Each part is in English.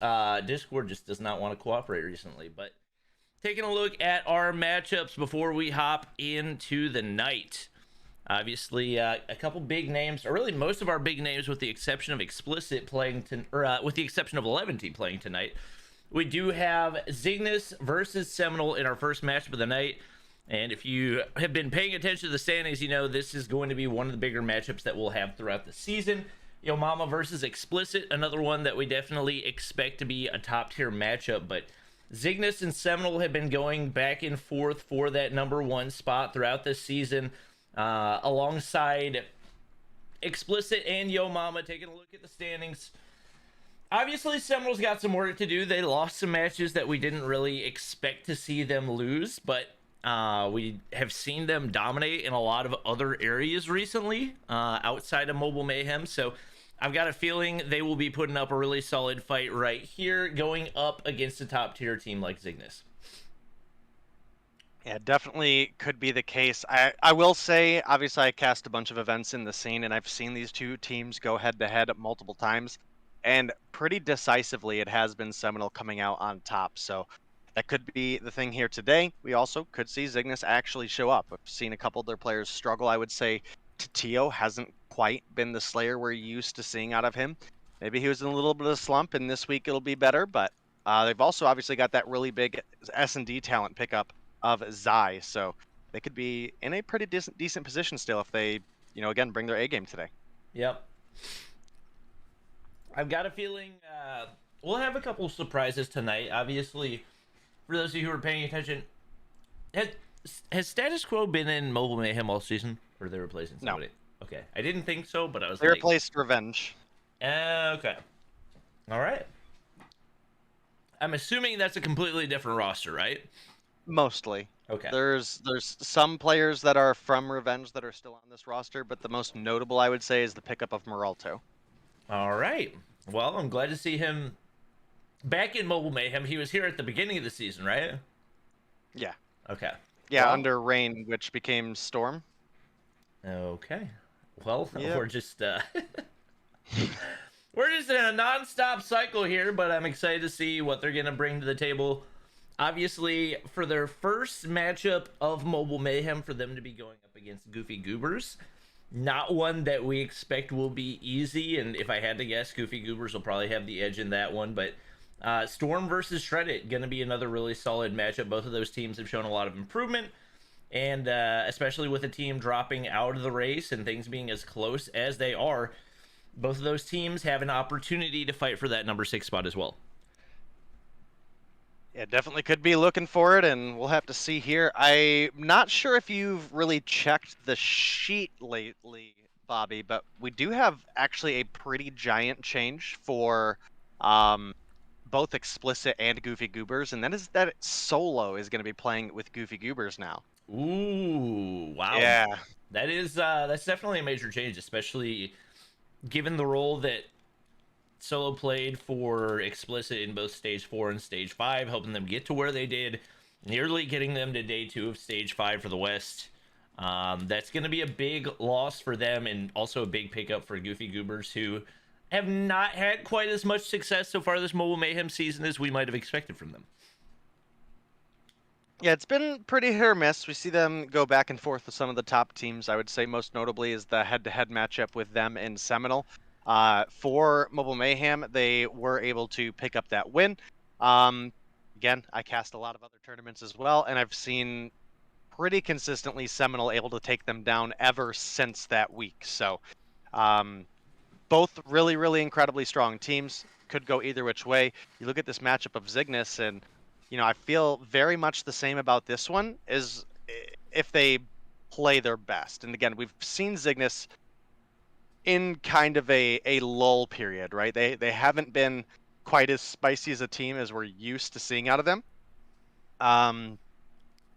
Discord just does not want to cooperate recently. But taking a look at our matchups before we hop into the night. Obviously, a couple big names, or really most of our big names, with the exception of Explicit playing, with the exception of 11T playing tonight. We do have Zygnus versus Seminal in our first matchup of the night. And if you have been paying attention to the standings, you know this is going to be one of the bigger matchups that we'll have throughout the season. Yo Mama versus Explicit, another one that we definitely expect to be a top tier matchup. But Zygnus and Seminal have been going back and forth for that number one spot throughout this season, alongside Explicit and Yo Mama. Taking a look at the standings, obviously Seminol's got some work to do. They lost some matches that we didn't really expect to see them lose, but we have seen them dominate in a lot of other areas recently, outside of Mobile Mayhem. So I've got a feeling they will be putting up a really solid fight right here, going up against a top tier team like Zygnus. Yeah, definitely could be the case. I will say, obviously, I cast a bunch of events in the scene, and I've seen these two teams go head to head multiple times, and pretty decisively, it has been Seminole coming out on top. So that could be the thing here today. We also could see Zygnus actually show up. I've seen a couple of their players struggle. I would say Tatio hasn't quite been the Slayer we're used to seeing out of him. Maybe he was in a little bit of a slump, and this week it'll be better. But they've also obviously got that really big S&D talent pickup of Zai, so they could be in a pretty decent position still if they, again, bring their A game today. Yep. I've got a feeling we'll have a couple surprises tonight. Obviously, for those of you who are paying attention, has Status Quo been in Mobile Mayhem all season, or they replacing somebody? No. Okay, I didn't think so, but I was they like, replaced Revenge. Okay, all right. I'm assuming that's a completely different roster, right? Mostly. Okay. There's some players that are from Revenge that are still on this roster, but the most notable, I would say, is the pickup of Moralto. All right. Well, I'm glad to see him back in Mobile Mayhem. He was here at the beginning of the season, right? Yeah. Okay. Yeah, well, under Rain, which became Storm. Okay. Well, Yep. we're just we're just in a non-stop cycle here, but I'm excited to see what they're gonna bring to the table. Obviously, for their first matchup of Mobile Mayhem, for them to be going up against Goofy Goobers, not one that we expect will be easy. And if I had to guess, Goofy Goobers will probably have the edge in that one. But Storm versus Shreddit, going to be another really solid matchup. Both of those teams have shown a lot of improvement. And especially with a team dropping out of the race and things being as close as they are, both of those teams have an opportunity to fight for that number 6 spot as well. Yeah, definitely could be looking for it, and we'll have to see here. I'm not sure if you've really checked the sheet lately, Bobby, but we do have actually a pretty giant change for both Explicit and Goofy Goobers, and that is that Solo is going to be playing with Goofy Goobers now. Ooh, wow. Yeah. That's definitely a major change, especially given the role that Solo played for Explicit in both Stage 4 and Stage 5, helping them get to where they did, nearly getting them to Day 2 of Stage 5 for the West. That's going to be a big loss for them, and also a big pickup for Goofy Goobers, who have not had quite as much success so far this Mobile Mayhem season as we might have expected from them. Yeah, it's been pretty hit or miss. We see them go back and forth with some of the top teams. I would say most notably is the head-to-head matchup with them and Seminole. For Mobile Mayhem, they were able to pick up that win. Again, I cast a lot of other tournaments as well, and I've seen pretty consistently Seminole able to take them down ever since that week. So both really, really incredibly strong teams. Could go either which way. You look at this matchup of Zygnus, and I feel very much the same about this one as if they play their best. And again, we've seen Zygnus in kind of a lull period, right? They haven't been quite as spicy as a team as we're used to seeing out of them.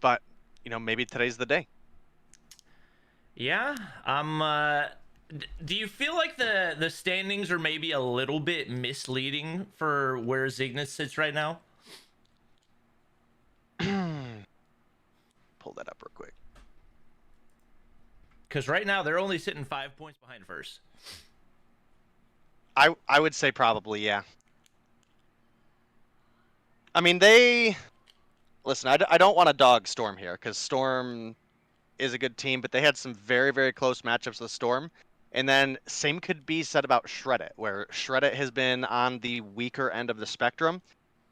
But maybe today's the day. Yeah. Do you feel like the standings are maybe a little bit misleading for where Zygnus sits right now? Pull that up real quick. Because right now they're only sitting 5 points behind first. I would say probably, yeah. I mean, listen. I don't want to dog Storm here because Storm is a good team, but they had some very, very close matchups with Storm. And then same could be said about Shreddit, where Shreddit has been on the weaker end of the spectrum,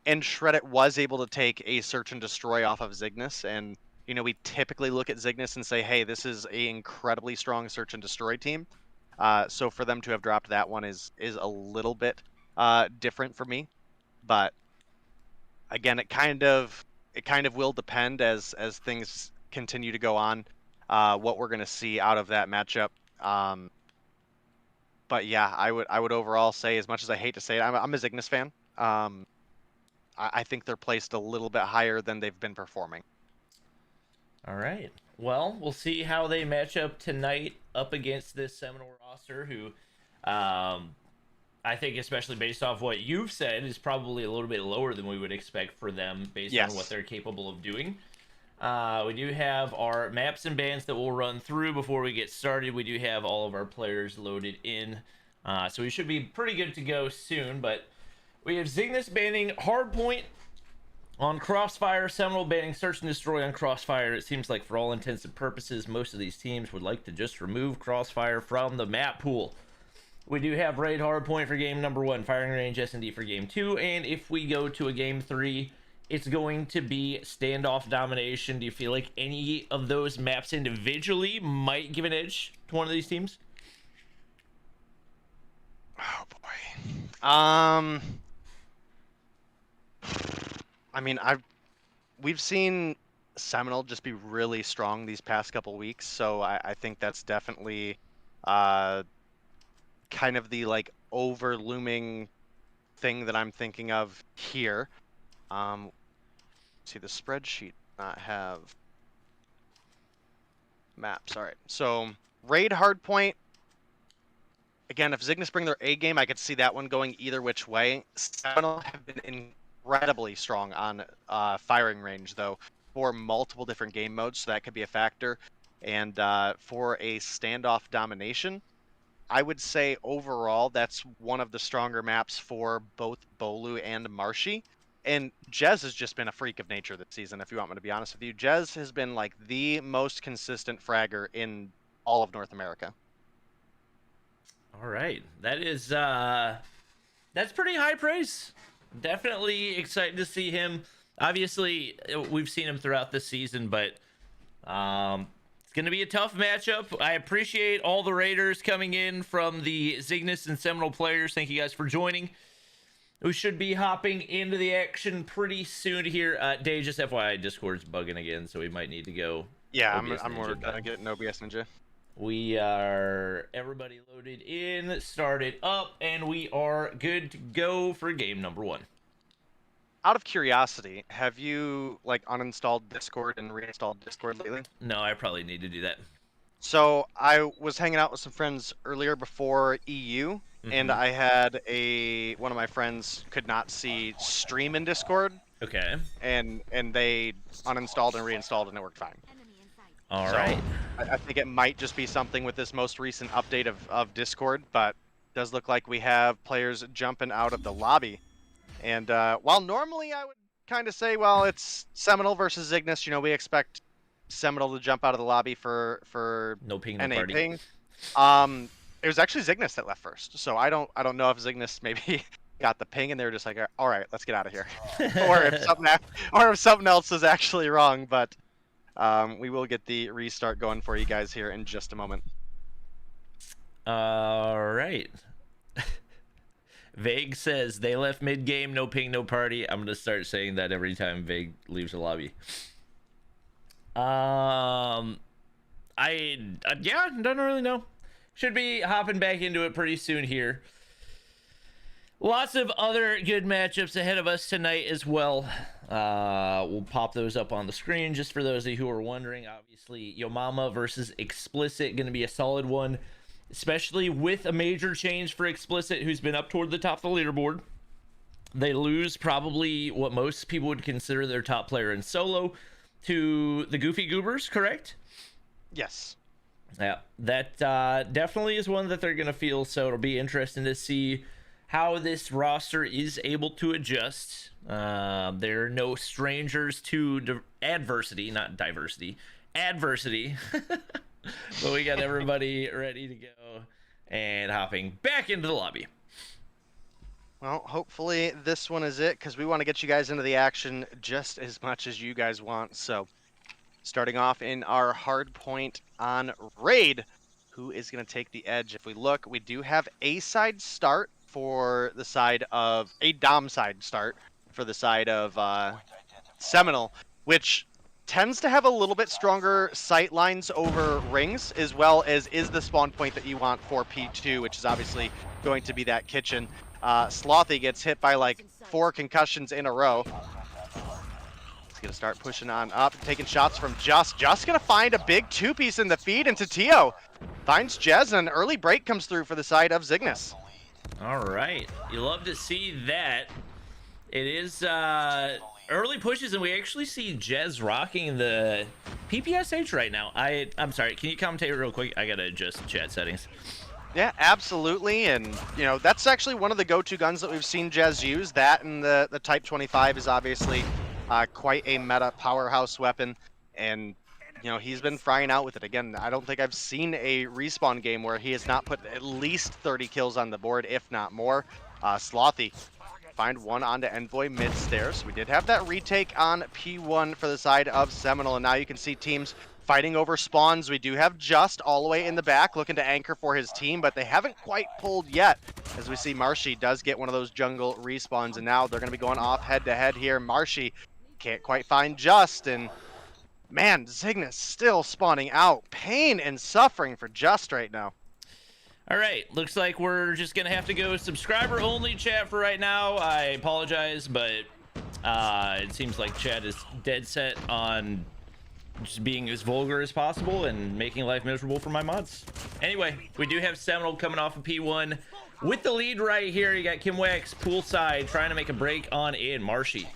and Shreddit was able to take a search and destroy off of Zygnus. And we typically look at Zygnus and say, hey, this is a incredibly strong search and destroy team. So for them to have dropped that one is a little bit different for me. But again, it kind of will depend as things continue to go on, what we're going to see out of that matchup. But yeah, I would overall say, as much as I hate to say it, I'm a Zygnus fan. I think they're placed a little bit higher than they've been performing. All right. Well, we'll see how they match up tonight up against this Seminal roster, who I think, especially based off what you've said, is probably a little bit lower than we would expect for them based on what they're capable of doing. We do have our maps and bans that we'll run through before we get started. We do have all of our players loaded in, so we should be pretty good to go soon. But we have Zygnus banning Hardpoint on Crossfire, Seminal banning Search and Destroy on Crossfire. It seems like for all intents and purposes, most of these teams would like to just remove Crossfire from the map pool. We do have Raid Hardpoint for game number 1, Firing Range S&D for game 2, and if we go to a game 3, it's going to be Standoff Domination. Do you feel like any of those maps individually might give an edge to one of these teams? Oh boy. I mean, we've seen Seminal just be really strong these past couple weeks, so I think that's definitely kind of the like over looming thing that I'm thinking of here. See, the spreadsheet does not have maps. All right, so Raid Hardpoint. Again, if Zygnus bring their A game, I could see that one going either which way. Seminal have been incredibly strong on firing range, though, for multiple different game modes, so that could be a factor. And for a standoff domination, I would say overall that's one of the stronger maps for both Bolu and Marshy. And Jez has just been a freak of nature this season, if you want me to be honest with you. Jez has been like the most consistent fragger in all of North America. All right. That is that's pretty high praise. Definitely excited to see him. Obviously, we've seen him throughout the season, but it's going to be a tough matchup. I appreciate all the Raiders coming in from the Zygnus and Seminal players. Thank you guys for joining. We should be hopping into the action pretty soon here. Dave, just FYI, Discord's bugging again, so we might need to go. Yeah, I'm gonna get an OBS Ninja. We are everybody loaded in, started up, and we are good to go for game number 1. Out of curiosity, have you like uninstalled Discord and reinstalled Discord lately? No, I probably need to do that. So I was hanging out with some friends earlier before EU, and I had one of my friends could not see stream in Discord. Okay. And they uninstalled and reinstalled, and it worked fine. All right. I think it might just be something with this most recent update of Discord, but it does look like we have players jumping out of the lobby. And while normally I would kind of say, well, it's Seminal versus Zygnus, we expect Seminal to jump out of the lobby for no ping, no NA party. ping. It was actually Zygnus that left first, so I don't know if Zygnus maybe got the ping and they were just like, all right, let's get out of here, or if something else is actually wrong. But we will get the restart going for you guys here in just a moment. All right. Vague says they left mid-game, no ping, no party. I'm gonna start saying that every time Vague leaves the lobby. Yeah, don't really know. Should be hopping back into it pretty soon here. Lots of other good matchups ahead of us tonight as well. We'll pop those up on the screen just for those of you who are wondering. Obviously, Yo Mama versus Explicit going to be a solid one, especially with a major change for Explicit, who's been up toward the top of the leaderboard. They lose probably what most people would consider their top player in solo to the Goofy Goobers, correct? Yes. Yeah, that definitely is one that they're going to feel, so it'll be interesting to see how this roster is able to adjust. There are no strangers to adversity, not diversity, adversity. But we got everybody ready to go and hopping back into the lobby. Well, hopefully this one is it, because we want to get you guys into the action just as much as you guys want. So, starting off in our hard point on Raid, who is going to take the edge? If we look, we do have a side start for the side of a dom side start for the side of Seminal, which tends to have a little bit stronger sight lines over rings, as well as is the spawn point that you want for P2, which is obviously going to be that kitchen. Slothy gets hit by like 4 concussions in a row. He's going to start pushing on up, taking shots from Just. Just going to find a big 2-piece in the feed into Tio. Finds Jez, and an early break comes through for the side of Zygnus. All right. You love to see that. It is early pushes, and we actually see Jez rocking the PPSH right now. I'm sorry. Can you commentate real quick? I got to adjust chat settings. Yeah, absolutely, and you know that's actually one of the go-to guns that we've seen Jez use. That and the Type 25 is obviously quite a meta powerhouse weapon, and you know he's been frying out with it. Again, I don't think I've seen a respawn game where he has not put at least 30 kills on the board, if not more. Slothy find one onto Envoy mid-stairs. We did have that retake on P1 for the side of Seminal, and now you can see teams fighting over spawns. We do have Just all the way in the back looking to anchor for his team, but they haven't quite pulled yet. As we see, Marshy does get one of those jungle respawns, and now they're going to be going off head-to-head here. Marshy can't quite find Just, and man, Zygnus still spawning out. Pain and suffering for Just right now. All right, looks like we're just going to have to go subscriber-only chat for right now. I apologize, but it seems like chat is dead set on just being as vulgar as possible and making life miserable for my mods. Anyway, we do have Seminal coming off of P1 with the lead right here. You got Kim Wax poolside trying to make a break on in. Marshy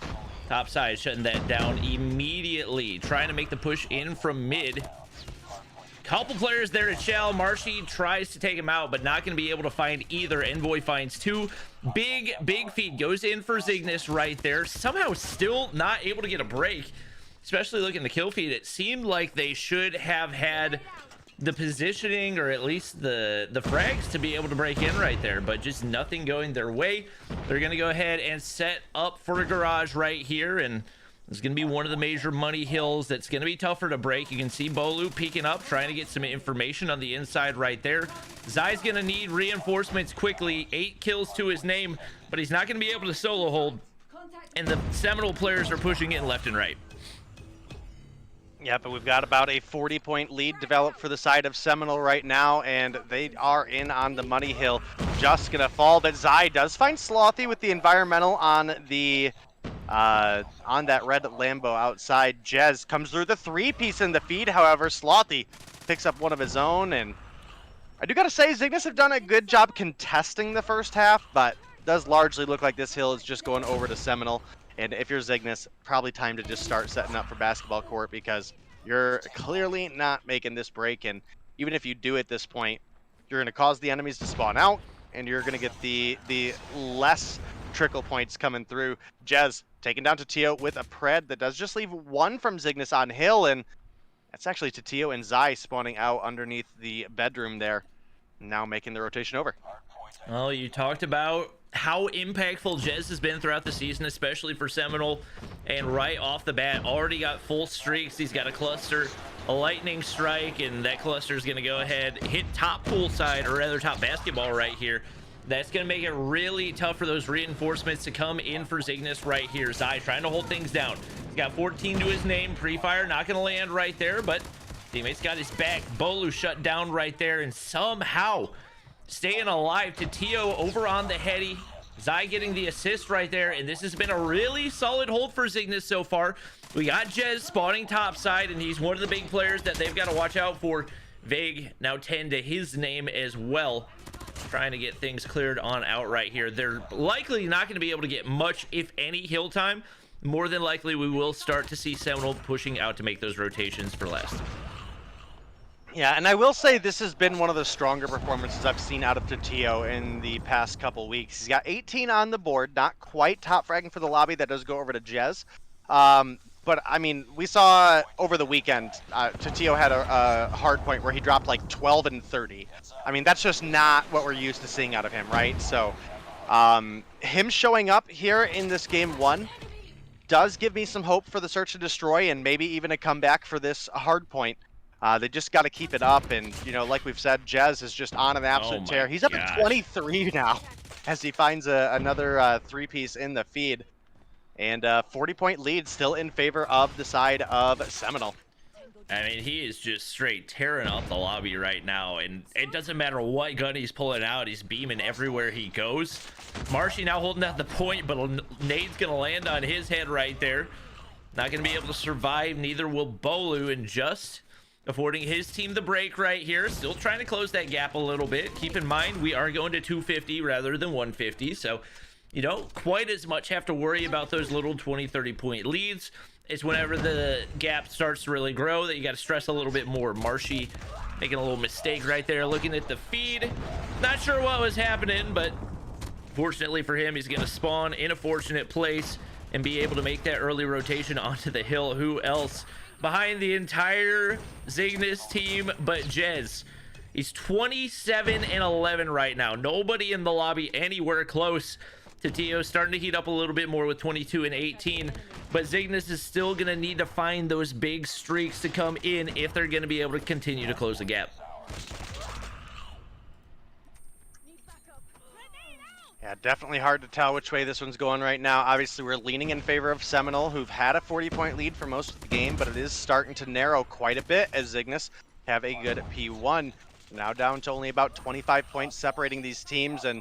top side shutting that down immediately, trying to make the push in from mid. Couple players there to Shell. Marshy tries to take him out, but not going to be able to find either. Envoy finds 2. Big feed goes in for Zygnus right there. Somehow still not able to get a break. Especially looking at the kill feed, it seemed like they should have had the positioning or at least the frags to be able to break in right there, but just nothing going their way. They're going to go ahead and set up for a garage right here, and it's going to be one of the major money hills that's going to be tougher to break. You can see Bolu peeking up, trying to get some information on the inside right there. Zai's going to need reinforcements quickly. 8 kills to his name, but he's not going to be able to solo hold, and the Seminal players are pushing in left and right. Yeah, but we've got about a 40-point lead developed for the side of Seminal right now, and they are in on the money hill. Just gonna fall, but Zai does find Slothy with the environmental on the on that red Lambo outside. Jez comes through the 3-piece in the feed, however, Slothy picks up one of his own, and I do gotta say, Zygnus have done a good job contesting the first half, but it does largely look like this hill is just going over to Seminal. And if you're Zygnus, probably time to just start setting up for basketball court, because you're clearly not making this break. And even if you do at this point, you're going to cause the enemies to spawn out, and you're going to get the less trickle points coming through. Jez taken down to Tio with a pred that does just leave 1 from Zygnus on hill, and that's actually to Tio and Zai spawning out underneath the bedroom there, now making the rotation over. Well, you talked about how impactful Jez has been throughout the season, especially for Seminal, and right off the bat already got full streaks. He's got a cluster, a lightning strike, and that cluster is going to go ahead, hit top poolside, or rather top basketball right here. That's going to make it really tough for those reinforcements to come in for Zygnus right here. Zai trying to hold things down. He's got 14 to his name. Pre-fire not going to land right there, but teammates got his back. Bolu shut down right there, and somehow staying alive to Tio over on the heady. Zai getting the assist right there, and this has been a really solid hold for Zygnus so far. We got Jez spawning topside, and he's one of the big players that they've got to watch out for. Vig now 10 to his name as well, trying to get things cleared on out right here. They're likely not going to be able to get much, if any, hill time. More than likely, we will start to see Seminal pushing out to make those rotations for last. Yeah, and I will say this has been one of the stronger performances I've seen out of Tatio in the past couple weeks. He's got 18 on the board, not quite top fragging for the lobby. That does go over to Jez. But, I mean, we saw over the weekend, Tatio had a hard point where he dropped like 12 and 30. I mean, that's just not what we're used to seeing out of him, right? So, him showing up here in this game 1 does give me some hope for the search and destroy and maybe even a comeback for this hard point. They just got to keep it up, and like we've said, Jez is just on an absolute tear. He's up at 23 now as he finds another three-piece in the feed, and 40-point lead still in favor of the side of Seminal. I mean, he is just straight tearing up the lobby right now, and it doesn't matter what gun he's pulling out, he's beaming everywhere he goes. Marshy now holding out the point, but nade's gonna land on his head right there. Not gonna be able to survive, neither will Bolu, and just affording his team the break right here. Still trying to close that gap a little bit. Keep in mind, we are going to 250 rather than 150, so you don't quite as much have to worry about those little 20-30 point leads. It's whenever the gap starts to really grow that you got to stress a little bit more. Marshy making a little mistake right there, looking at the feed. Not sure what was happening, but fortunately for him, he's going to spawn in a fortunate place and be able to make that early rotation onto the hill. Who else behind the entire Zygnus team but Jez? He's 27 and 11 right now. Nobody in the lobby anywhere close. Tatio starting to heat up a little bit more with 22 and 18, but Zygnus is still going to need to find those big streaks to come in if they're going to be able to continue to close the gap. Yeah, definitely hard to tell which way this one's going right now. Obviously, we're leaning in favor of Seminal, who've had a 40-point lead for most of the game, but it is starting to narrow quite a bit as Zygnus have a good P1. Now down to only about 25 points separating these teams, and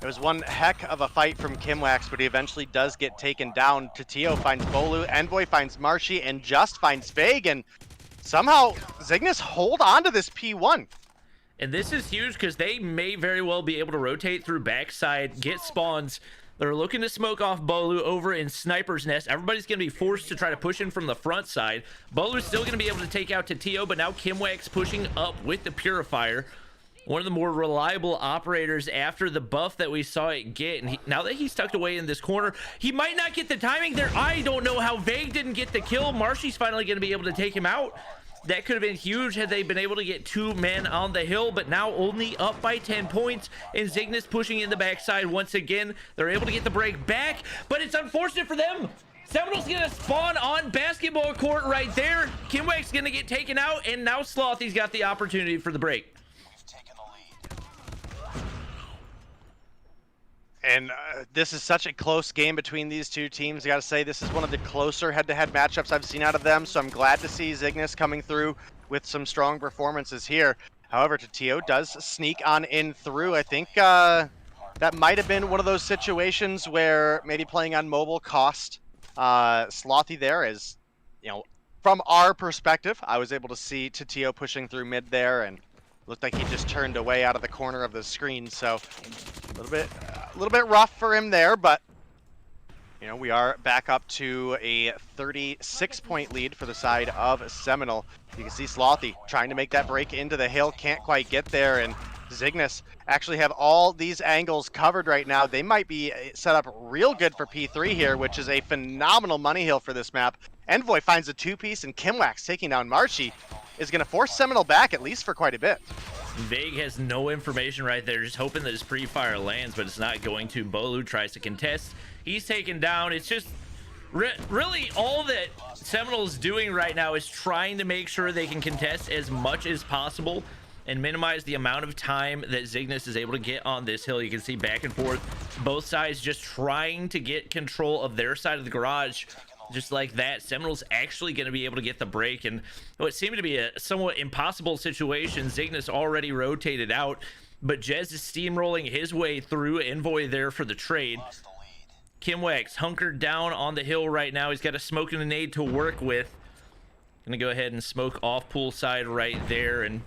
it was one heck of a fight from Kimwax, but he eventually does get taken down. Tatio finds Bolu, Envoy finds Marshy, and Just finds Vague, and somehow Zygnus hold on to this P1. And this is huge because they may very well be able to rotate through backside, get spawns. They're looking to smoke off Bolu over in Sniper's Nest. Everybody's going to be forced to try to push in from the front side. Bolu's still going to be able to take out Tatio, but now Kimwax pushing up with the Purifier. One of the more reliable operators after the buff that we saw it get. And now that he's tucked away in this corner, he might not get the timing there. I don't know how Vague didn't get the kill. Marshy's finally going to be able to take him out. That could have been huge had they been able to get 2 men on the hill, but now only up by 10 points, and Zygnus pushing in the backside once again. They're able to get the break back, but it's unfortunate for them. Seminal's gonna spawn on basketball court right there. Kimwax's gonna get taken out, and now Slothy's got the opportunity for the break. And this is such a close game between these two teams. I gotta say, this is one of the closer head-to-head matchups I've seen out of them, so I'm glad to see Zygnus coming through with some strong performances here. However, Tatio does sneak on in through. I think that might have been one of those situations where maybe playing on mobile cost Slothy there, as from our perspective, I was able to see Tatio pushing through mid there, and looked like he just turned away out of the corner of the screen, so a little bit rough for him there, but we are back up to a 36-point lead for the side of Seminal. You can see Slothy trying to make that break into the hill, can't quite get there, and Zygnus actually have all these angles covered right now. They might be set up real good for P3 here, which is a phenomenal money hill for this map. Envoy finds a 2-piece, and Kimwax taking down Marshy is going to force Seminal back, at least for quite a bit. Vague has no information right there, just hoping that his pre-fire lands, but it's not going to. Bolu tries to contest. He's taken down. It's just really all that Seminal's doing right now is trying to make sure they can contest as much as possible and minimize the amount of time that Zygnus is able to get on this hill. You can see back and forth, both sides just trying to get control of their side of the garage. Just like that, Seminal's actually going to be able to get the break, and what seemed to be a somewhat impossible situation. Zygnus already rotated out, but Jez is steamrolling his way through. Envoy there for the trade. Kimwax hunkered down on the hill right now. He's got a smoke and a nade to work with. Gonna go ahead and smoke off pool side right there, and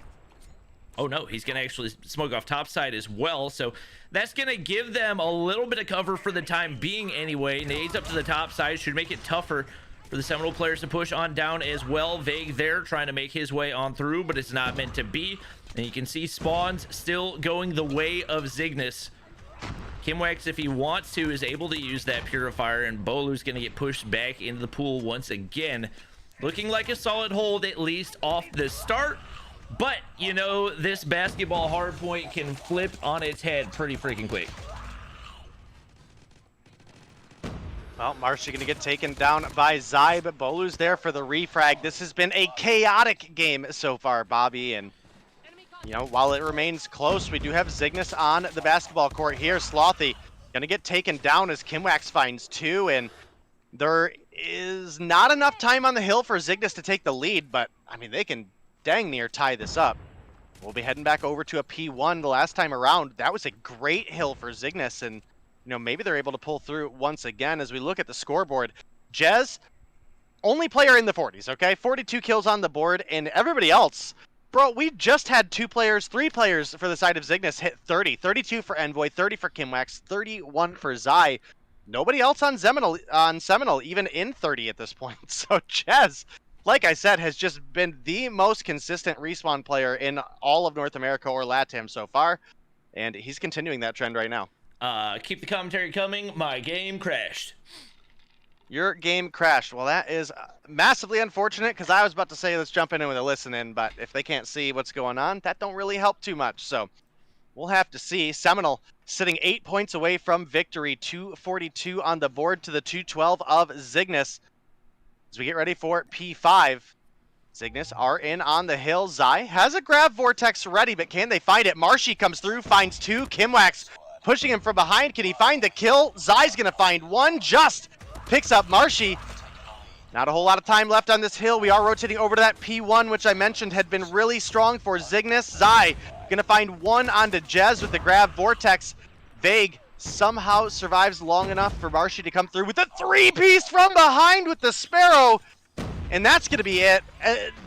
oh no, he's gonna actually smoke off top side as well, so that's gonna give them a little bit of cover for the time being anyway. Nades up to the top side should make it tougher for the Seminole players to push on down as well. Vague there trying to make his way on through, but it's not meant to be. And you can see spawns still going the way of Zygnus. Kimwax, if he wants to, is able to use that purifier, and Bolu's going to get pushed back into the pool once again. Looking like a solid hold, at least off the start. But, you know, this basketball hardpoint can flip on its head pretty freaking quick. Well, Marshy going to get taken down by Zai, but Bolu's there for the refrag. This has been a chaotic game so far, Bobby, and you know, while it remains close, we do have Zygnus on the basketball court here. Slothy gonna get taken down as Kimwax finds 2, and there is not enough time on the hill for Zygnus to take the lead, but I mean, they can dang near tie this up. We'll be heading back over to a P1 the last time around. That was a great hill for Zygnus, and you know, maybe they're able to pull through once again as we look at the scoreboard. Jez, only player in the 40s, okay? 42 kills on the board, and everybody else, bro, we just had 3 players for the side of Zygnus hit 30. 32 for Envoy, 30 for Kimwax, 31 for Zai. Nobody else on Seminal even in 30 at this point. So Jez, like I said, has just been the most consistent respawn player in all of North America or LATAM so far. And he's continuing that trend right now. Keep the commentary coming. My game crashed. Your game crashed. Well, that is massively unfortunate, because I was about to say let's jump in with a listen in, but if they can't see what's going on, that don't really help too much. So we'll have to see. Seminole sitting 8 points away from victory, 242 on the board to the 212 of Zygnus. As we get ready for P5, Zygnus are in on the hill. Zai has a grab vortex ready, but can they find it? Marshy comes through, finds 2. Kimwax pushing him from behind. Can he find the kill? Zai's going to find 1, just picks up Marshy. Not a whole lot of time left on this hill. We are rotating over to that P1, which I mentioned had been really strong for Zygnus. Zai going to find 1 onto Jez with the grab vortex. Vague somehow survives long enough for Marshy to come through with a 3-piece from behind with the Sparrow. And that's going to be it.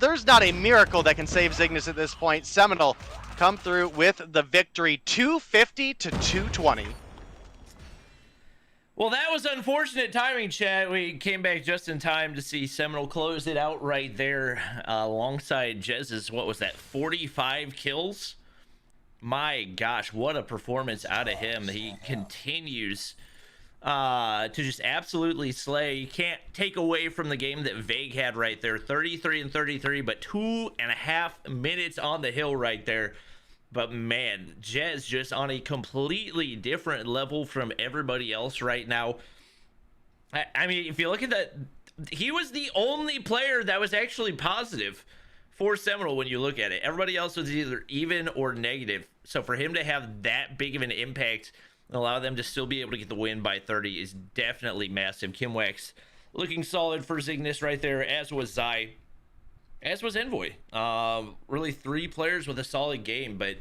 There's not a miracle that can save Zygnus at this point. Seminole come through with the victory, 250 to 220. Well, that was unfortunate timing, chat. We came back just in time to see Seminole close it out right there alongside Jez's, what was that, 45 kills? My gosh, what a performance out of him. He continues to just absolutely slay. You can't take away from the game that Vague had right there. 33 and 33, but 2.5 minutes on the hill right there. But man, Jez just on a completely different level from everybody else right now. I mean, if you look at that, he was the only player that was actually positive for Seminole when you look at it. Everybody else was either even or negative. So for him to have that big of an impact and allow them to still be able to get the win by 30 is definitely massive. Kimwax looking solid for Zygnus right there, as was Zai. As was Envoy. Really 3 players with a solid game, but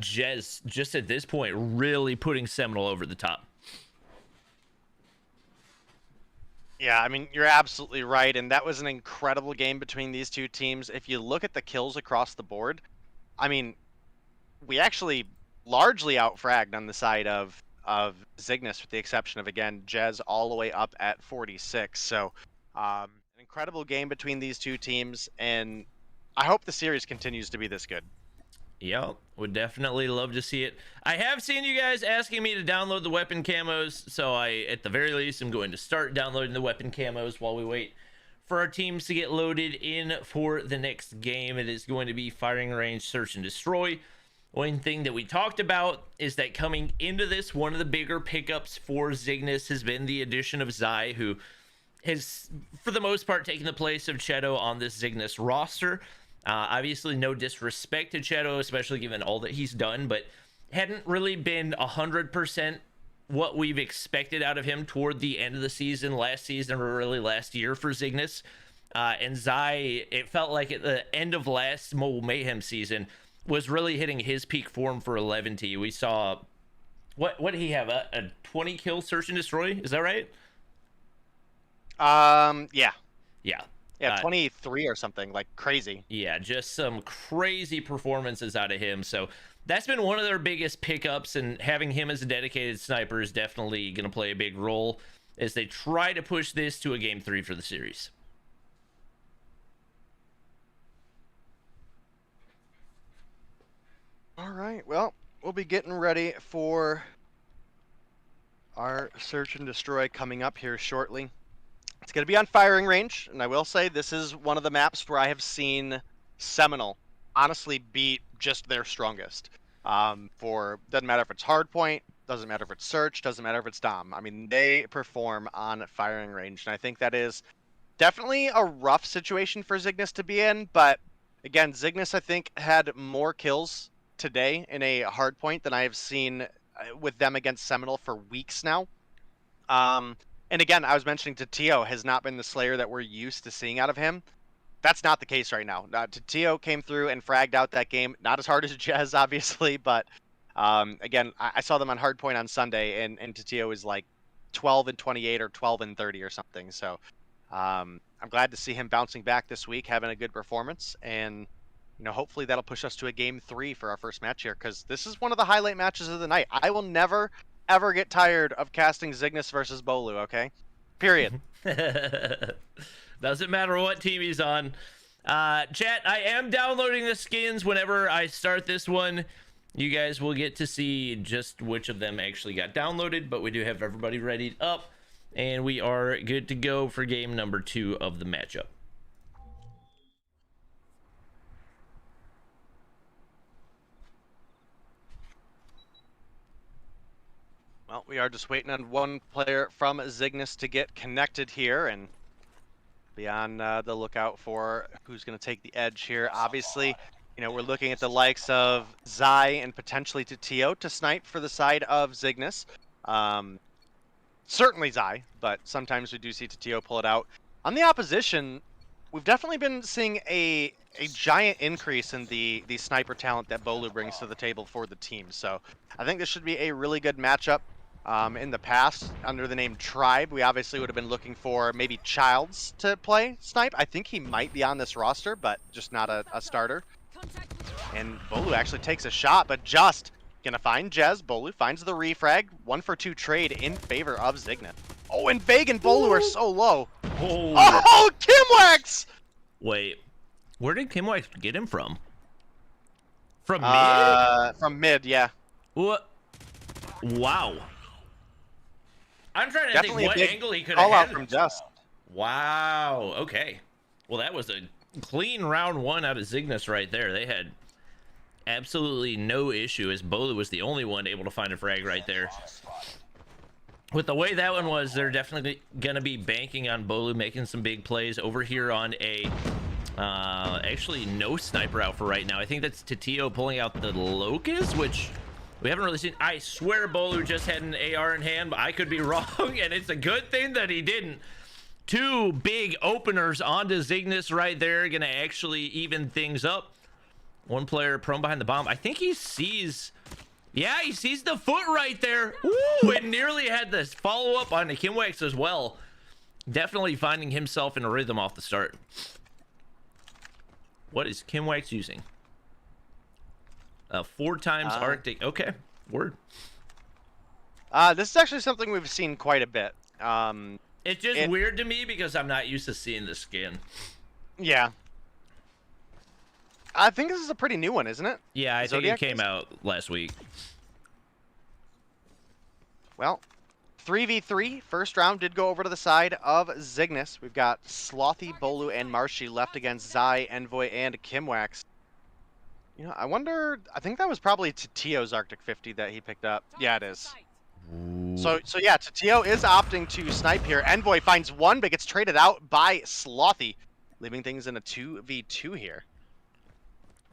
Jez, just at this point, really putting Seminole over the top. Yeah, I mean, you're absolutely right, and that was an incredible game between these two teams. If you look at the kills across the board, I mean, we actually largely outfragged on the side of Zygnus, with the exception of, again, Jez all the way up at 46. So, incredible game between these two teams, and I hope the series continues to be this good. Yeah, would definitely love to see it. I have seen you guys asking me to download the weapon camos, so I, at the very least, am going to start downloading the weapon camos while we wait for our teams to get loaded in for the next game. It is going to be firing range, search and destroy. One thing that we talked about is that coming into this, one of the bigger pickups for Zygnus has been the addition of Zai, who has, for the most part, taken the place of Cheto on this Zygnus roster. Obviously, no disrespect to Cheto, especially given all that he's done, but hadn't really been 100% what we've expected out of him toward the end of the season, last season, or really last year for Zygnus. And Zai, it felt like at the end of last Mobile Mayhem season, was really hitting his peak form for 11T. We saw, what did he have, a 20 kill search and destroy? Is that right? Yeah. Yeah, 23 or something, like crazy. Yeah, just some crazy performances out of him. So that's been one of their biggest pickups, and having him as a dedicated sniper is definitely going to play a big role as they try to push this to a game 3 for the series. All right, well, we'll be getting ready for our Search and Destroy coming up here shortly. It's going to be on firing range, and I will say this is one of the maps where I have seen Seminal honestly beat just their strongest. Doesn't matter if it's hardpoint, doesn't matter if it's search, doesn't matter if it's dom. I mean, they perform on firing range, and I think that is definitely a rough situation for Zygnus to be in. But again, Zygnus I think had more kills today in a hardpoint than I have seen with them against Seminal for weeks now. And again, I was mentioning Tatio has not been the Slayer that we're used to seeing out of him. That's not the case right now. Tatio came through and fragged out that game. Not as hard as Jez, obviously, but again, I saw them on hardpoint on Sunday, and Tatio is like 12 and 28 or 12 and 30 or something. So I'm glad to see him bouncing back this week, having a good performance, and hopefully that'll push us to a game 3 for our first match here, because this is one of the highlight matches of the night. I will never ever get tired of casting Zygnus versus Bolu, okay? Period. Doesn't matter what team he's on. Chat, I am downloading the skins whenever I start this one. You guys will get to see just which of them actually got downloaded, but we do have everybody ready up, and we are good to go for game number 2 of the matchup. Well, we are just waiting on one player from Zygnus to get connected here, and be on the lookout for who's going to take the edge here. Obviously, we're looking at the likes of Zai and potentially Tatio to snipe for the side of Zygnus. Certainly Zai, but sometimes we do see Tatio pull it out. On the opposition, we've definitely been seeing a giant increase in the sniper talent that Bolu brings to the table for the team. So I think this should be a really good matchup. In the past, under the name Tribe, we obviously would have been looking for maybe Childs to play snipe. I think he might be on this roster, but just not a starter. And Bolu actually takes a shot, but just gonna find Jez. Bolu finds the refrag. 1-for-2 trade in favor of Zygnus. Oh, and Veg and Bolu are so low. Oh, Kimwax! Wait, where did Kimwax get him from? From mid? From mid, yeah. What? Wow. I'm trying to Definitely think what angle he could have call out had. from Just. Wow. Okay. Well, that was a clean round 1 out of Zygnus right there. They had absolutely no issue, as Bolu was the only one able to find a frag right there. With the way that one was, they're definitely going to be banking on Bolu making some big plays over here on a actually no sniper out for right now. I think that's Tatio pulling out the Locust, which we haven't really seen. I swear Bolu just had an AR in hand, but I could be wrong, and it's a good thing that he didn't. 2 big openers onto Zygnus right there, gonna actually even things up. One player prone behind the bomb. I think he sees, yeah, he sees the foot right there. Ooh, and nearly had this follow up on the Kimwax as well. Definitely finding himself in a rhythm off the start. What is Kimwax using? 4 times Arctic. Okay, word. This is actually something we've seen quite a bit. It's just weird to me because I'm not used to seeing the skin. Yeah. I think this is a pretty new one, isn't it? Yeah, I think it came out last week. Well, 3v3. First round did go over to the side of Zygnus. We've got Slothy, Bolu, and Marshy left against Zai, Envoy, and Kimwax. I wonder, I think that was probably Tatio's Arctic 50 that he picked up. Yeah, it is. Ooh. So yeah, Tatio is opting to snipe here. Envoy finds one, but gets traded out by Slothy, leaving things in a 2v2 here.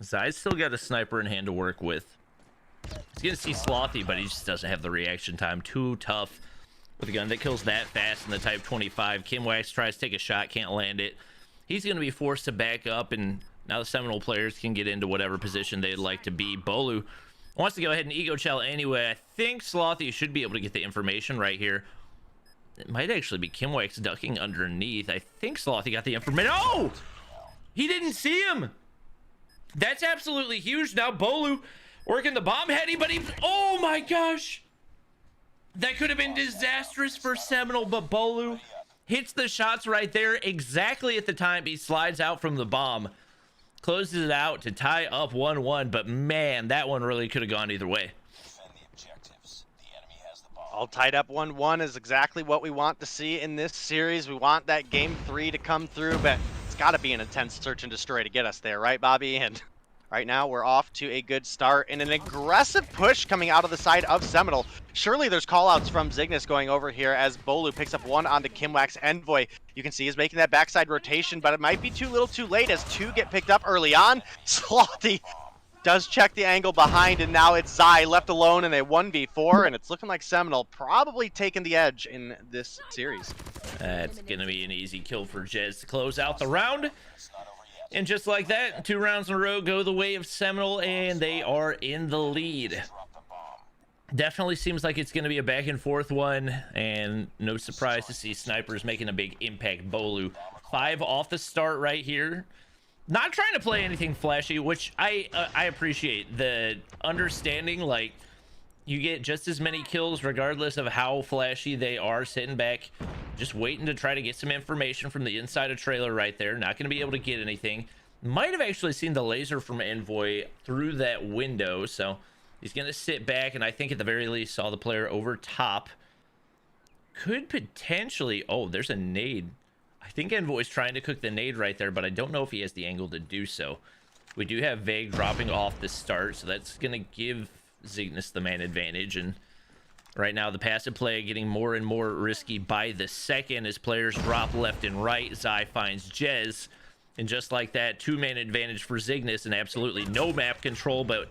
Zai's still got a sniper in hand to work with. He's gonna see Slothy, but he just doesn't have the reaction time. Too tough with a gun that kills that fast in the Type 25. Kimwax tries to take a shot, can't land it. He's gonna be forced to back up, and now the Seminal players can get into whatever position they'd like to be. Bolu wants to go ahead and ego shell anyway. I think Slothy should be able to get the information right here. It might actually be Kimwax ducking underneath. I think Slothy got the information. Oh! He didn't see him! That's absolutely huge. Now Bolu working the bomb heady, but he... Oh my gosh! That could have been disastrous for Seminal, but Bolu hits the shots right there exactly at the time he slides out from the bomb. Closes it out to tie up 1-1, but man, that one really could have gone either way. All tied up 1-1 is exactly what we want to see in this series. We want that game 3 to come through, but it's got to be an intense search and destroy to get us there, right, Bobby? And right now, we're off to a good start and an aggressive push coming out of the side of Seminal. Surely there's callouts from Zygnus going over here as Bolu picks up one onto Kimwax. Envoy, you can see, he's making that backside rotation, but it might be too little too late as two get picked up early on. Slothy does check the angle behind, and now it's Zy left alone in a 1v4, and it's looking like Seminal probably taking the edge in this series. That's going to be an easy kill for Jez to close out the round. And just like that, 2 rounds in a row go the way of Seminal, and they are in the lead. Definitely seems like it's going to be a back and forth one, and no surprise to see snipers making a big impact. Bolu 5 off the start right here. Not trying to play anything flashy, which I appreciate. The understanding, like, you get just as many kills regardless of how flashy they are, sitting back, just waiting to try to get some information from the inside of trailer right there. Not going to be able to get anything. Might have actually seen the laser from Envoy through that window, so he's going to sit back, and I think at the very least saw the player over top. Could potentially... Oh, there's a nade. I think Envoy's trying to cook the nade right there, but I don't know if he has the angle to do so. We do have Vague dropping off the start, so that's going to give Zygnus the man advantage. And right now, the passive play getting more and more risky by the second as players drop left and right. Zy finds Jez, and just like that, 2-man advantage for Zygnus and absolutely no map control. But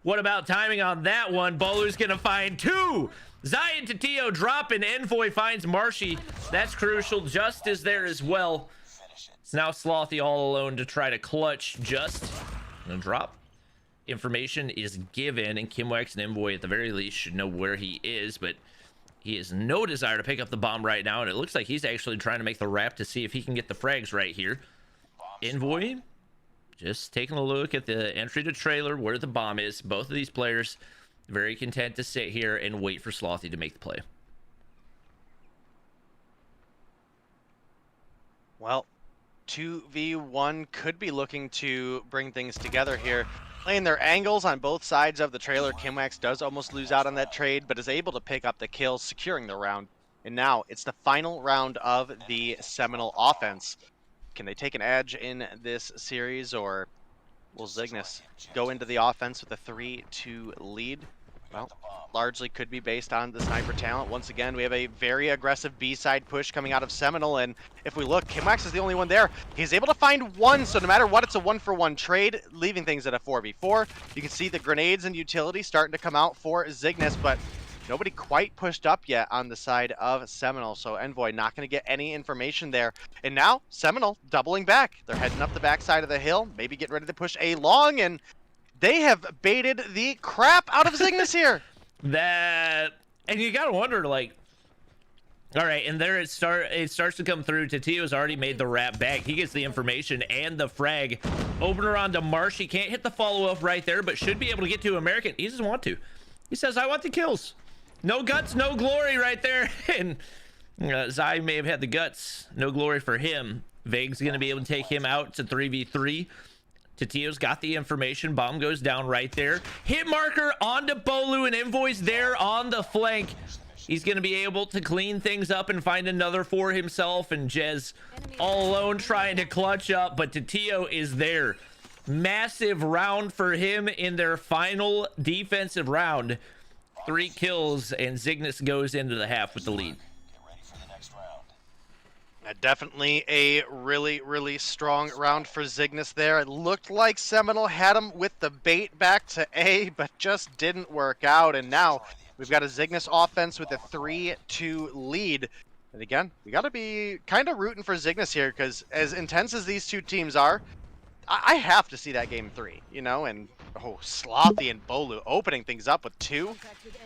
what about timing on that one? Bolu's going to find 2. Zy and Tatio drop, and Envoy finds Marshy. That's crucial. Just is there as well. It's now Slothy all alone to try to clutch Just. And drop. Information is given, and Kimwax and Envoy at the very least should know where he is, but he has no desire to pick up the bomb right now, and it looks like he's actually trying to make the wrap to see if he can get the frags right here. Envoy just taking a look at the entry to trailer where the bomb is. Both of these players very content to sit here and wait for Slothy to make the play. Well, 2v1 could be looking to bring things together here. Playing their angles on both sides of the trailer. Kimwax does almost lose out on that trade, but is able to pick up the kill, securing the round. And now it's the final round of the Seminal offense. Can they take an edge in this series, or will Zygnus go into the offense with a 3-2 lead? Well, largely could be based on the sniper talent. Once again, we have a very aggressive B-side push coming out of Seminal, and if we look, Kimwax is the only one there. He's able to find one, so no matter what, it's a 1-for-1 trade, leaving things at a 4v4. You can see the grenades and utility starting to come out for Zygnus, but nobody quite pushed up yet on the side of Seminal, so Envoy not going to get any information there. And now, Seminal doubling back. They're heading up the backside of the hill, maybe getting ready to push A long, and they have baited the crap out of Zygnus here. And you gotta wonder, like, all right, and there it starts to come through. Tatio's already made the wrap back. He gets the information and the frag. Opener onto Marsh. He can't hit the follow-up right there, but should be able to get to American. He doesn't want to. He says, I want the kills. No guts, no glory right there. And Zy may have had the guts. No glory for him. Vague's going to be able to take him out to 3v3. Tatio's got the information. Bomb goes down right there. Hit marker onto Bolu, and Envoy's there on the flank. He's going to be able to clean things up and find another for himself. And Jez all alone trying to clutch up, but Tatio is there. Massive round for him in their final defensive round. 3 kills, and Zygnus goes into the half with the lead. Definitely a really, really strong round for Zygnus there. It looked like Seminal had him with the bait back to A, but just didn't work out. And now we've got a Zygnus offense with a 3-2 lead. And again, we got to be kind of rooting for Zygnus here, because as intense as these two teams are, I have to see that game 3, you know? And oh, Slothy and Bolu opening things up with 2.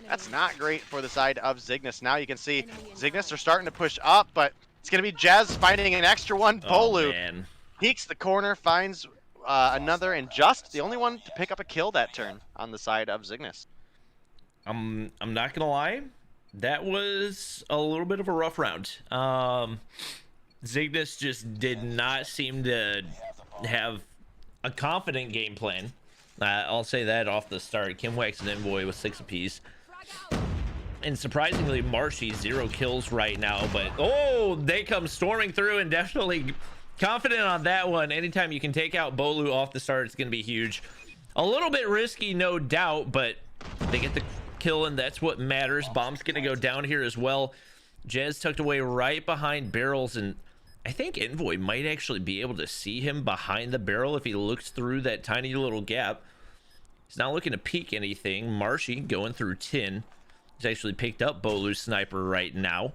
That's not great for the side of Zygnus. Now you can see Zygnus are starting to push up, but it's going to be Jez finding an extra one. Bolu peeks the corner, finds another, and just the only one to pick up a kill that turn on the side of Zygnus. I'm not going to lie. that was a little bit of a rough round. Zygnus just did not seem to have a confident game plan. I'll say that off the start. Kimwax and Envoy with 6 apiece. And surprisingly, Marshy 0 kills right now. But, oh, they come storming through and definitely confident on that one. Anytime you can take out Bolu off the start, it's going to be huge. A little bit risky, no doubt, but they get the kill, and that's what matters. Bomb's going to go down here as well. Jez tucked away right behind barrels, and I think Envoy might actually be able to see him behind the barrel if he looks through that tiny little gap. He's not looking to peek anything. Marshy going through tin. He's actually picked up Bolu's sniper right now.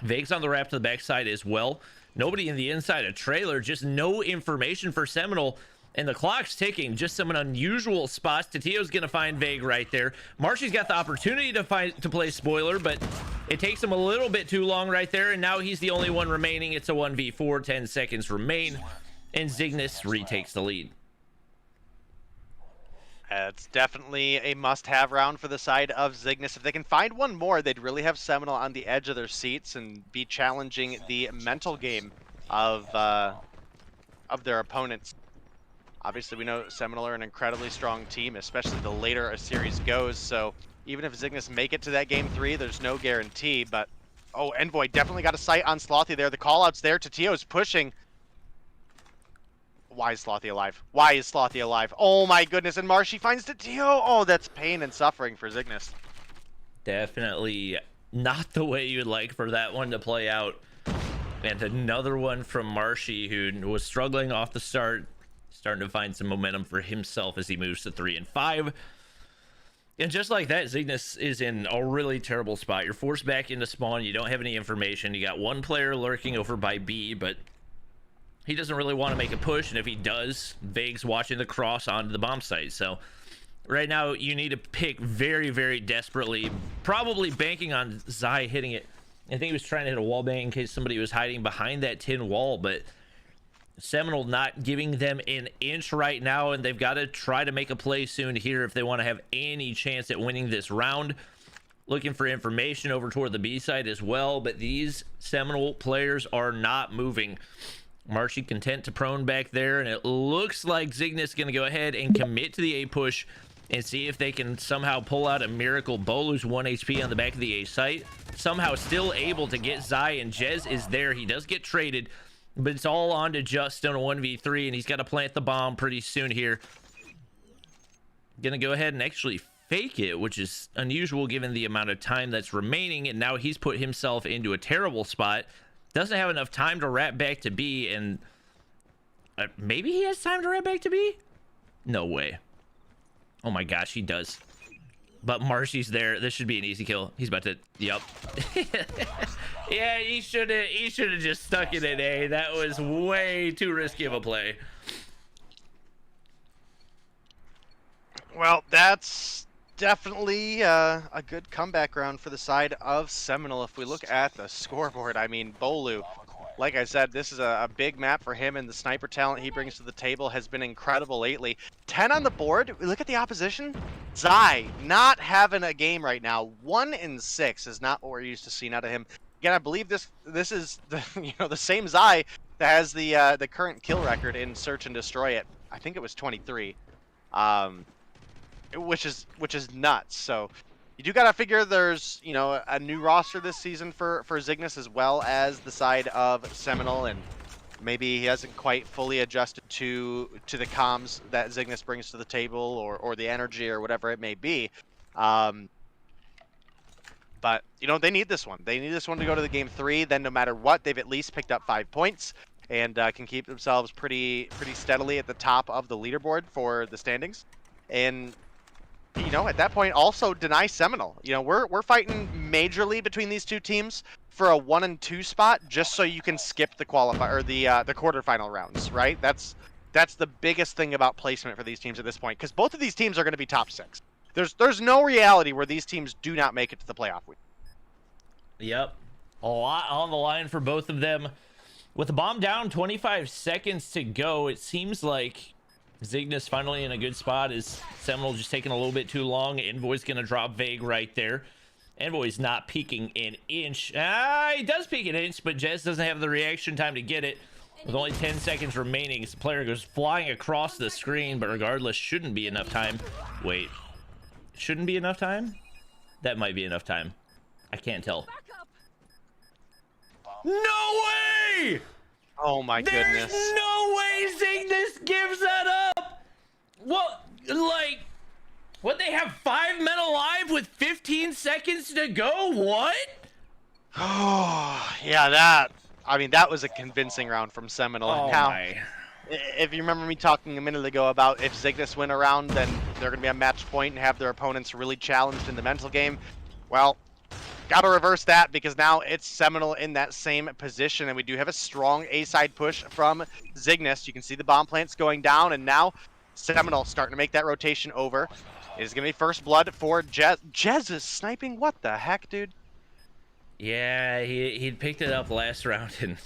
Vague's on the wrap to the backside as well. Nobody in the inside of trailer. Just no information for Seminal. And the clock's ticking. Just some unusual spots. Tatio's going to find Vague right there. Marshy's got the opportunity to play spoiler, but it takes him a little bit too long right there. And now he's the only one remaining. It's a 1v4. 10 seconds remain. And Zygnus retakes the lead. It's definitely a must-have round for the side of Zygnus. If they can find one more, they'd really have Seminal on the edge of their seats and be challenging the mental game of their opponents. Obviously, we know Seminal are an incredibly strong team, especially the later a series goes. So even if Zygnus make it to that game 3, there's no guarantee. But, oh, Envoy definitely got a sight on Slothy there. The call-out's there. Tatio's pushing. Why is Slothy alive? Why is Slothy alive? Oh my goodness, and Marshy finds Tatio. Oh, that's pain and suffering for Zygnus. Definitely not the way you'd like for that one to play out. And another one from Marshy, who was struggling off the start, starting to find some momentum for himself as he moves to 3 and 5. And just like that, Zygnus is in a really terrible spot. You're forced back into spawn. You don't have any information. You got one player lurking over by B, but he doesn't really want to make a push, and if he does, Vague's watching the cross onto the bomb site. So right now, you need to pick very, very desperately, probably banking on Zai hitting it. I think he was trying to hit a wall bang in case somebody was hiding behind that tin wall, but Seminal not giving them an inch right now, and they've got to try to make a play soon here if they want to have any chance at winning this round. Looking for information over toward the B side as well, but these Seminal players are not moving. Marshy content to prone back there, and it looks like Zygnus going to go ahead and commit to the A push and see if they can somehow pull out a miracle. Bolu's 1 HP on the back of the A site. Somehow still able to get Zai, and Jez is there. He does get traded, but it's all on to Justin, a 1v3, and he's got to plant the bomb pretty soon here. Going to go ahead and actually fake it, which is unusual given the amount of time that's remaining, and now he's put himself into a terrible spot. Doesn't have enough time to wrap back to B, and maybe he has time to wrap back to B? No way. Oh my gosh, he does. But Marshy's there. This should be an easy kill. He's about to, yep. Yeah, he should have just stuck it in A. That was way too risky of a play. Well, that's definitely a good comeback round for the side of Seminal. If we look at the scoreboard, I mean, Bolu, like I said, this is a big map for him, and the sniper talent he brings to the table has been incredible lately. 10 on the board. Look at the opposition. Zai not having a game right now. 1 and 6 is not what we're used to seeing out of him. Again, I believe this is the the same Zai that has the current kill record in Search and Destroy It. I think it was 23. Which is nuts. So you do gotta figure there's a new roster this season for Zygnus as well as the side of Seminal, and maybe he hasn't quite fully adjusted to the comms that Zygnus brings to the table, or the energy, or whatever it may be. But they need this one. They need this one to go to the game 3. Then no matter what, they've at least picked up 5 points and can keep themselves pretty steadily at the top of the leaderboard for the standings. And at that point, also deny Seminal. We're fighting majorly between these two teams for a 1 and 2 spot, just so you can skip the qualifier or the quarterfinal rounds, right? That's the biggest thing about placement for these teams at this point, because both of these teams are going to be top 6. There's no reality where these teams do not make it to the playoff week. Yep, a lot on the line for both of them. With the bomb down, 25 seconds to go, it seems like Zygnus finally in a good spot. Is Seminal just taking a little bit too long? Envoy's gonna drop Vague right there. Envoy's not peeking an inch. He does peek an inch, but Jez doesn't have the reaction time to get it. With only 10 seconds remaining, the player goes flying across the screen, but regardless, shouldn't be enough time. Wait, shouldn't be enough time? That might be enough time. I can't tell. No way! Oh my goodness. There's no way Zygnus gives that up! What, like, what, they have 5 men alive with 15 seconds to go? What? Oh, yeah, that was a convincing round from Seminal. Oh now, my. if you remember me talking a minute ago about if Zygnus win a round, then they're going to be a match point and have their opponents really challenged in the mental game. Well, got to reverse that because now it's Seminal in that same position, and we do have a strong A-side push from Zygnus. You can see the bomb plants going down, and now Seminal starting to make that rotation over. It is going to be first blood for Jez. Jez is sniping? What the heck, dude? Yeah, he'd picked it up last round, and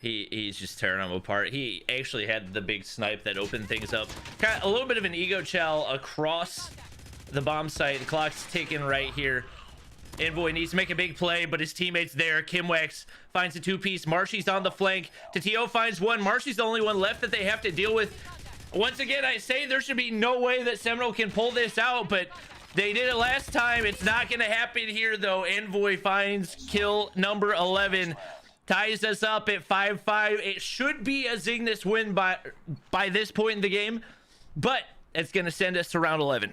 he's just tearing them apart. He actually had the big snipe that opened things up. Got a little bit of an ego chow across the bomb site. The clock's ticking right here. Envoy needs to make a big play, but his teammate's there. Kimwax finds a two-piece. Marshy's on the flank. Tatio finds one. Marshy's the only one left that they have to deal with. Once again, I say there should be no way that Seminal can pull this out, but they did it last time. It's not going to happen here, though. Envoy finds kill number 11. Ties us up at 5-5. It should be a Zygnus win by this point in the game, but it's going to send us to round 11.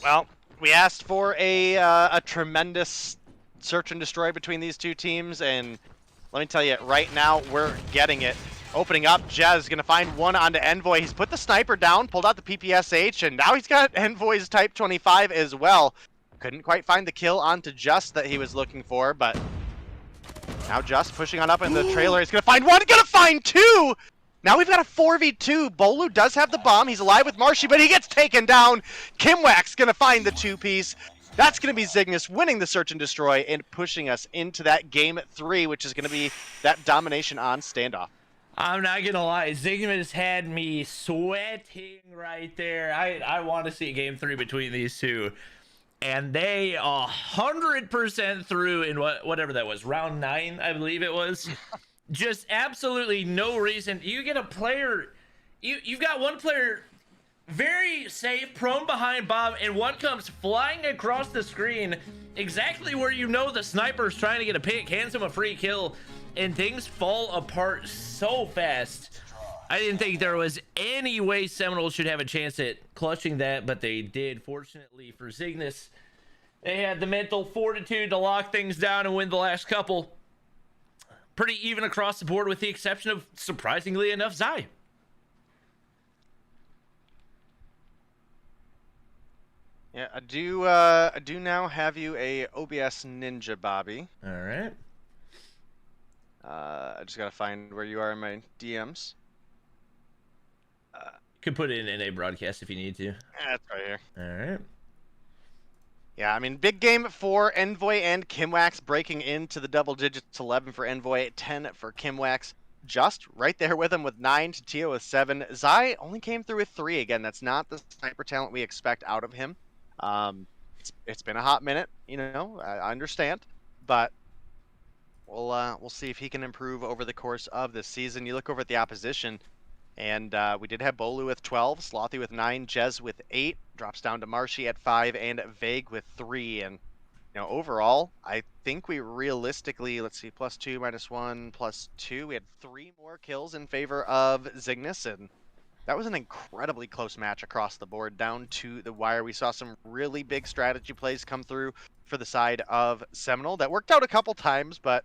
Well, we asked for a tremendous search and destroy between these two teams, and let me tell you, right now, we're getting it. Opening up, Jez is going to find one onto Envoy. He's put the sniper down, pulled out the PPSH, and now he's got Envoy's Type 25 as well. Couldn't quite find the kill onto Just that he was looking for, but now Just pushing on up in the trailer. He's going to find one, going to find two! Now we've got a 4v2. Bolu does have the bomb. He's alive with Marshy, but he gets taken down. Kimwax going to find the two-piece. That's going to be Zygnus winning the search and destroy and pushing us into that game 3, which is going to be that domination on standoff. I'm not going to lie. Zygnus had me sweating right there. I want to see game 3 between these two. And they 100% through in whatever that was, round 9, I believe it was. Just absolutely no reason. You get a player, you've got one player very safe, prone behind bomb, and one comes flying across the screen exactly where you know the sniper's trying to get a pick, hands him a free kill, and things fall apart so fast. I didn't think there was any way Seminole should have a chance at clutching that, but they did. Fortunately for Zygnus, they had the mental fortitude to lock things down and win the last couple. Pretty even across the board with the exception of, surprisingly enough, Zy. Yeah, I do now have you a OBS Ninja, Bobby. All right. I just gotta find where you are in my DMs. Could put it in a broadcast if you need to. That's right here. All right. Yeah, I mean, big game for Envoy and Kimwax, breaking into the double digits. 11 for Envoy, 10 for Kimwax. Just right there with him with 9, Tatio with 7. Zy only came through with 3. Again, that's not the sniper talent we expect out of him. It's been a hot minute, you know, I understand, but we'll see if he can improve over the course of this season. You look over at the opposition, and we did have Bolu with 12, Slothy with 9, Jez with 8, drops down to Marshy at 5, and Vague with 3. And you know, overall, I think we realistically, let's see, +2, -1, +2. We had 3 more kills in favor of Zygnus, and that was an incredibly close match across the board, down to the wire. We saw some really big strategy plays come through for the side of Seminole that worked out a couple times, but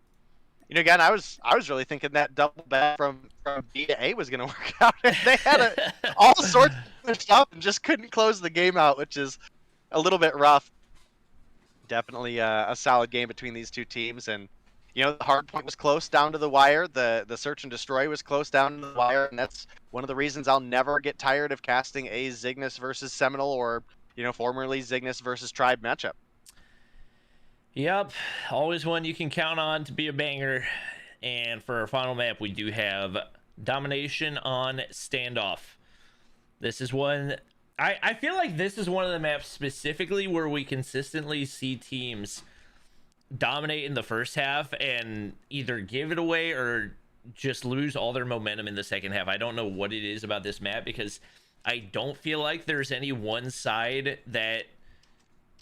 you know, again, I was really thinking that double back from B to A was going to work out. They had all sorts of stuff and just couldn't close the game out, which is a little bit rough. Definitely a solid game between these two teams, and you know, the hard point was close down to the wire. The search and destroy was close down to the wire, and that's one of the reasons I'll never get tired of casting a Zygnus versus Seminole, or you know, formerly Zygnus versus Tribe matchup. Yep, always one you can count on to be a banger. And for our final map, we do have domination on standoff. This is one I feel like this is one of the maps specifically where we consistently see teams dominate in the first half and either give it away or just lose all their momentum in the second half. I don't know what it is about this map, because I don't feel like there's any one side that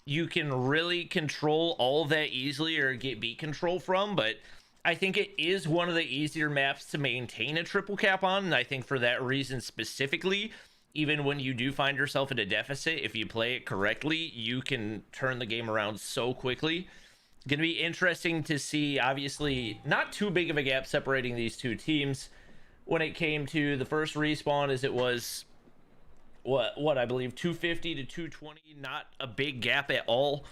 you can really control all that easily or get beat control from, but I think it is one of the easier maps to maintain a triple cap on, and I think for that reason specifically, even when you do find yourself in a deficit, if you play it correctly, you can turn the game around so quickly. Going to be interesting to see. Obviously, not too big of a gap separating these two teams when it came to the first respawn, as it was what I believe 250 to 220, not a big gap at all.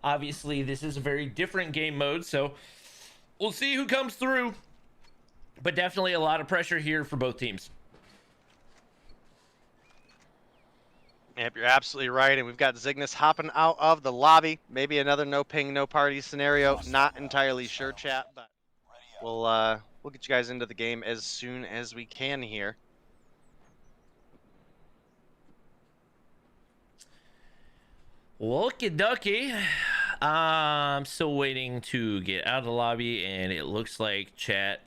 Obviously, this is a very different game mode, so we'll see who comes through, but definitely a lot of pressure here for both teams. Yep, you're absolutely right, and we've got Zygnus hopping out of the lobby. Maybe another no ping, no party scenario. Not entirely sure, chat, but we'll get you guys into the game as soon as we can here. Okie dokie. I'm still waiting to get out of the lobby, and it looks like chat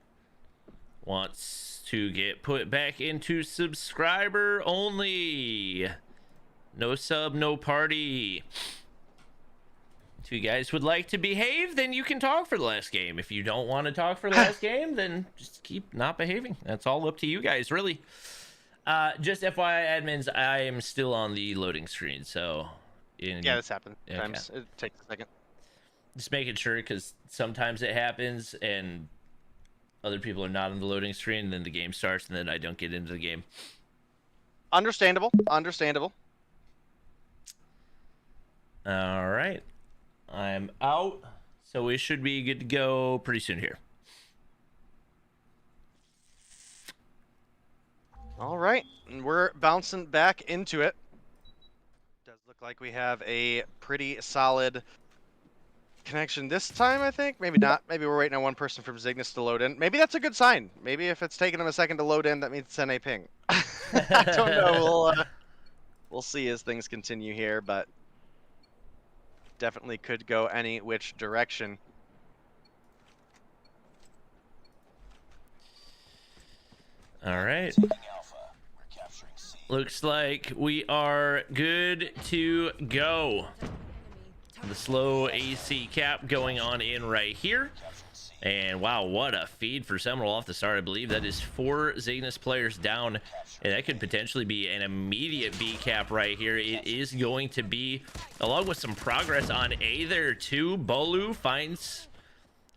wants to get put back into subscriber only. No sub, no party. If you guys would like to behave, then you can talk for the last game. If you don't want to talk for the last game, then just keep not behaving. That's all up to you guys, really. Just FYI, admins, I am still on the loading screen, so... Yeah, this happens. Okay. Sometimes it takes a second. Just making sure, because sometimes it happens and other people are not on the loading screen, and then the game starts, and then I don't get into the game. Understandable. Understandable. All right. I'm out, so we should be good to go pretty soon here. All right, and we're bouncing back into it. Does look like we have a pretty solid connection this time, I think. Maybe not. Maybe we're waiting on one person from Zygnus to load in. Maybe that's a good sign. Maybe if it's taking them a second to load in, that means send a ping. I don't know. We'll see as things continue here, but definitely could go any which direction. All right. Looks like we are good to go. The slow AC cap going on in right here. And wow, what a feed for Seminal off the start. I believe that is 4 Zygnus players down. And that could potentially be an immediate B cap right here. It is going to be, along with some progress on A there too. Bolu finds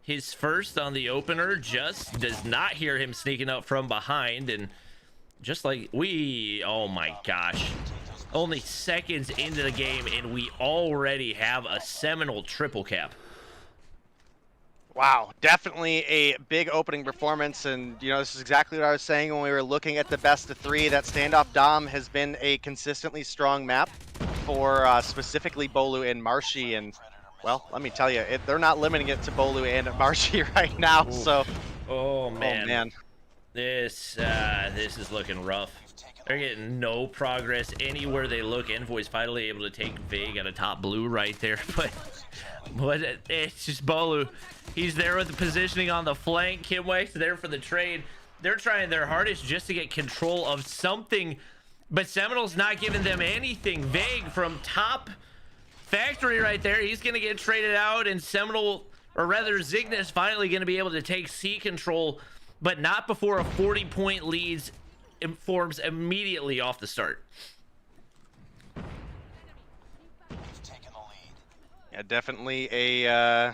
his first on the opener. Just does not hear him sneaking up from behind. And just like oh my gosh. Only seconds into the game and we already have a Seminal triple cap. Wow, definitely a big opening performance, and you know, this is exactly what I was saying when we were looking at the best of 3. That standoff Dom has been a consistently strong map for specifically Bolu and Marshy, and well, let me tell you, they're not limiting it to Bolu and Marshy right now. Ooh. So, oh man, this is looking rough. They're getting no progress anywhere they look. Envoy's finally able to take Vig at a top blue right there, but it's just Bolu. He's there with the positioning on the flank. Kimwex's there for the trade. They're trying their hardest just to get control of something, but Seminal's not giving them anything. Vig from top factory right there. He's going to get traded out, and Seminal, or rather Zygnus, finally going to be able to take C control, but not before a 40-point lead forms immediately off the start. Yeah, definitely a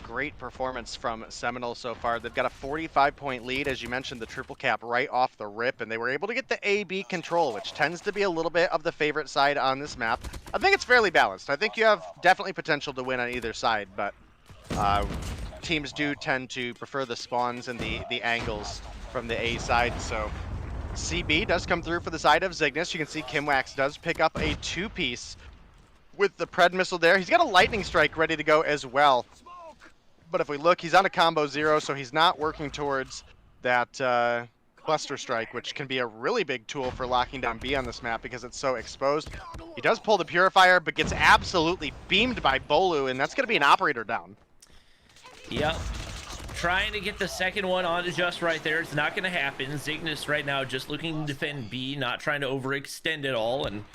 great performance from Seminal so far. They've got a 45-point lead, as you mentioned, the triple cap right off the rip, and they were able to get the A-B control, which tends to be a little bit of the favorite side on this map. I think it's fairly balanced. I think you have definitely potential to win on either side, but teams do tend to prefer the spawns and the angles from the A side, so CB does come through for the side of Zygnus. You can see Kimwax does pick up a 2-piece with the Pred missile there. He's got a lightning strike ready to go as well. But if we look, he's on a combo 0, so he's not working towards that Cluster Strike, which can be a really big tool for locking down B on this map because it's so exposed. He does pull the Purifier, but gets absolutely beamed by Bolu, and that's going to be an operator down. Yep. Trying to get the second one onto just right there. It's not going to happen. Zygnus right now just looking to defend B, not trying to overextend at all. And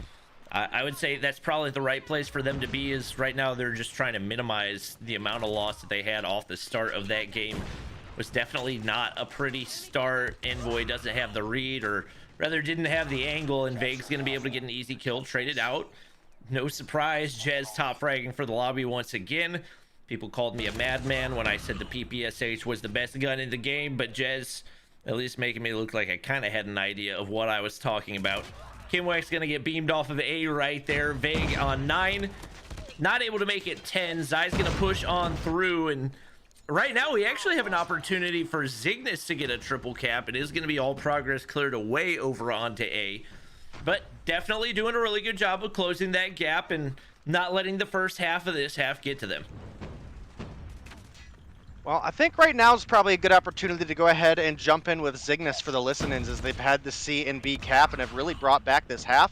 I would say that's probably the right place for them to be, is right now they're just trying to minimize the amount of loss that they had off the start of that game. Was definitely not a pretty start. Envoy doesn't have the read, or rather didn't have the angle, and Vague's going to be able to get an easy kill, trade it out. No surprise, Jez top fragging for the lobby once again. People called me a madman when I said the PPSH was the best gun in the game, but Jez at least making me look like I kind of had an idea of what I was talking about. Kimwek's going to get beamed off of A right there. Vague on 9. Not able to make it 10. Zai's going to push on through, and right now we actually have an opportunity for Zygnus to get a triple cap. It is going to be all progress cleared away over onto A, but definitely doing a really good job of closing that gap and not letting the first half of this half get to them. Well, I think right now is probably a good opportunity to go ahead and jump in with Zygnus for the listen-ins, as they've had the C and B cap and have really brought back this half.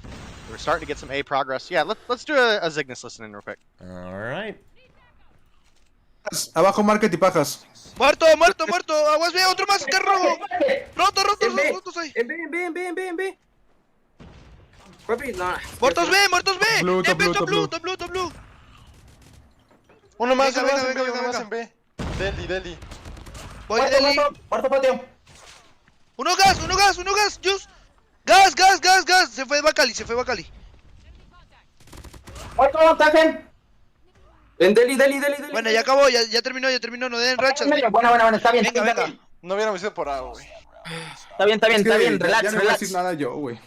We're starting to get some A progress. Yeah, let's do a Zygnus listen-in real quick. All right. Abajo market y pajas. Muerto, muerto, muerto. Aguas, ve, otro más, carro. Roto, rotos, rotos ahí. En B. Papi, no. Muertos B, muertos B. Blue, top blue, top top blue, blue. top blue, top blue. Uno más, Venga, uno más venga, en B, venga, uno más venga. en B. Deli. Voy, Deli. Muerto patio. Uno gas, Jus. Gas. Se fue Bacali. Muerto, Taken. En Deli. Bueno, ya acabó, ya terminó, no den rachas. Buena, está bien, Venga. No hubiéramos ido por A, güey. Está bien, Es que relax, ya no voy a decir nada yo, güey.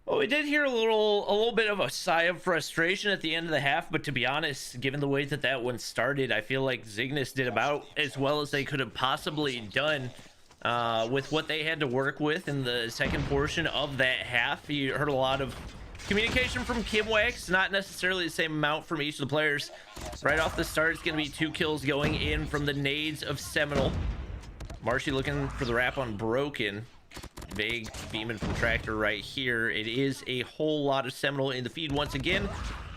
Well, we did hear a little bit of a sigh of frustration at the end of the half, but to be honest, given the way that one started, I feel like Zygnus did about as well as they could have possibly done with what they had to work with in the second portion of that half. You heard a lot of communication from Kimwex, not necessarily the same amount from each of the players. Right off the start, it's going to be 2 kills going in from the nades of Seminal. Marshy looking for the wrap on Broken. Vague beaming from Tractor right here. It is a whole lot of Seminal in the feed once again,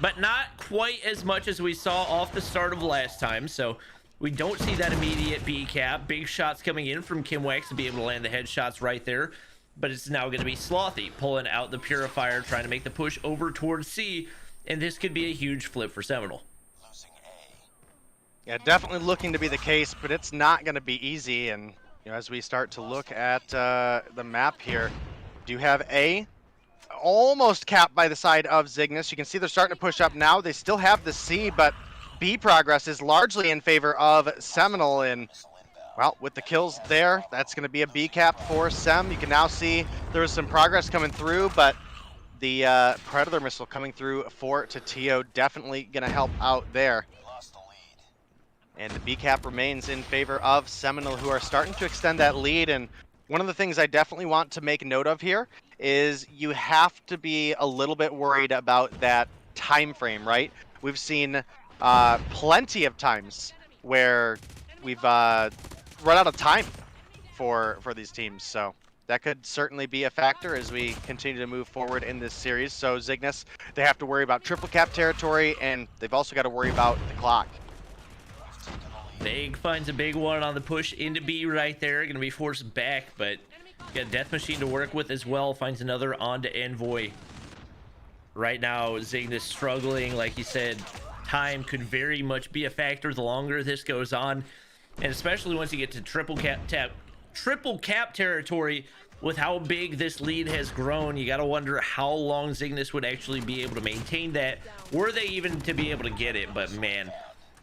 but not quite as much as we saw off the start of last time. So we don't see that immediate B cap. Big shots coming in from Kimwex to be able to land the headshots right there. But it's now going to be Slothy pulling out the Purifier, trying to make the push over towards C. And this could be a huge flip for Seminal. Yeah, definitely looking to be the case, but it's not going to be easy. And you know, as we start to look at the map here, do have A almost capped by the side of Zygnus. You can see they're starting to push up now. They still have the C, but B progress is largely in favor of Seminal. And well, with the kills there, that's going to be a B cap for Sem. You can now see there was some progress coming through, but the Predator missile coming through for Tatio definitely going to help out there. And the B cap remains in favor of Seminal, who are starting to extend that lead. And one of the things I definitely want to make note of here is you have to be a little bit worried about that time frame, right? We've seen plenty of times where we've run out of time for these teams. So that could certainly be a factor as we continue to move forward in this series. So Zygnus, they have to worry about triple cap territory, and they've also got to worry about the clock. Vague finds a big one on the push into B right there. Going to be forced back, but got Death Machine to work with as well. Finds another onto Envoy. Right now, Zygnus struggling. Like you said, time could very much be a factor the longer this goes on. And especially once you get to triple cap territory, with how big this lead has grown, you got to wonder how long Zygnus would actually be able to maintain that. Were they even to be able to get it? But man,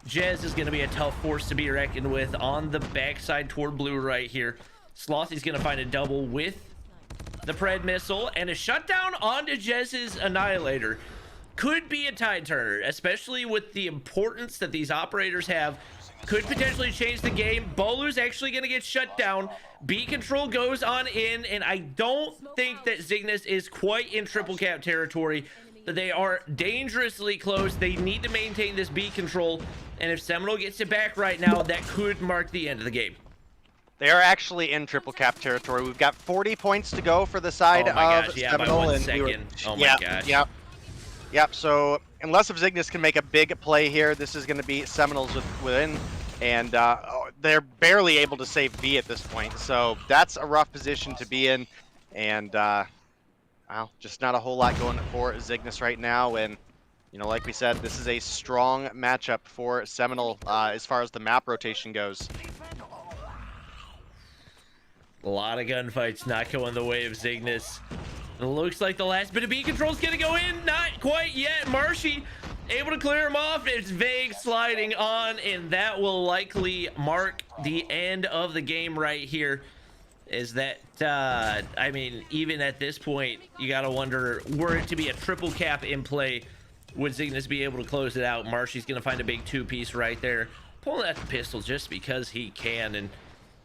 Jez is going to be a tough force to be reckoned with on the backside toward blue right here. Slothy's going to find a double with the Pred missile, and a shutdown onto Jez's Annihilator could be a tide turner, especially with the importance that these operators have. Could potentially change the game. Bolu's actually going to get shut down. B control goes on in, and I don't think that Zygnus is quite in triple cap territory. They are dangerously close. They need to maintain this B control, and if Seminal gets it back right now, that could mark the end of the game. They are actually in triple cap territory. We've got 40 points to go for the side Oh my of gosh, yeah, by Seminal, 1 and second. Oh my yep, gosh. Yep. So unless if Zygnus can make a big play here, this is going to be Seminoles within, and they're barely able to save V at this point. So that's a rough position to be in, and well, just not a whole lot going for Zygnus right now. And you know, like we said, this is a strong matchup for Seminole as far as the map rotation goes. A lot of gunfights not going the way of Zygnus. It looks like the last bit of B control is going to go in. Not quite yet. Marshy able to clear him off. It's Vague sliding on, and that will likely mark the end of the game right here. Is that, I mean, even at this point, you got to wonder, were it to be a triple cap in play, would Zygnus be able to close it out? Marshy's going to find a big two-piece right there. Pulling out the pistol just because he can, and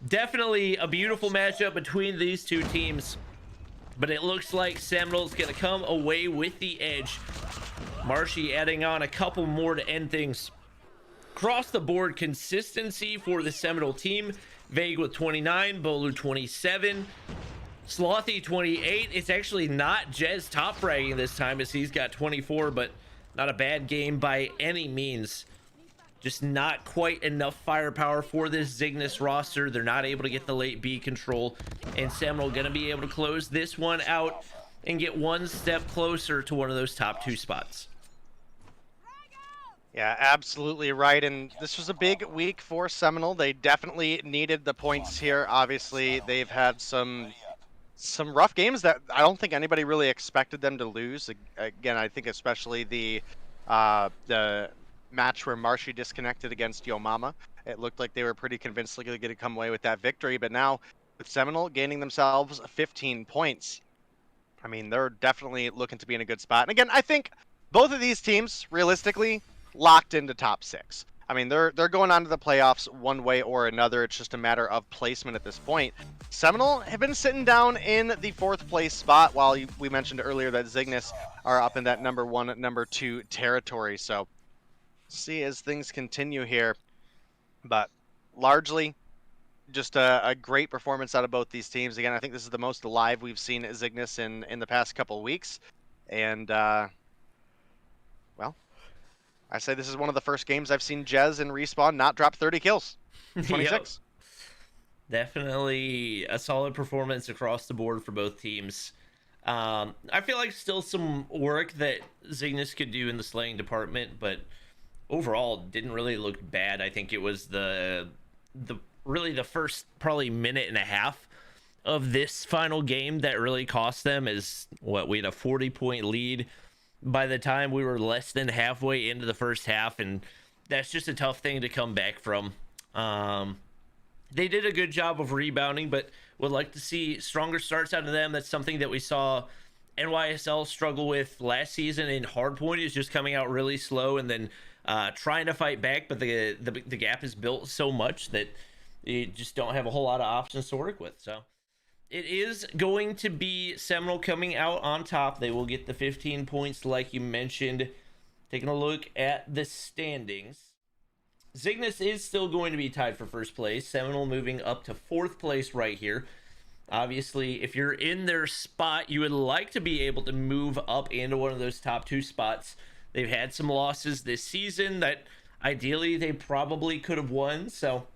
definitely a beautiful matchup between these two teams. But it looks like Seminol's going to come away with the edge. Marshy adding on a couple more to end things. Across the board, consistency for the Seminole team. Vague with 29, Bolu 27, Slothy 28. It's actually not Jez top fragging this time as he's got 24, but not a bad game by any means. Just not quite enough firepower for this Zygnus roster. They're not able to get the late B control, and Seminole going to be able to close this one out and get one step closer to one of those top 2 spots. Yeah, absolutely right. And this was a big week for Seminole. They definitely needed the points here. Obviously, they've had some rough games that I don't think anybody really expected them to lose. Again, I think especially the match where Marshy disconnected against Yo Mama. It looked like they were pretty convincingly going to come away with that victory. But now with Seminole gaining themselves 15 points, I mean, they're definitely looking to be in a good spot. And again, I think both of these teams, realistically, locked into top 6. I mean, they're going on to the playoffs one way or another. It's just a matter of placement at this point. Seminole have been sitting down in the 4th place spot, while we mentioned earlier that Zygnus are up in that number 1, number 2 territory. So see as things continue here, but largely just a great performance out of both these teams. Again, I think this is the most alive we've seen Zygnus in the past couple of weeks, and well, I say this is one of the first games I've seen Jez and Respawn not drop 30 kills. 26. Yep. Definitely a solid performance across the board for both teams. I feel like still some work that Zygnus could do in the slaying department, but overall didn't really look bad. I think it was the really the first probably minute and a half of this final game that really cost them. Is what, we had a 40-point lead by the time we were less than halfway into the first half, and that's just a tough thing to come back from. They did a good job of rebounding, but would like to see stronger starts out of them. That's something that we saw NYSL struggle with last season in Hardpoint, is just coming out really slow and then trying to fight back, but the gap is built so much that you just don't have a whole lot of options to work with. So it is going to be Seminole coming out on top. They will get the 15 points like you mentioned. Taking a look at the standings, Zygnus is still going to be tied for first place. Seminole moving up to 4th place right here. Obviously, if you're in their spot, you would like to be able to move up into one of those top 2 spots. They've had some losses this season that ideally they probably could have won. So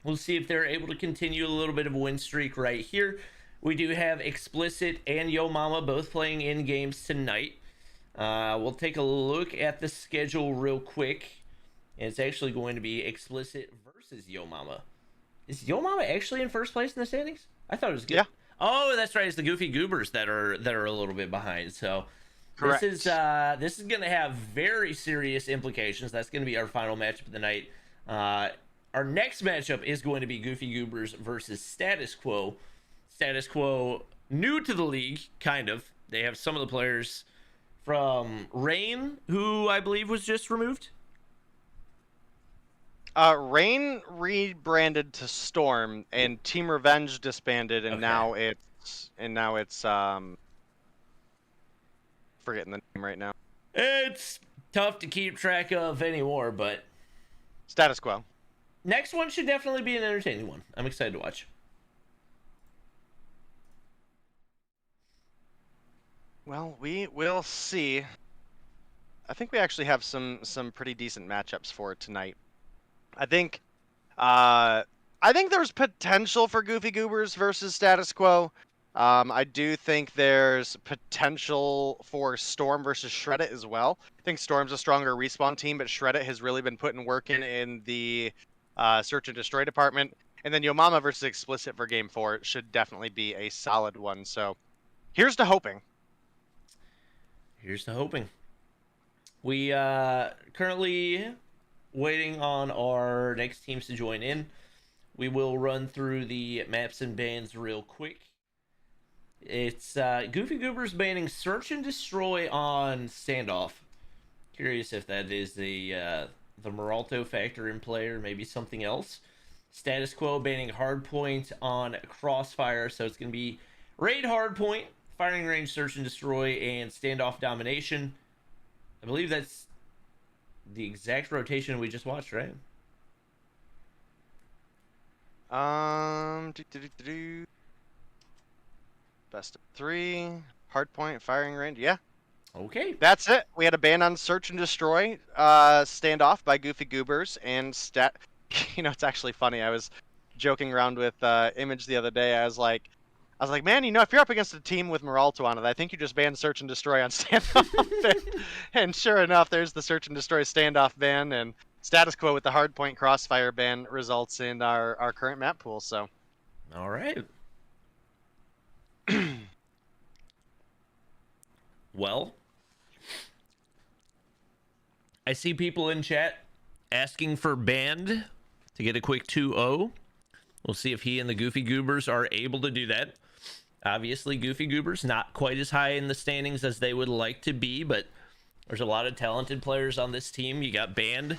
we'll see if they're able to continue a little bit of a win streak right here. We do have Explicit and Yo Mama both playing in games tonight. We'll take a look at the schedule real quick. And it's actually going to be Explicit versus Yo Mama. Is Yo Mama actually in first place in the standings? I thought it was good. Yeah. Oh, that's right. It's the Goofy Goobers that are a little bit behind. So Correct. this is going to have very serious implications. That's going to be our final matchup of the night. Our next matchup is going to be Goofy Goobers versus Status Quo. Status Quo, new to the league, kind of. They have some of the players from Rain, who I believe was just removed. Rain rebranded to Storm, and Team Revenge disbanded, and Okay. now it's forgetting the name right now. It's tough to keep track of anymore, but Status Quo. next one should definitely be an entertaining one. I'm excited to watch. Well, we will see. I think we actually have some pretty decent matchups for tonight. I think there's potential for Goofy Goobers versus Status Quo. I do think there's potential for Storm versus Shreddit as well. I think Storm's a stronger respawn team, but Shreddit has really been putting work in the search and destroy department. And then Yomama versus Explicit for Game 4 should definitely be a solid one. So here's to hoping. Here's to hoping. We currently waiting on our next teams to join in. We will run through the maps and bans real quick. It's Goofy Goobers banning Search and Destroy on Standoff. Curious if that is the Moralto factor in play or maybe something else. Status Quo banning Hardpoint on Crossfire, so it's going to be Raid Hardpoint, Firing Range Search and Destroy, and Standoff Domination. I believe that's the exact rotation we just watched, right? Best of 3, Hardpoint, Firing Range, yeah. Okay. That's it. We had a ban on Search and Destroy, Standoff by Goofy Goobers, and it's actually funny. I was joking around with Image the other day. I was like, man, if you're up against a team with Moralto on it, I think you just ban Search and Destroy on Standoff. And sure enough, there's the Search and Destroy Standoff ban, and Status Quo with the Hardpoint Crossfire ban results in our current map pool. So, all right. Well, I see people in chat asking for Band to get a quick 2-0. We'll see if he and the Goofy Goobers are able to do that. Obviously, Goofy Goobers not quite as high in the standings as they would like to be, but there's a lot of talented players on this team. You got Band,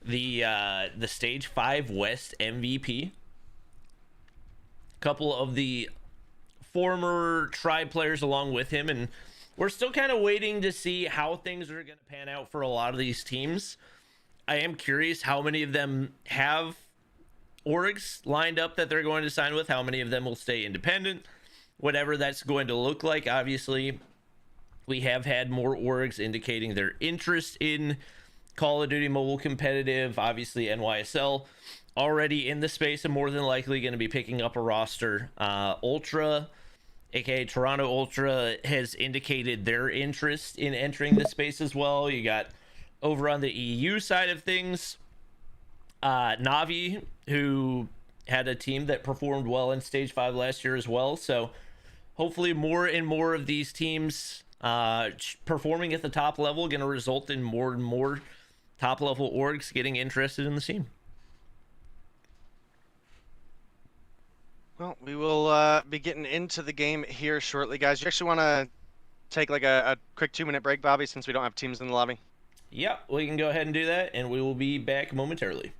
the Stage 5 West MVP. A couple of the former Tribe players along with him, and we're still kind of waiting to see how things are going to pan out for a lot of these teams. I am curious how many of them have orgs lined up that they're going to sign with, how many of them will stay independent, whatever that's going to look like. Obviously, we have had more orgs indicating their interest in Call of Duty Mobile Competitive. Obviously, NYSL already in the space and more than likely going to be picking up a roster. Ultra, aka Toronto Ultra, has indicated their interest in entering the space as well. You got over on the EU side of things, Navi, who had a team that performed well in Stage 5 last year as well. So hopefully more and more of these teams performing at the top level going to result in more and more top level orgs getting interested in the scene. well, we will be getting into the game here shortly, guys. You actually want to take like a quick 2-minute break, Bobby, since we don't have teams in the lobby? Yep, we can go ahead and do that, and we will be back momentarily.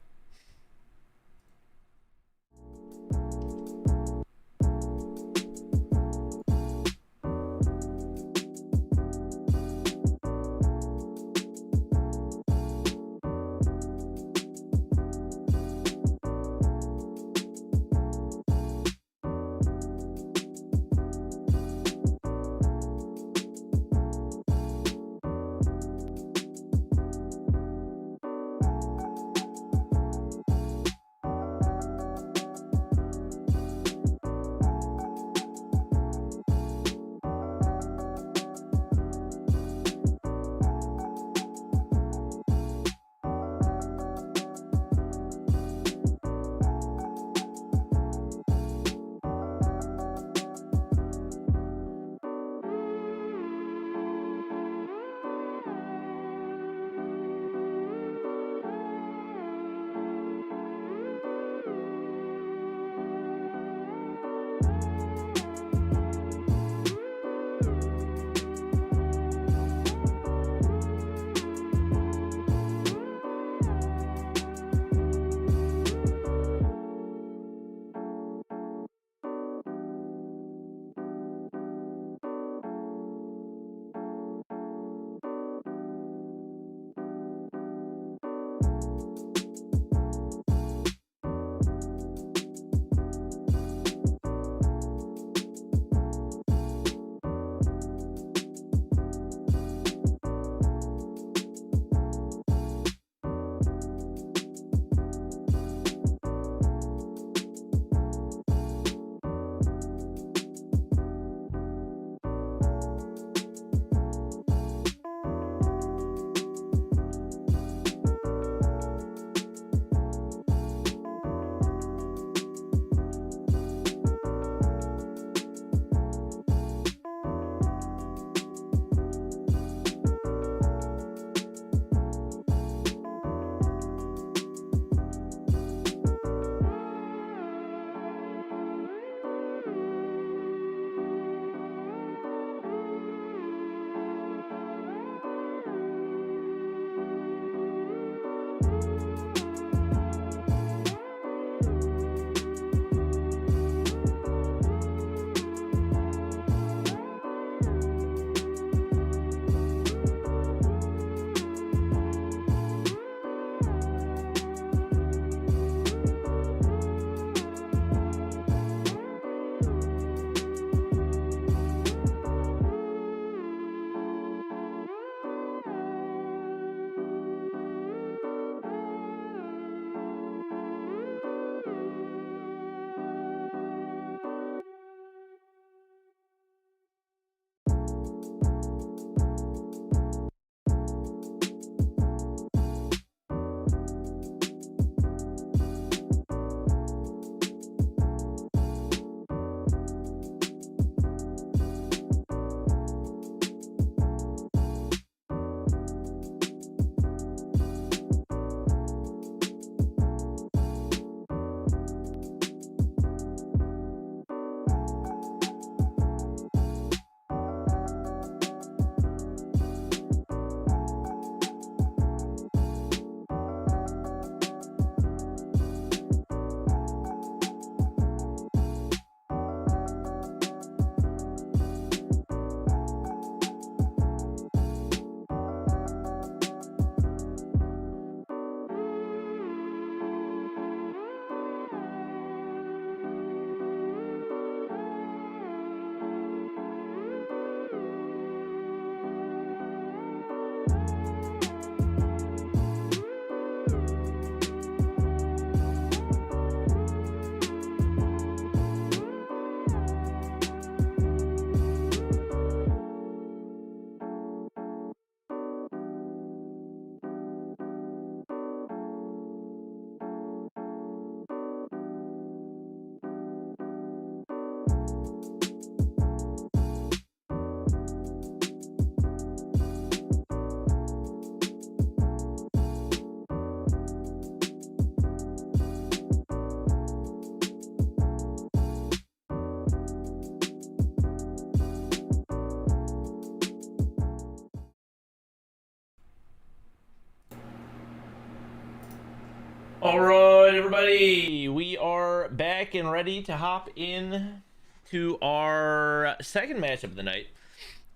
All right, everybody, we are back and ready to hop in to our second matchup of the night.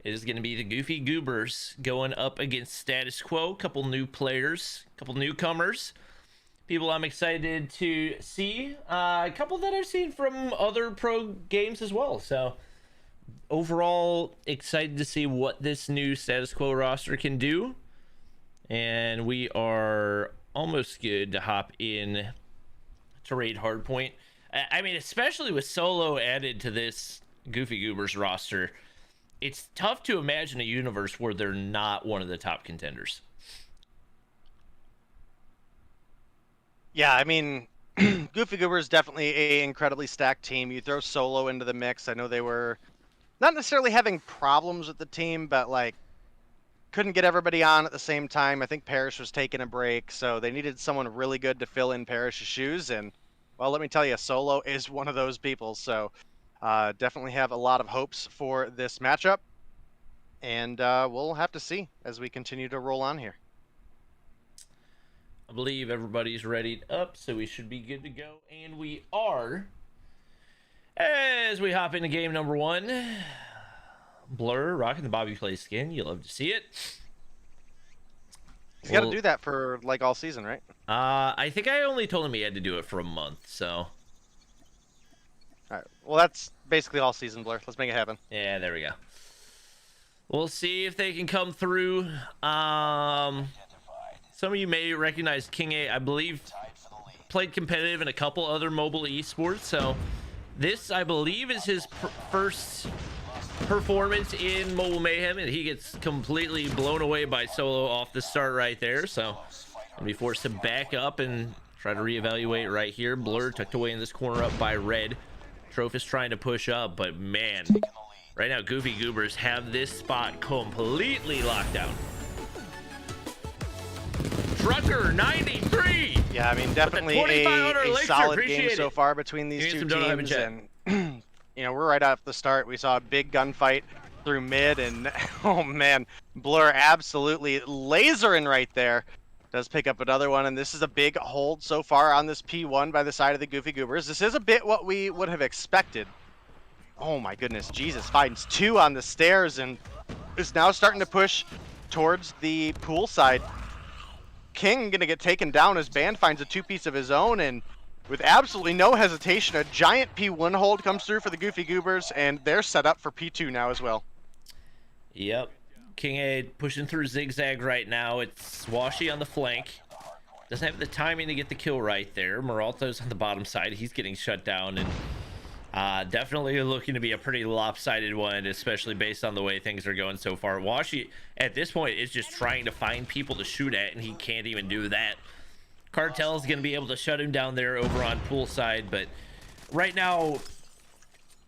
It is going to be the Goofy Goobers going up against Status Quo. Couple new players, couple newcomers, people I'm excited to see. A couple that I've seen from other pro games as well. So overall, excited to see what this new Status Quo roster can do. And we are almost good to hop in to raid Hardpoint. I mean, especially with Solo added to this Goofy Goobers roster, it's tough to imagine a universe where they're not one of the top contenders. Yeah, I mean, Goofy Goobers definitely a incredibly stacked team. You throw Solo into the mix. I know they were not necessarily having problems with the team, but like couldn't get everybody on at the same time. I think Parrish was taking a break, so they needed someone really good to fill in Parrish's shoes. And well, let me tell you, Solo is one of those people. So definitely have a lot of hopes for this matchup, and we'll have to see as we continue to roll on here. I believe everybody's ready up, so we should be good to go, and we are. As we hop into game number one, Blur rocking the Bobby Clay skin. You love to see it. He's got to do that for like all season, right? I think I only told him he had to do it for a month, so. All right. Well, that's basically all season, Blur. Let's make it happen. Yeah, there we go. We'll see if they can come through. Some of you may recognize King A. I believe played competitive in a couple other mobile esports, so this, I believe, is his first performance in Mobile Mayhem, and he gets completely blown away by Solo off the start right there. So gonna be forced to back up and try to reevaluate right here. Blur tucked away in this corner up by Red. Trophus trying to push up, but man, right now Goofy Goobers have this spot completely locked down. Trucker 93. Yeah, I mean, definitely a solid game so far between these two teams, and you know, we're right off the start. We saw a big gunfight through mid, and oh man, Blur absolutely lasering right there. Does pick up another one, and this is a big hold so far on this P1 by the side of the Goofy Goobers. This is a bit what we would have expected. Oh my goodness, Jesus, finds two on the stairs and is now starting to push towards the pool side. King gonna get taken down as Band finds a two-piece of his own, and with absolutely no hesitation, a giant P1 hold comes through for the Goofy Goobers, and they're set up for P2 now as well. Yep. King A pushing through zigzag right now. It's Washy on the flank. Doesn't have the timing to get the kill right there. Moralto's on the bottom side. He's getting shut down, and definitely looking to be a pretty lopsided one, especially based on the way things are going so far. Washy, at this point, is just trying to find people to shoot at, and he can't even do that. Cartel's going to be able to shut him down there over on poolside, but right now,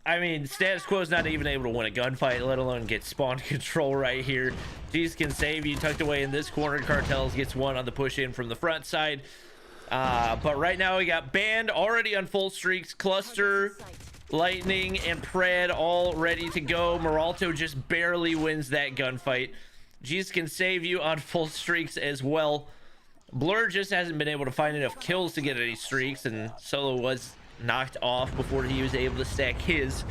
I mean, Status Quo is not even able to win a gunfight, let alone get spawn control right here. Jesus can save you, tucked away in this corner. Cartels gets one on the push in from the front side. But right now we got Band already on full streaks, Cluster, Lightning, and Pred all ready to go. Moralto just barely wins that gunfight. Jesus can save you on full streaks as well. Blur just hasn't been able to find enough kills to get any streaks, and Solo was knocked off before he was able to stack his.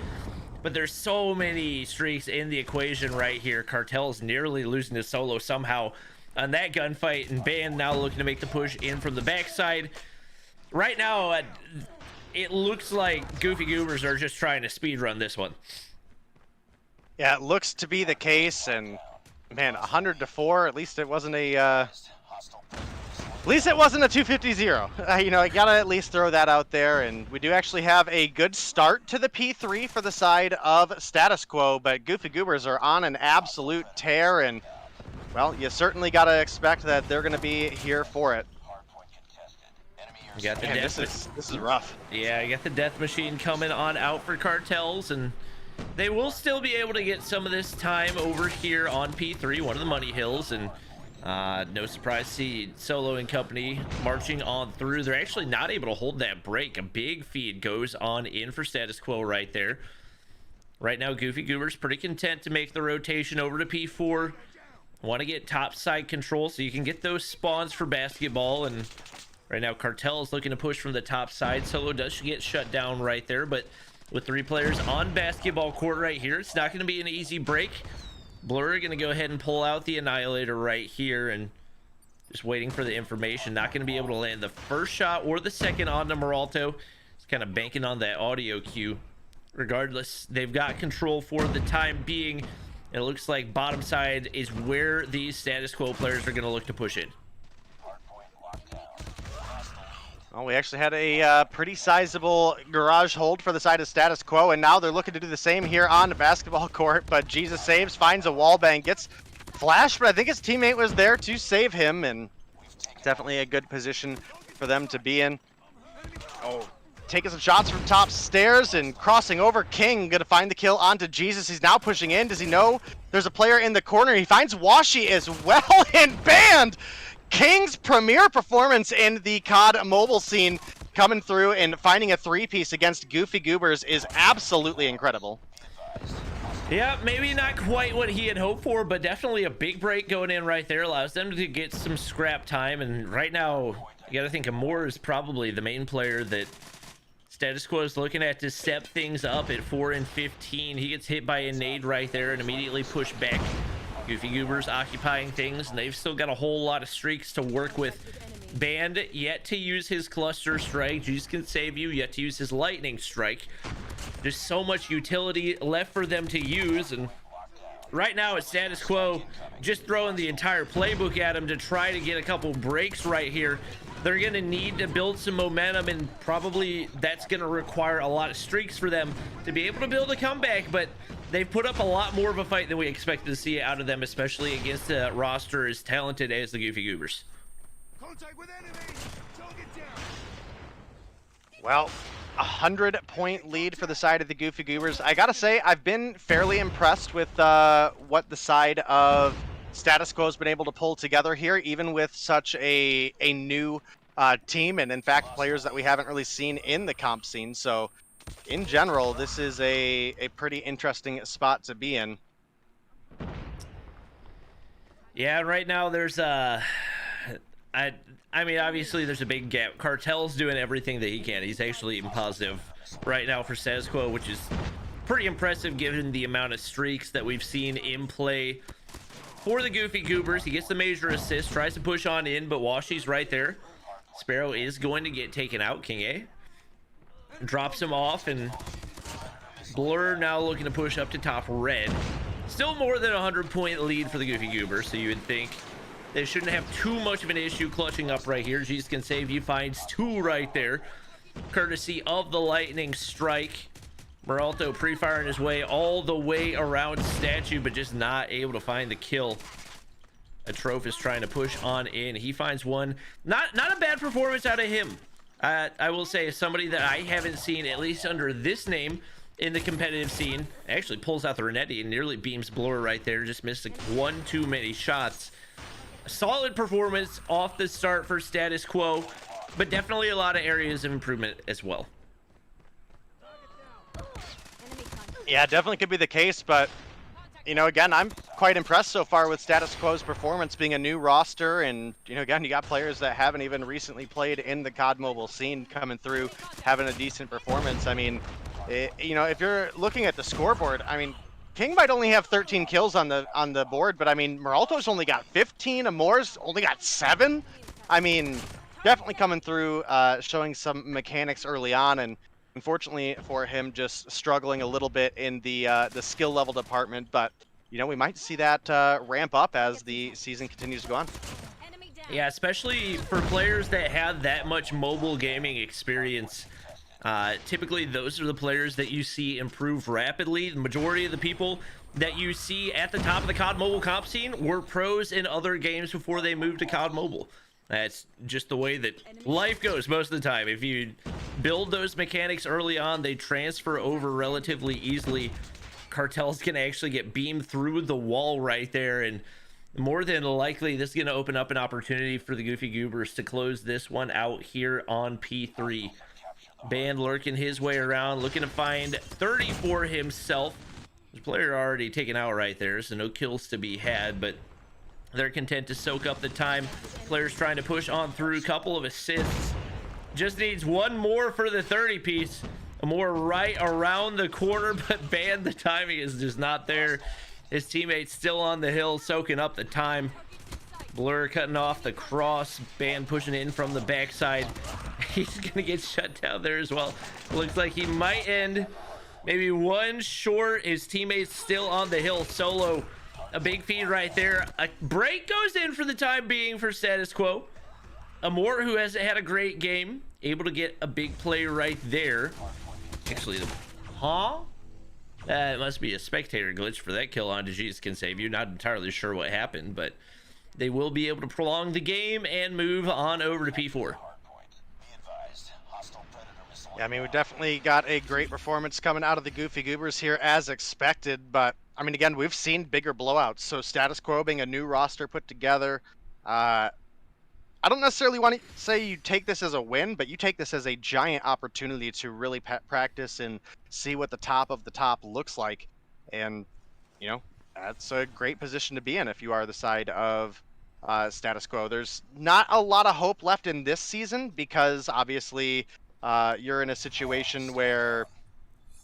But there's so many streaks in the equation right here. Cartel's nearly losing to Solo somehow on that gunfight, and Band now looking to make the push in from the backside. Right now, it looks like Goofy Goobers are just trying to speedrun this one. Yeah, it looks to be the case, and man, 100-4. At least it wasn't a. At least it wasn't a 250-0. You know, I gotta at least throw that out there, and we do actually have a good start to the P3 for the side of Status Quo, but Goofy Goobers are on an absolute tear, and well, you certainly gotta expect that they're gonna be here for it. You got the Man, this is rough. Yeah, you got the death machine coming on out for Cartels, and they will still be able to get some of this time over here on P3, one of the money hills, and no surprise to see Solo and company marching on through. They're actually not able to hold that break. A big feed goes on in for Status Quo right there. Right now, Goofy Goober's pretty content to make the rotation over to P4. Want to get top side control so you can get those spawns for basketball and Right now, Cartel is looking to push from the top side. Solo does get shut down right there, but with 3 players on basketball court right here, it's not going to be an easy break. Blur going to go ahead and pull out the Annihilator right here and just waiting for the information. Not going to be able to land the first shot or the second on to Meralto. He's kind of banking on that audio cue. Regardless, they've got control for the time being. And it looks like bottom side is where these status quo players are going to look to push in. Well, we actually had a pretty sizable garage hold for the side of status quo, and now they're looking to do the same here on the basketball court, but Jesus saves, finds a wall bang, gets flashed, but I think his teammate was there to save him, and definitely a good position for them to be in. Oh, taking some shots from top stairs and crossing over. King gonna find the kill onto Jesus. He's now pushing in. Does he know there's a player in the corner? He finds Washi as well, and banned! King's premier performance in the COD mobile scene, coming through and finding a 3-piece against Goofy Goobers is absolutely incredible. Yeah, maybe not quite what he had hoped for, but definitely a big break going in right there. Allows them to get some scrap time, and right now, you gotta think Amor is probably the main player that Status Quo is looking at to step things up at 4 and 15. He gets hit by a nade right there and immediately pushed back. Goofy Goobers occupying things, and they've still got a whole lot of streaks to work with. Band yet to use his cluster strike. Jesus can save you, yet to use his lightning strike. There's so much utility left for them to use, and right now it's status quo just throwing the entire playbook at him to try to get a couple breaks right here. They're going to need to build some momentum, and probably that's going to require a lot of streaks for them to be able to build a comeback, but they've put up a lot more of a fight than we expected to see out of them, especially against a roster as talented as the Goofy Goobers. Contact with enemy. Target down. Well, 100-point lead for the side of the Goofy Goobers. I gotta say, I've been fairly impressed with what the side of Status Quo has been able to pull together here, even with such a new team, and in fact, players that we haven't really seen in the comp scene. So, in general, this is a pretty interesting spot to be in. Yeah, right now there's I mean, obviously there's a big gap. Cartel's doing everything that he can. He's actually even positive right now for status quo, which is pretty impressive given the amount of streaks that we've seen in play for the Goofy Goobers. He gets the major assist, tries to push on in, but Washi's right there. Sparrow is going to get taken out. King A drops him off, and Blur now looking to push up to top red. Still more than a 100-point lead for the Goofy Goobers, so you would think they shouldn't have too much of an issue clutching up right here. Jesus can save you, finds 2 right there, courtesy of the lightning strike. Meralto pre-firing his way all the way around statue, but just not able to find the kill. Atrophis trying to push on in. He finds 1. Not a bad performance out of him. I will say, somebody that I haven't seen, at least under this name, in the competitive scene. Actually pulls out the Renetti and nearly beams Blur right there. Just missed 1 too many shots. A solid performance off the start for status quo, but definitely a lot of areas of improvement as well. Yeah, definitely could be the case, but you know, again, I'm quite impressed so far with status quo's performance, being a new roster, and you know, again, you got players that haven't even recently played in the COD mobile scene coming through, having a decent performance. I mean, you know, if you're looking at the scoreboard, I mean, King might only have 13 kills on the board, but I mean, Meralto's only got 15, Amor's only got 7. I mean, definitely coming through, showing some mechanics early on, and unfortunately for him, just struggling a little bit in the skill level department. But you know, we might see that ramp up as the season continues to go on. Yeah, especially for players that have that much mobile gaming experience. Typically, those are the players that you see improve rapidly. The majority of the people that you see at the top of the COD Mobile comp scene were pros in other games before they moved to COD Mobile. That's just the way that life goes most of the time. If you build those mechanics early on, they transfer over relatively easily. Cartels can actually get beamed through the wall right there, and more than likely, this is going to open up an opportunity for the Goofy Goobers to close this one out here on P3. Band lurking his way around, looking to find 30 for himself. There's a player already taken out right there, so no kills to be had, but They're content to soak up the time. Players trying to push on through. Couple of assists. Just needs one more for the 30 piece. A more right around the corner, but Ban, the timing is just not there. His teammates still on the hill, soaking up the time. Blur cutting off the cross. Ban pushing in from the backside. He's gonna get shut down there as well. Looks like he might end maybe one short. His teammates still on the hill. Solo, a big feed right there. A break goes in for the time being for Status Quo. Amor, who has had a great game, able to get a big play right there. Actually, it must be a spectator glitch for that kill on Jesus Can Save You. Not entirely sure what happened, but they will be able to prolong the game and move on over to P4. Yeah, I mean, we definitely got a great performance coming out of the Goofy Goobers here as expected, but I mean, again, we've seen bigger blowouts. So Status Quo being a new roster put together, I don't necessarily want to say you take this as a win, but you take this as a giant opportunity to really practice and see what the top of the top looks like. And, you know, that's a great position to be in if you are the side of Status Quo. There's not a lot of hope left in this season because obviously you're in a situation where,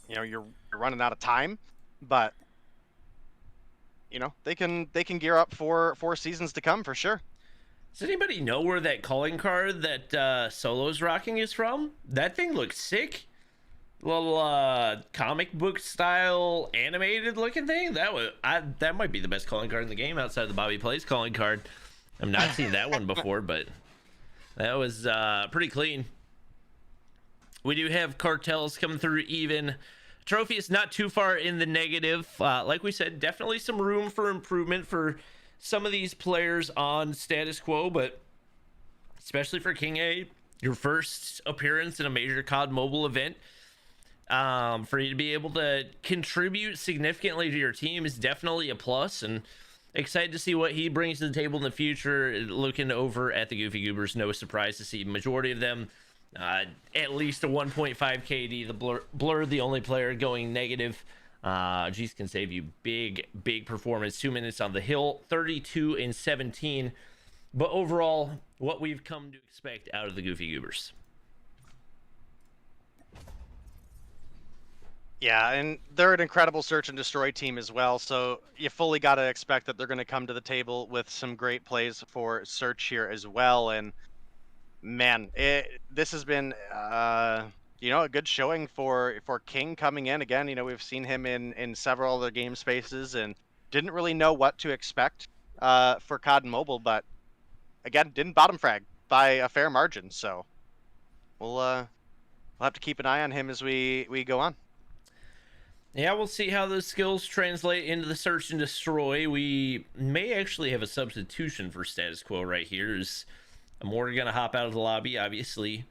you know, you're running out of time, but you know, they can gear up for 4 seasons to come for sure. Does anybody know where that calling card that Solo's rocking is from? That thing looks sick. Little comic book style animated looking thing. That might be the best calling card in the game outside of the Bobby Plays calling card. I've not seen that one before, but that was pretty clean. We do have cartels coming through even. Trophy is not too far in the negative. Like we said, definitely some room for improvement for some of these players on Status Quo, but especially for King A, your first appearance in a major COD mobile event, for you to be able to contribute significantly to your team is definitely a plus, and excited to see what he brings to the table in the future. Looking over at the Goofy Goobers, no surprise to see majority of them at least a 1.5 KD. The Blur the only player going negative. Jeez Can Save You, big performance. 2 minutes on the hill, 32 and 17. But overall, what we've come to expect out of the Goofy Goobers. Yeah, and they're an incredible search and destroy team as well, so you fully got to expect that they're going to come to the table with some great plays for search here as well. And man, this has been you know, a good showing for King coming in. Again, you know, we've seen him in several other game spaces and didn't really know what to expect for COD Mobile, but again, didn't bottom frag by a fair margin. So we'll have to keep an eye on him as we go on. Yeah, we'll see how those skills translate into the search and destroy. We may actually have a substitution for Status Quo right here. Is Amor gonna hop out of the lobby? Obviously,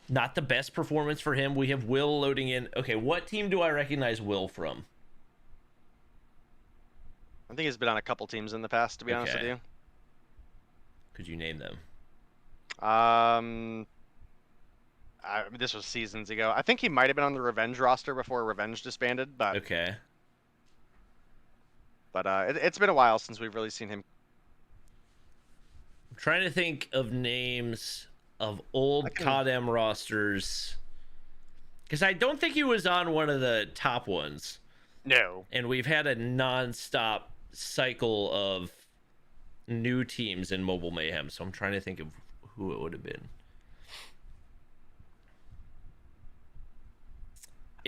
not the best performance for him. We have Will loading in. Okay, what team do I recognize Will from? I think he's been on a couple teams in the past, to be honest with you. Could you name them? This was seasons ago. I think he might have been on the Revenge roster before Revenge disbanded, but okay. But it's been a while since we've really seen him. I'm trying to think of names of old CODM rosters, because I don't think he was on one of the top ones. No. And we've had a non-stop cycle of new teams in Mobile Mayhem, so I'm trying to think of who it would have been.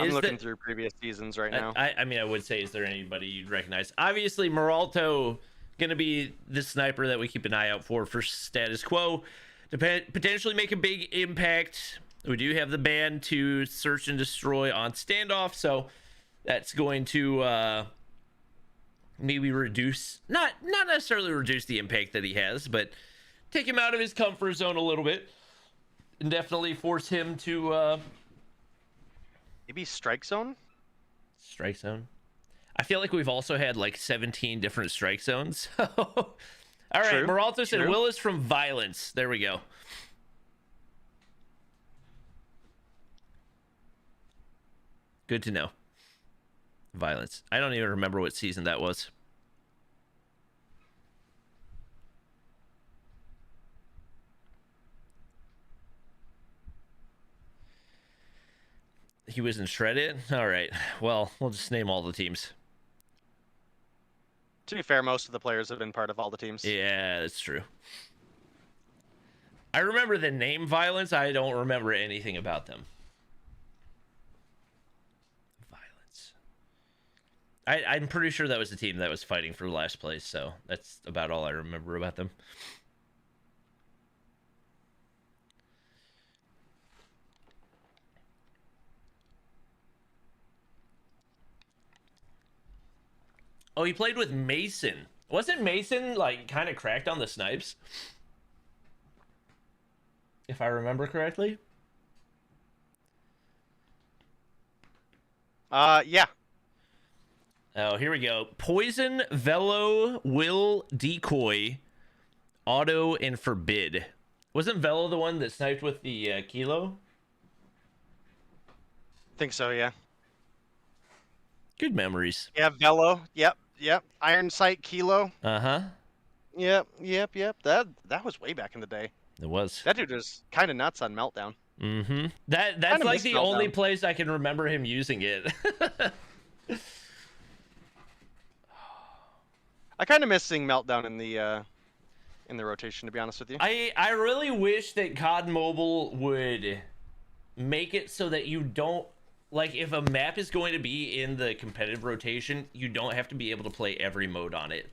I'm looking through previous seasons right now. I mean, I would say, is there anybody you'd recognize? Obviously, Moralto going to be the sniper that we keep an eye out for Status Quo. To potentially make a big impact. We do have the ban to search and destroy on standoff, so that's going to maybe reduce, not necessarily reduce the impact that he has, but take him out of his comfort zone a little bit, and definitely force him to maybe strike zone. Strike zone. I feel like we've also had like 17 different strike zones. All right, Moralto said Will is from Violence. There we go. Good to know. Violence. I don't even remember what season that was. He was in Shredded? All right. Well, we'll just name all the teams. To be fair, most of the players have been part of all the teams. Yeah, that's true. I remember the name Violence. I don't remember anything about them. Violence. I'm pretty sure that was the team that was fighting for last place, so that's about all I remember about them. Oh, he played with Mason. Wasn't Mason, like, kind of cracked on the snipes? If I remember correctly? Yeah. Oh, here we go. Poison, Velo, Will, Decoy, Auto, and Forbid. Wasn't Velo the one that sniped with the Kilo? Think so, yeah. Good memories. Yeah, Velo. Yep. Iron Sight, Kilo. Uh-huh. Yep. That was way back in the day. It was. That dude was kind of nuts on Meltdown. Mm-hmm. That's Kinda like miss the Meltdown. only place I can remember him using it. I kind of miss seeing Meltdown in the rotation, to be honest with you. I really wish that COD Mobile would make it so that you don't, like, if a map is going to be in the competitive rotation, you don't have to be able to play every mode on it.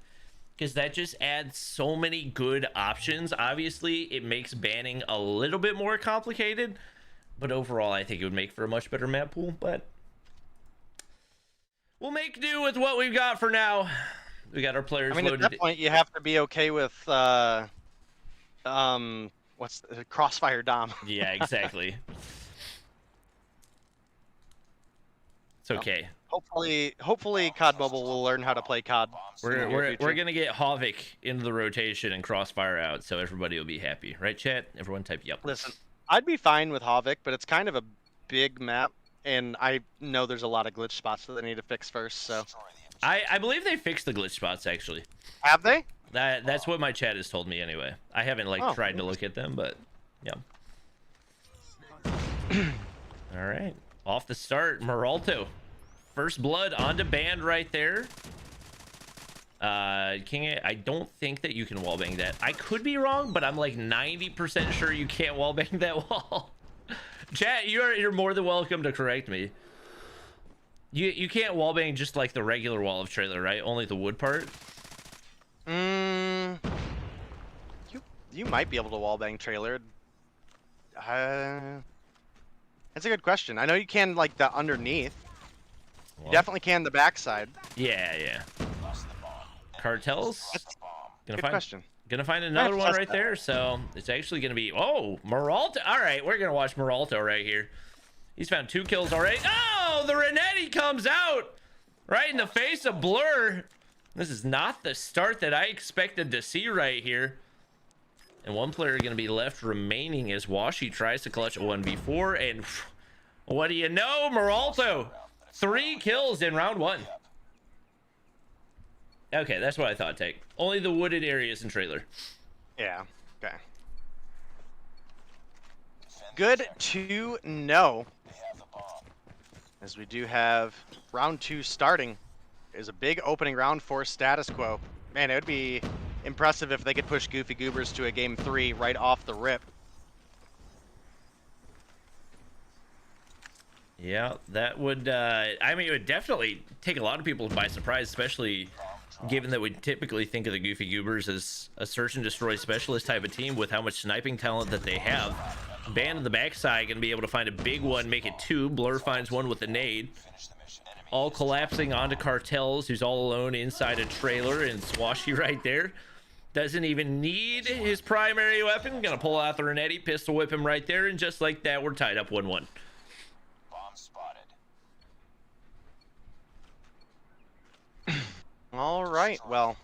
Because that just adds so many good options. Obviously, it makes banning a little bit more complicated. But overall, I think it would make for a much better map pool. But we'll make do with what we've got for now. We got our players I mean, loaded. at that point, you have to be okay with, what's the Crossfire Dom? Yeah, exactly. It's okay. Hopefully, COD Mobile will learn how to play COD. We're gonna get Havik into the rotation and Crossfire out, so everybody will be happy, right, chat? Everyone type yep. Listen, I'd be fine with Havik, but it's kind of a big map, and I know there's a lot of glitch spots that they need to fix first. So I believe they fixed the glitch spots actually. have they? That's what my chat has told me anyway. I haven't Oh, tried to look at them, but yeah. All right, off the start, Meralto. First blood onto band right there. King, I don't think that you can wallbang that. I could be wrong, but I'm like 90% sure you can't wallbang that wall. Chat, you're more than welcome to correct me. You can't wallbang just like the regular wall of trailer, right? Only the wood part. You might be able to wallbang trailer. That's a good question. I know you can like the underneath. You definitely can the backside. Yeah. Cartels. Good question. Gonna find another one right there. So it's actually gonna be Meralto. All right, we're gonna watch Meralto right here. He's found 2 kills already. Oh, the Renetti comes out right in the face of Blur. This is not the start that I expected to see right here. And one player gonna be left remaining as Washi tries to clutch a 1v4. And what do you know, Meralto? 3 kills in round 1. Okay, that's what I thought, Take. Only the wooded areas in trailer. Yeah. Okay. Good to know. As we do have round 2 starting. Is a big opening round for Status Quo. Man, it would be impressive if they could push Goofy Goobers to a game 3 right off the rip. Yeah, that would, I mean, it would definitely take a lot of people by surprise, especially given that we typically think of the Goofy Goobers as a search and destroy specialist type of team with how much sniping talent that they have. Band on the backside going to be able to find a big one, make it 2. Blur finds one with a nade. All collapsing onto Cartels, who's all alone inside a trailer, and Swashy right there. Doesn't even need his primary weapon. Going to pull out the Renetti, pistol whip him right there, and just like that, we're tied up 1-1. All right, well,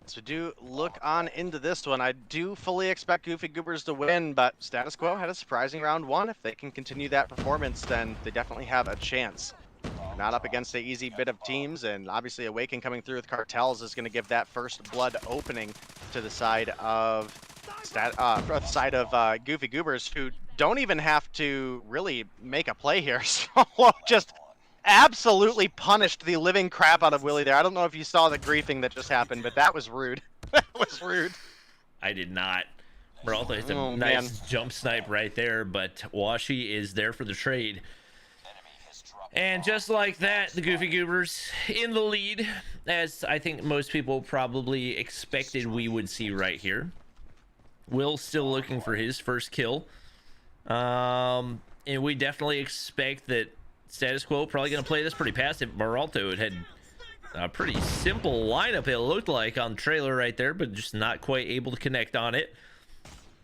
as we do look on into this one, I do fully expect Goofy Goobers to win, but Status Quo had a surprising round 1. If they can continue that performance, then they definitely have a chance. They're not up against an easy bit of teams, and obviously Awaken coming through with Cartels is going to give that first blood opening to the side of Goofy Goobers, who don't even have to really make a play here. Solo just absolutely punished the living crap out of Willie there. I don't know if you saw the griefing that just happened, but that was rude. That was rude. I did not. Peralta hits a Oh, nice man. jump snipe right there, but Washi is there for the trade. And just like that, the Goofy Goobers in the lead, as I think most people probably expected we would see right here. Will still looking for his first kill. And we definitely expect that Status Quo probably going to play this pretty passive. Maralto had a pretty simple lineup, it looked like, on the trailer right there, but just not quite able to connect on it.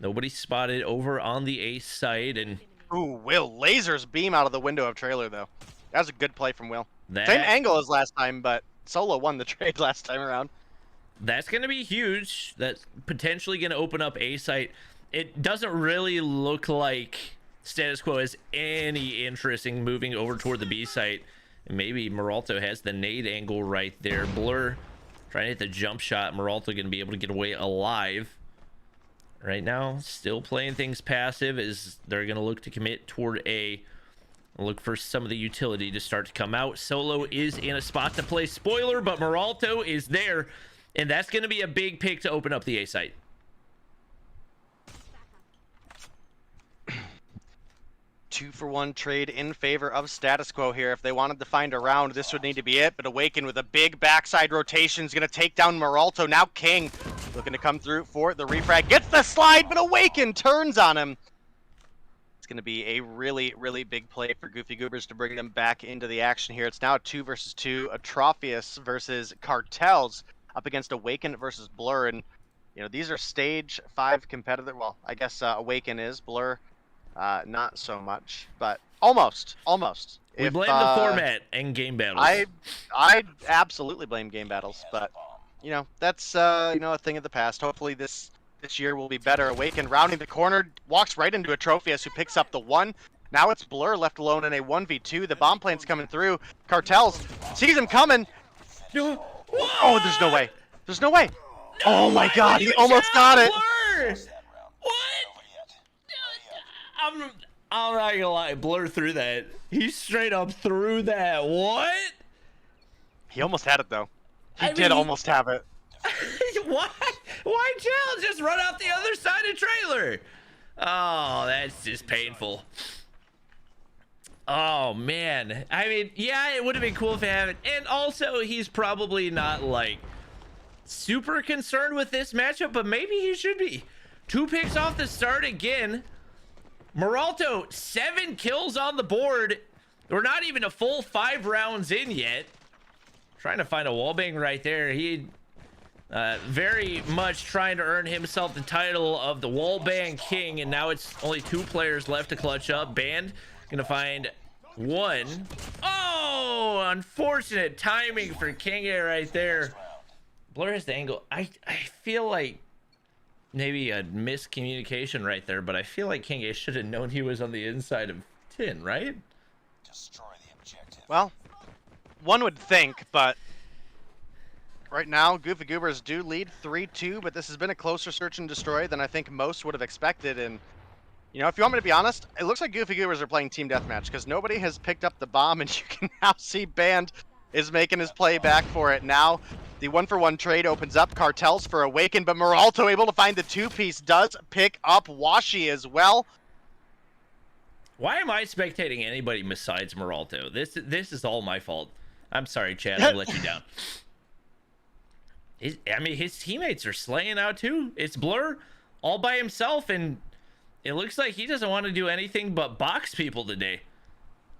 Nobody spotted over on the ace side, and Ooh, Will lasers beam out of the window of trailer, though. That was a good play from Will. that, Same angle as last time, but Solo won the trade last time around. that's going to be huge. That's potentially going to open up a site. It doesn't really look like Status Quo has any interest in moving over toward the B site. And maybe Maralto has the nade angle right there. Blur trying to hit the jump shot. Maralto going to be able to get away alive. Right now, still playing things passive as they're going to look to commit toward A. Look for some of the utility to start to come out. Solo is in a spot to play spoiler, but Maralto is there. And that's going to be a big pick to open up the A site. 2-for-1 trade in favor of Status Quo here. If they wanted to find a round, this would need to be it. But Awaken with a big backside rotation is going to take down Maralto. Now King looking to come through for the refrag. Gets the slide, but Awaken turns on him. It's going to be a really, really big play for Goofy Goobers to bring them back into the action here. It's now 2 versus 2. Atrophius versus Cartels up against Awaken versus Blur. And, you know, these are stage 5 competitor. Well, I guess Awaken is. Blur, not so much, but almost. We blame the format and game battles. I absolutely blame game battles, but you know that's a thing of the past. Hopefully this year will be better. Awaken rounding the corner, walks right into Atrophius, who picks up the 1. Now it's Blur left alone in a 1v2. The bomb plane's coming through. Cartels sees him coming. Oh, there's no way. There's no way. Oh my God, he almost got it. Blur! What? I'm not gonna lie, Blur threw that. He straight up threw that. What? He almost had it though. He I did mean, almost have it. Why? Why chill? Just run out the other side of trailer. Oh, that's just painful. Oh man. I mean, yeah, it would have been cool if it happened. And also, he's probably not like super concerned with this matchup, but maybe he should be. 2 picks off the start again. Maralto, 7 kills on the board. We're not even a full 5 rounds in yet. Trying to find a wallbang right there. He very much trying to earn himself the title of the wallbang king, and now it's only 2 players left to clutch up. Band gonna find 1. Oh, unfortunate timing for King A right there. Blur has the angle. I feel like maybe a miscommunication right there, but I feel like King A should have known he was on the inside of 10, right? Well, one would think, but right now, Goofy Goobers do lead 3-2, but this has been a closer search and destroy than I think most would have expected. And, you know, if you want me to be honest, it looks like Goofy Goobers are playing Team Deathmatch because nobody has picked up the bomb, and you can now see Band is making his play back for it. Now, the 1-for-1 trade opens up. Cartels for Awaken, but Maralto able to find the 2-piece, does pick up Washi as well. Why am I spectating anybody besides Maralto? This is all my fault. I'm sorry, Chad. I let you down. His teammates are slaying out too. It's Blur all by himself, and it looks like he doesn't want to do anything but box people today.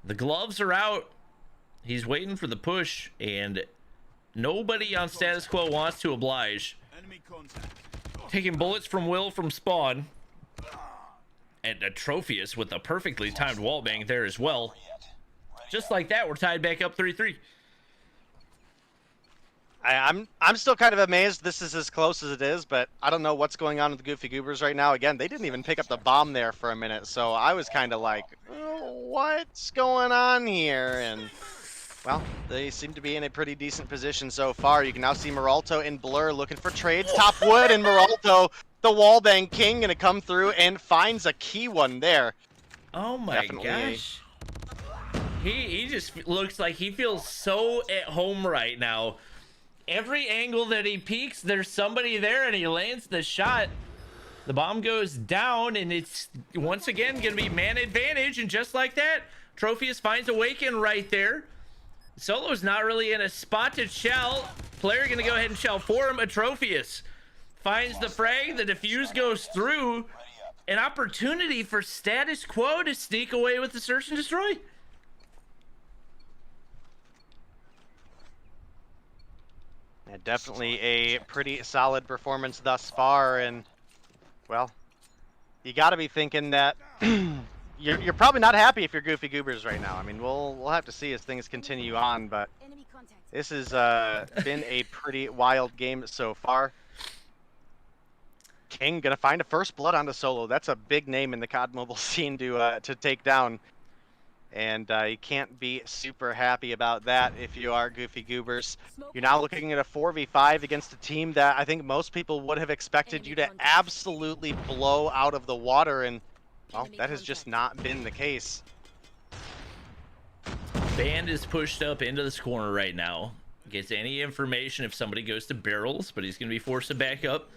The gloves are out. He's waiting for the push, and nobody on Status Quo wants to oblige. Taking bullets from Will from spawn. And Atrophius with a perfectly timed wallbang there as well. Just like that, we're tied back up 3-3. I'm still kind of amazed this is as close as it is, but I don't know what's going on with the Goofy Goobers right now. Again, they didn't even pick up the bomb there for a minute, so I was kind of like, oh, what's going on here? And Well, they seem to be in a pretty decent position so far. You can now see Meralto and Blur looking for trades. Top wood, and Meralto, the wallbang king, gonna come through and finds a key one there. Oh my Definitely gosh. He just looks like he feels so at home right now. Every angle that he peeks, there's somebody there, and he lands the shot. The bomb goes down, and it's once again going to be man advantage, and just like that, Tropheus finds Awaken right there. Solo's not really in a spot to shell. Player going to go ahead and shell for him. Atrophius finds the frag. The defuse goes through. An opportunity for Status Quo to sneak away with the search and destroy. Yeah, definitely a pretty solid performance thus far, and well, you got to be thinking that you're probably not happy if you're Goofy Goobers right now. I mean, we'll have to see as things continue on, but this has been a pretty wild game so far. King gonna find a first blood onto Solo. That's a big name in the COD Mobile scene to take down, and you can't be super happy about that if you are Goofy Goobers. You're now looking at a 4v5 against a team that I think most people would have expected you to absolutely blow out of the water, and well, that has just not been the case. Band is pushed up into this corner right now. Gets any information if somebody goes to barrels, but he's going to be forced to back up.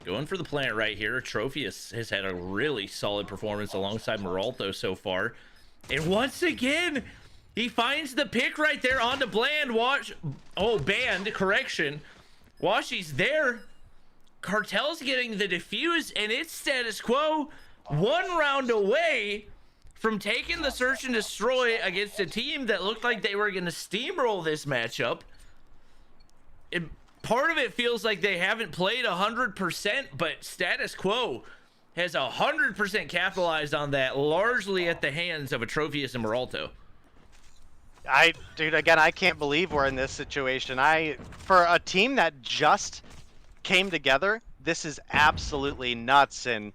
Going for the plant right here. Tropheus has had a really solid performance alongside Meralto so far. And once again, he finds the pick right there onto Bland. Band, correction. Washi's there. Cartel's getting the defuse, and it's Status Quo 1 round away from taking the search and destroy against a team that looked like they were going to steamroll this matchup. Part of it feels like they haven't played 100%, but Status Quo has 100% capitalized on that, largely at the hands of Atrophius and Meralto. Dude, again, I can't believe we're in this situation. For a team that just came together, this is absolutely nuts. And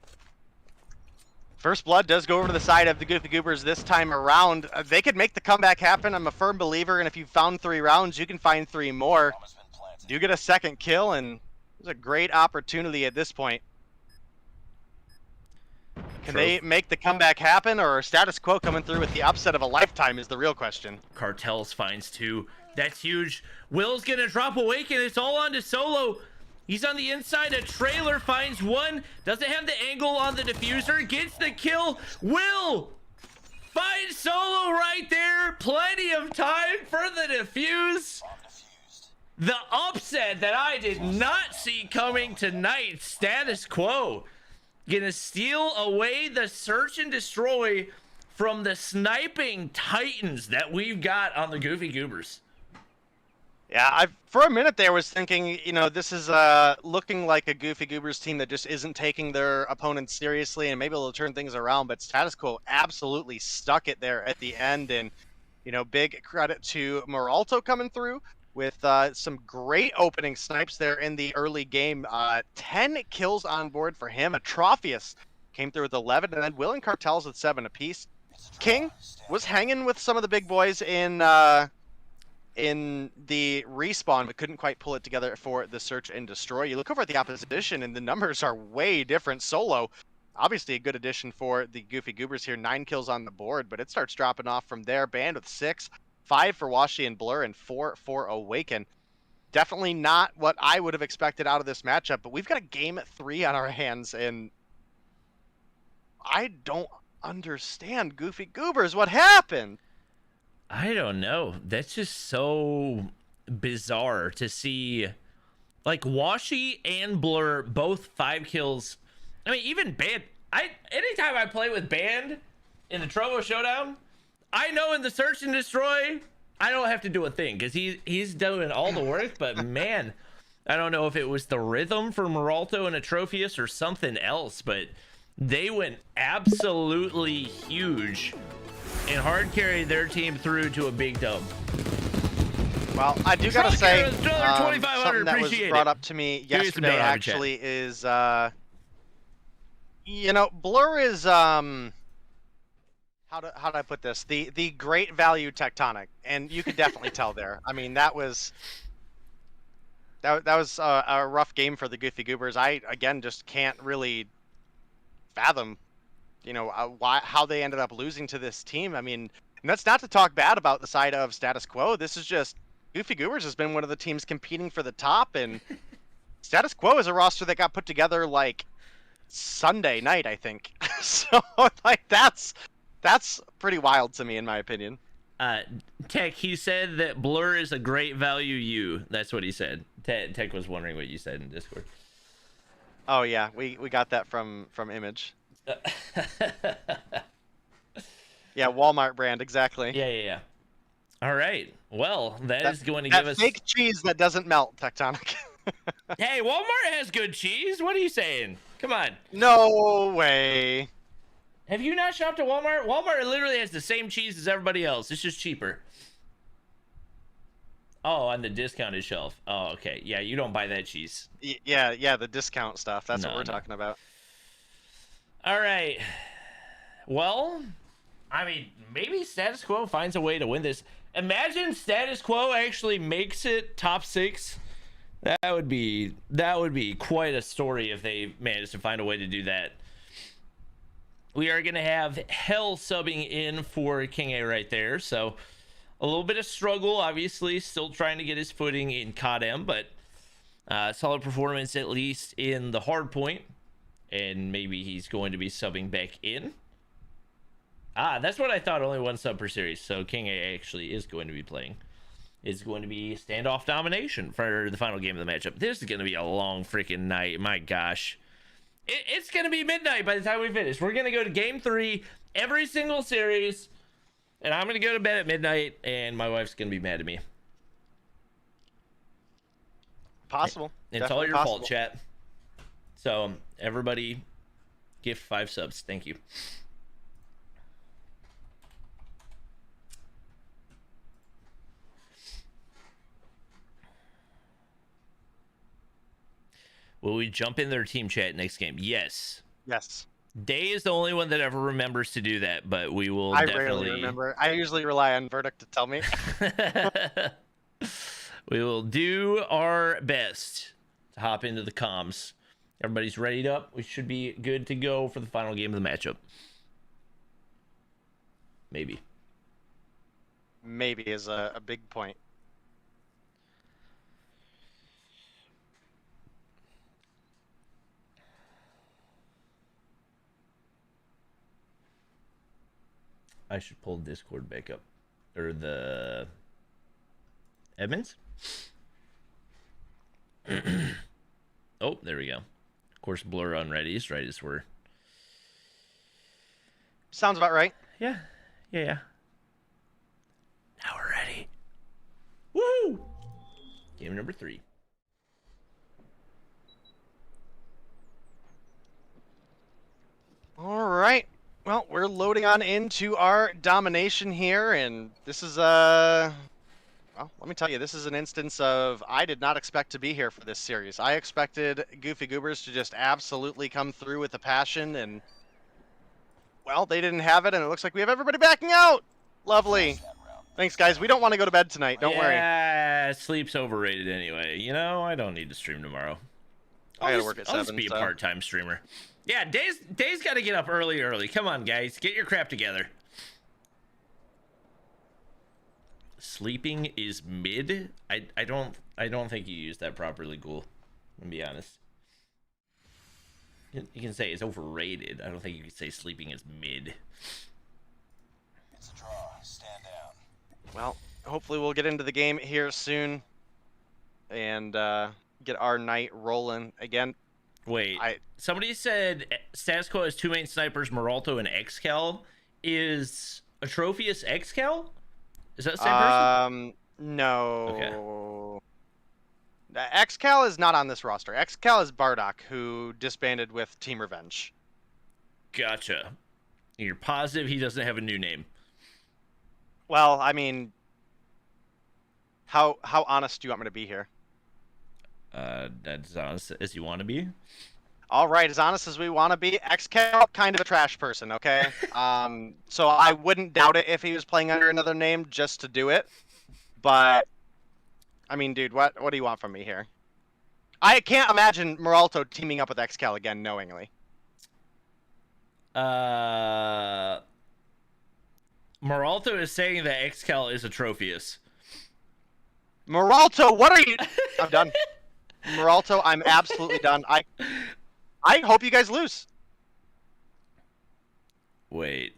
first blood does go over to the side of the Goofy Goobers this time around. They could make the comeback happen. I'm a firm believer, and if you found 3 rounds, you can find 3 more. You get a second kill, and there's a great opportunity at this point. Can they make the comeback happen, or Status Quo coming through with the upset of a lifetime is the real question. Cartels finds 2. That's huge. Will's gonna drop Awaken. It's all on to Solo. He's on the inside. A trailer finds 1. Doesn't have the angle on the diffuser. Gets the kill. Will finds Solo right there. Plenty of time for the defuse. The upset that I did not see coming tonight. Status Quo gonna steal away the search and destroy from the sniping titans that we've got on the Goofy Goobers. Yeah, for a minute there was thinking, this is looking like a Goofy Goobers team that just isn't taking their opponents seriously, and maybe they'll turn things around, but Status Quo absolutely stuck it there at the end, and big credit to Meralto coming through with some great opening snipes there in the early game. 10 kills on board for him. Atrophius came through with 11, and then Will and Cartels with 7 apiece. King was hanging with some of the big boys in the respawn, but couldn't quite pull it together for the search and destroy. You look over at the opposition, and the numbers are way different. Solo, obviously a good addition for the Goofy Goobers here. 9 kills on the board, but it starts dropping off from there. Band with 6. 5 for Washi and Blur, and 4 for Awaken. Definitely not what I would have expected out of this matchup, but we've got a game 3 on our hands, and I don't understand Goofy Goobers. What happened? I don't know. That's just so bizarre to see. Like, Washi and Blur, both 5 kills. I mean, even Band. Anytime I play with Band in the Trovo Showdown, I know in the search and destroy, I don't have to do a thing because he's doing all the work. But man, I don't know if it was the rhythm for Meralto and Atrophius or something else, but they went absolutely huge and hard carried their team through to a big dub. Well, I do gotta say, something that was appreciate brought it. up to me yesterday actually is, Blur is, how do I put this? The great value tectonic, and you could definitely tell there. I mean, that was a rough game for the Goofy Goobers. I again just can't really fathom, how they ended up losing to this team. I mean, and that's not to talk bad about the side of status quo. This is just Goofy Goobers has been one of the teams competing for the top, and status quo is a roster that got put together like Sunday night, I think. So like that's pretty wild to me, in my opinion. Tech, he said that Blur is a great value U. That's what he said. Tech was wondering what you said in Discord. Oh yeah, we got that from Image. Yeah, Walmart brand, exactly. Yeah. All right. Well, that is going to give us fake cheese that doesn't melt, Tectonic. Hey, Walmart has good cheese. What are you saying? Come on. No way. Have you not shopped at Walmart? Walmart literally has the same cheese as everybody else. It's just cheaper. Oh, on the discounted shelf. Oh, okay. Yeah, you don't buy that cheese. Yeah, the discount stuff. That's what we're No. talking about. All right. Well, I mean, maybe Status Quo finds a way to win this. Imagine Status Quo actually makes it top 6. That would be quite a story if they managed to find a way to do that. We are going to have Hell subbing in for King A right there. So a little bit of struggle, obviously, still trying to get his footing in CODM, but solid performance at least in the hard point. And maybe he's going to be subbing back in. That's what I thought, only one sub per series. So King A actually is going to be playing. It's going to be standoff domination for the final game of the matchup. This is going to be a long freaking night. My gosh. It's going to be midnight by the time we finish. We're going to go to game 3 every single series. And I'm going to go to bed at midnight. And my wife's going to be mad at me. Possible. It's all your fault, chat. So, everybody, gift 5 subs. Thank you. Will we jump in their team chat next game? Yes. Yes. Day is the only one that ever remembers to do that, but we will I definitely... rarely remember. I usually rely on Verdict to tell me. We will do our best to hop into the comms. Everybody's readied up. We should be good to go for the final game of the matchup. Maybe. Maybe is a big point. I should pull Discord back up. Or the... Edmonds? Oh, there we go. Of course, Blur unreadies, right as we're... Sounds about right. Yeah. Now we're ready. Woo! Game number 3. All right. Well, we're loading on into our domination here, and this is well, let me tell you, this is an instance of I did not expect to be here for this series. I expected Goofy Goobers to just absolutely come through with a passion, and well, they didn't have it, and it looks like we have everybody backing out. Lovely. Thanks, guys. We don't want to go to bed tonight. Don't worry. Yeah, sleep's overrated anyway. You know, I don't need to stream tomorrow. I gotta work at 7. I'll just be a part-time streamer. Yeah, Day's got to get up early. Come on, guys, get your crap together. Sleeping is mid. I don't think you use that properly, Ghoul. To be honest, you can say it's overrated. I don't think you can say sleeping is mid. It's a draw. Stand down. Well, hopefully we'll get into the game here soon, and get our night rolling again. Wait, somebody said Status Quo has 2 main snipers, Meralto and Excal. Is Atrophius Excal? Is that the same person? No. Okay. Excal is not on this roster. Excal is Bardock, who disbanded with Team Revenge. Gotcha. You're positive he doesn't have a new name? Well, I mean, how honest do you want me to be here? As honest as you want to be. All right, as honest as we want to be, XCal, kind of a trash person, okay? So I wouldn't doubt it if he was playing under another name just to do it. But, I mean, dude, what do you want from me here? I can't imagine Moralto teaming up with XCal again knowingly. Moralto is saying that XCal is Atrophius. Moralto, what are you... I'm done. Moralto, I'm absolutely done. I hope you guys lose. Wait.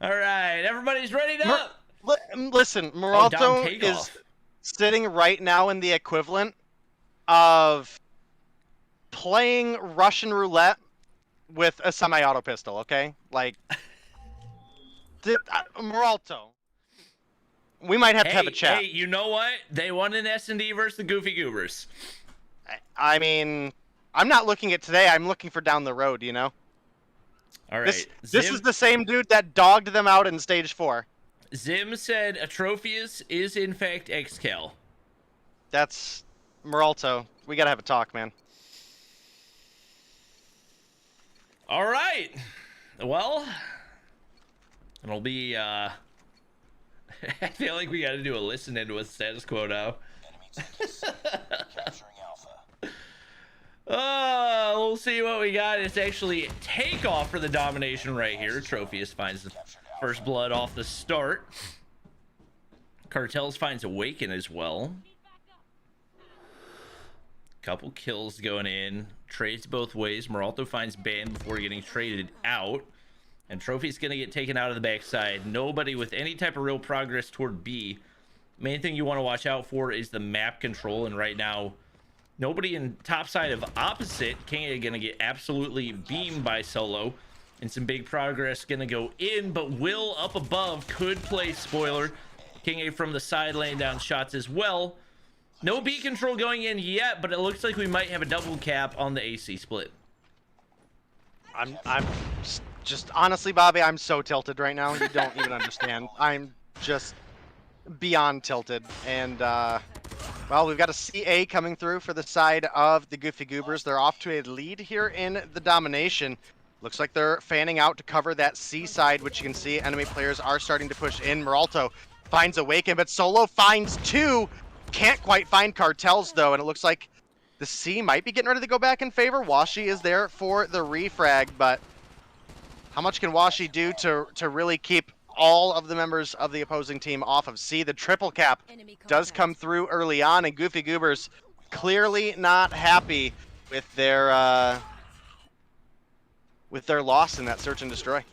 All right, everybody's ready to... Listen, down Moralto takeoff. is sitting right now in the equivalent of playing Russian roulette with a semi-auto pistol, okay? Like, Moralto, we might have to have a chat. Hey, you know what? They won an S&D versus the Goofy Goobers. I mean, I'm not looking at today. I'm looking for down the road, you know? All right. This is the same dude that dogged them out in Stage 4. Zim said Atrophius is in fact XCal. That's Moralto. We gotta have a talk, man. All right. Well, it'll be, I feel like we got to do a listen into a status quo now. Enemy teams capturing Alpha. We'll see what we got. It's actually takeoff for the domination right here. Atrophius finds the first blood off the start. Cartels finds Awaken as well. Couple kills going in. Trades both ways. Moralto finds Ban before getting traded out. And Trophy's going to get taken out of the backside. Nobody with any type of real progress toward B. Main thing you want to watch out for is the map control. And right now, nobody in top side of opposite. King A going to get absolutely beamed by Solo. And some big progress going to go in. But Will up above could play spoiler. King A from the side laying down shots as well. No B control going in yet, but it looks like we might have a double cap on the AC split. I'm just honestly, Bobby, I'm so tilted right now. You don't even understand. I'm just beyond tilted. And well, we've got a CA coming through for the side of the Goofy Goobers. They're off to a lead here in the domination. Looks like they're fanning out to cover that C side, which you can see enemy players are starting to push in. Moralto finds Awaken, but Solo finds two. Can't quite find Cartels, though, and it looks like the C might be getting ready to go back in favor. Washi is there for the refrag, but how much can Washi do to really keep all of the members of the opposing team off of C? The triple cap does come through early on, and Goofy Goobers clearly not happy with their loss in that search and destroy.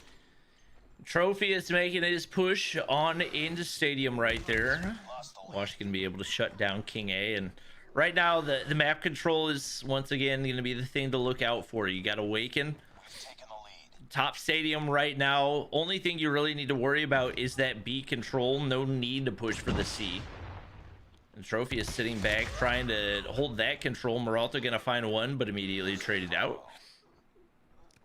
Trophy is making his push on into Stadium right there. Wash can be able to shut down King A, and right now the map control is once again going to be the thing to look out for. You got Awaken, top Stadium right now. Only thing you really need to worry about is that B control. No need to push for the C. And Trophy is sitting back trying to hold that control. Moralto going to find one, but immediately traded out.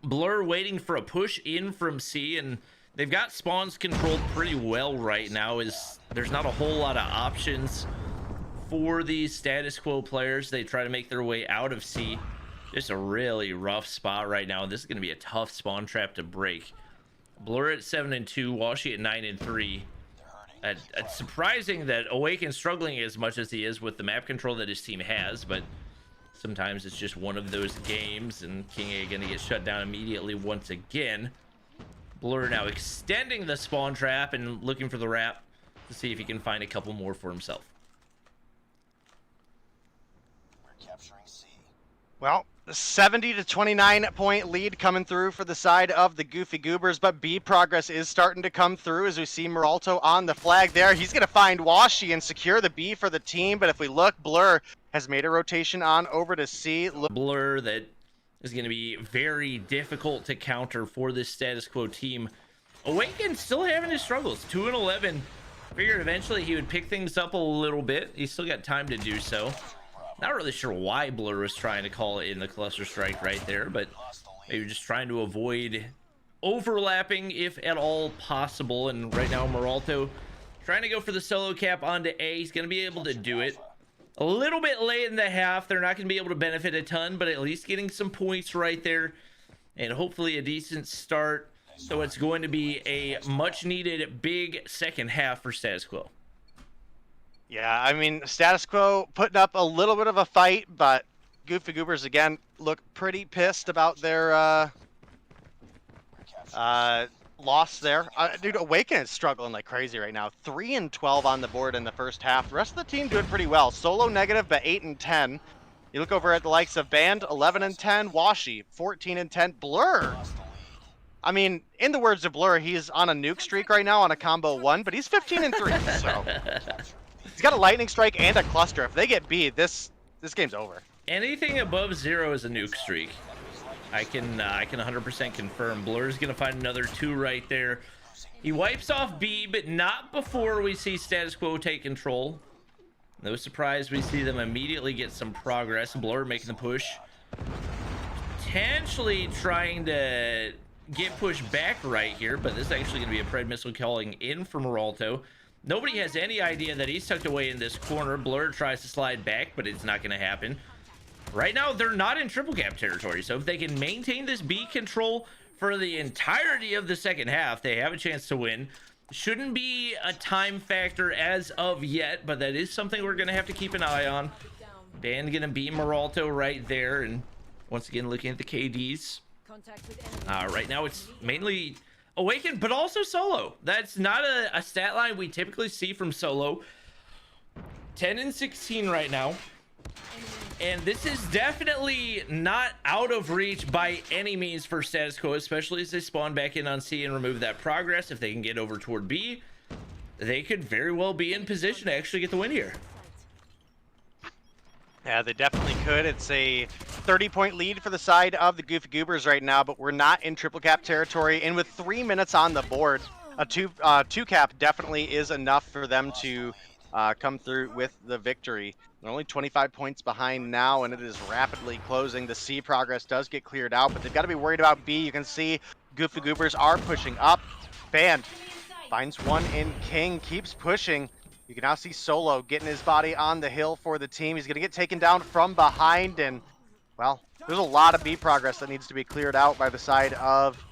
Blur waiting for a push in from C, and they've got spawns controlled pretty well right now. There's not a whole lot of options for these status quo players. They try to make their way out of C. Just a really rough spot right now. This is going to be a tough spawn trap to break. Blur at 7-2, Washi at 9-3. It's surprising that Awaken's struggling as much as he is with the map control that his team has, but sometimes it's just one of those games, and King A going to get shut down immediately once again. Blur now extending the spawn trap and looking for the wrap to see if he can find a couple more for himself. We're capturing C. Well, 70-29 point lead coming through for the side of the Goofy Goobers, but B progress is starting to come through as we see Moralto on the flag there. He's going to find Washi and secure the B for the team, but if we look, Blur has made a rotation on over to C. Blur that is going to be very difficult to counter for this status quo team. Awaken still having his struggles. 2-11. Figured eventually he would pick things up a little bit. He's still got time to do so. Not really sure why Blur was trying to call it in the cluster strike right there, but maybe just trying to avoid overlapping if at all possible. And right now Moralto Trying to go for the solo cap onto A. He's going to be able to do it. A little bit late in the half. They're not going to be able to benefit a ton, but at least getting some points right there. And hopefully a decent start. So it's going to be a much needed big second half for Status Quo. Yeah, I mean, Status Quo putting up a little bit of a fight, but Goofy Goobers, again, look pretty pissed about their loss there. Dude, Awaken is struggling like crazy right now. 3 and 12 on the board in the first half. The rest of the team doing pretty well. Solo negative, but 8 and 10. You look over at the likes of Band, 11 and 10. Washi, 14 and 10. Blur. I mean, in the words of Blur, he's on a nuke streak right now on a combo 1, but he's 15 and 3. So he's got a lightning strike and a cluster. If they get B, this game's over. Anything above 0 is a nuke streak. I can 100% confirm. Blur's gonna find another 2 right there. He wipes off B, but not before we see Status Quo take control. No surprise, we see them immediately get some progress. Blur making the push, potentially trying to get pushed back right here, but this is actually gonna be a Pred missile calling in from Moralto. Nobody has any idea that he's tucked away in this corner. Blur tries to slide back, but it's not gonna happen. Right now, they're not in triple cap territory, so if they can maintain this B control for the entirety of the second half, they have a chance to win. Shouldn't be a time factor as of yet, but that is something we're going to have to keep an eye on. Band going to be Moralto right there, and once again, looking at the KDs. Right now, it's mainly Awaken, but also Solo. That's not a stat line we typically see from Solo. 10 and 16 right now. And this is definitely not out of reach by any means for Status Quo, especially as they spawn back in on C and remove that progress. If they can get over toward B, they could very well be in position to actually get the win here. Yeah, they definitely could. It's a 30-point lead for the side of the Goofy Goobers right now, but we're not in triple cap territory. And with 3 minutes on the board, a two cap definitely is enough for them to come through with the victory. They're only 25 points behind now, and it is rapidly closing. The C progress does get cleared out, but they've got to be worried about B. You can see Goofy Goobers are pushing up. Band finds one in King, keeps pushing. You can now see Solo getting his body on the hill for the team. He's going to get taken down from behind, and, well, there's a lot of B progress that needs to be cleared out by the side of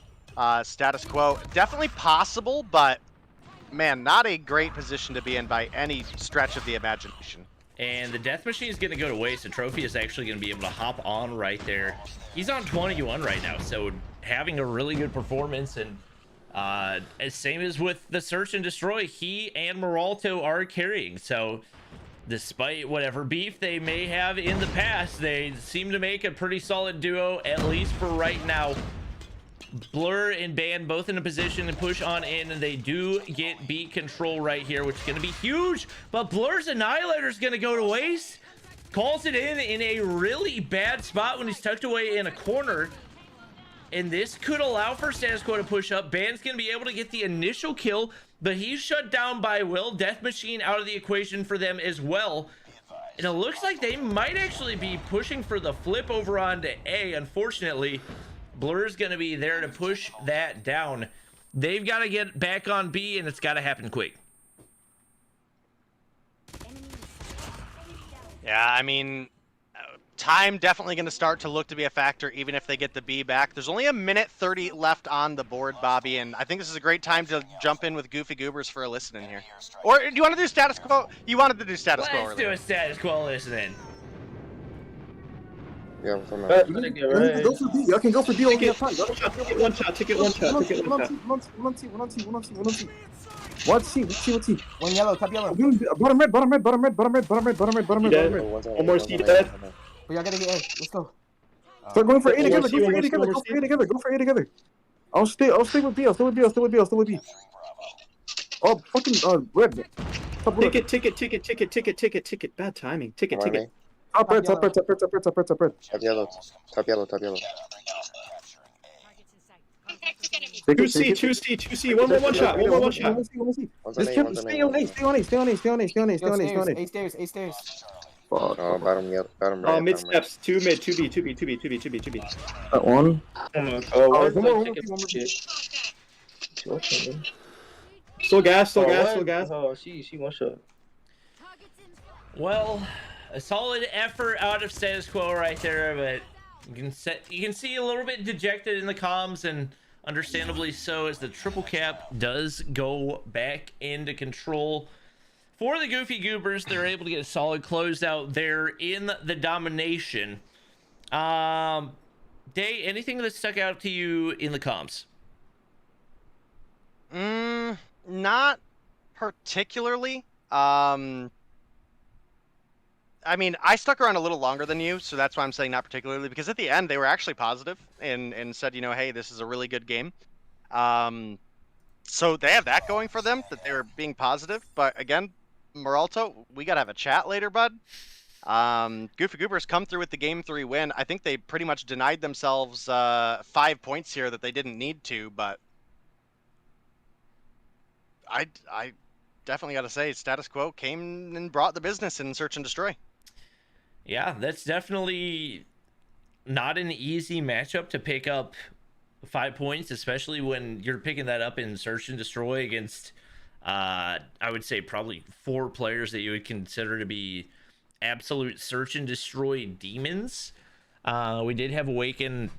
Status Quo. Definitely possible, but, man, not a great position to be in by any stretch of the imagination. And the Death Machine is going to go to waste. The Trophy is actually going to be able to hop on right there. He's on 21 right now, so having a really good performance. And as same as with the Search and Destroy, he and Moralto are carrying. So despite whatever beef they may have in the past, they seem to make a pretty solid duo, at least for right now. Blur and Band both in a position to push on in, and they do get B control right here, which is going to be huge. But Blur's Annihilator is going to go to waste. Calls it in a really bad spot when he's tucked away in a corner. And this could allow for Status Quo to push up. Band's going to be able to get the initial kill, but he's shut down by Will. Death Machine out of the equation for them as well. And it looks like they might actually be pushing for the flip over onto A, unfortunately. Blur's going to be there to push that down. They've got to get back on B, and it's got to happen quick. Yeah, I mean, time definitely going to start to look to be a factor, even if they get the B back. There's only 1:30 left on the board, Bobby, and I think this is a great time to jump in with Goofy Goobers for a listen in here. Or do you want to do Status Quo? You wanted to do Status Quo Let's earlier. do a Status Quo listen. Go for B. Y'all can go for B. Ticket one shot. Ticket one shot. One team. What team? One yellow, top yellow. Bottom red. One more seat dead. We all gotta get A. Let's go. Start going for A together. Go for A together. I'll stay with B. I'll stay with B. Oh, fucking red. Ticket. Bad timing. Ticket. Top red. Top yellow. Two C. One more one shot. Just stay on A. A stairs. Fuck. Oh, bottom right. Oh, mid steps. 2 mid. 2B. That one. One more. One more. Still gas, still Oh, gas, what? still gas. Oh, she one shot. Well, a solid effort out of Status Quo right there, but you can see a little bit dejected in the comms, and understandably so, as the triple cap does go back into control. For the Goofy Goobers, they're able to get a solid closeout there in the domination. Day, anything that stuck out to you in the comms? Not particularly. I mean, I stuck around a little longer than you, so that's why I'm saying not particularly, because at the end they were actually positive and said, you know, hey, this is a really good game. So they have that going for them, that they're being positive. But again, Moralto, we gotta have a chat later, bud. Goofy Goobers come through with the game 3 win. I think they pretty much denied themselves 5 points here that they didn't need to, but I definitely gotta say, Status Quo came and brought the business in Search and Destroy. Yeah, that's definitely not an easy matchup to pick up 5 points, especially when you're picking that up in Search and Destroy against, I would say probably 4 players that you would consider to be absolute Search and Destroy demons. We did have Awaken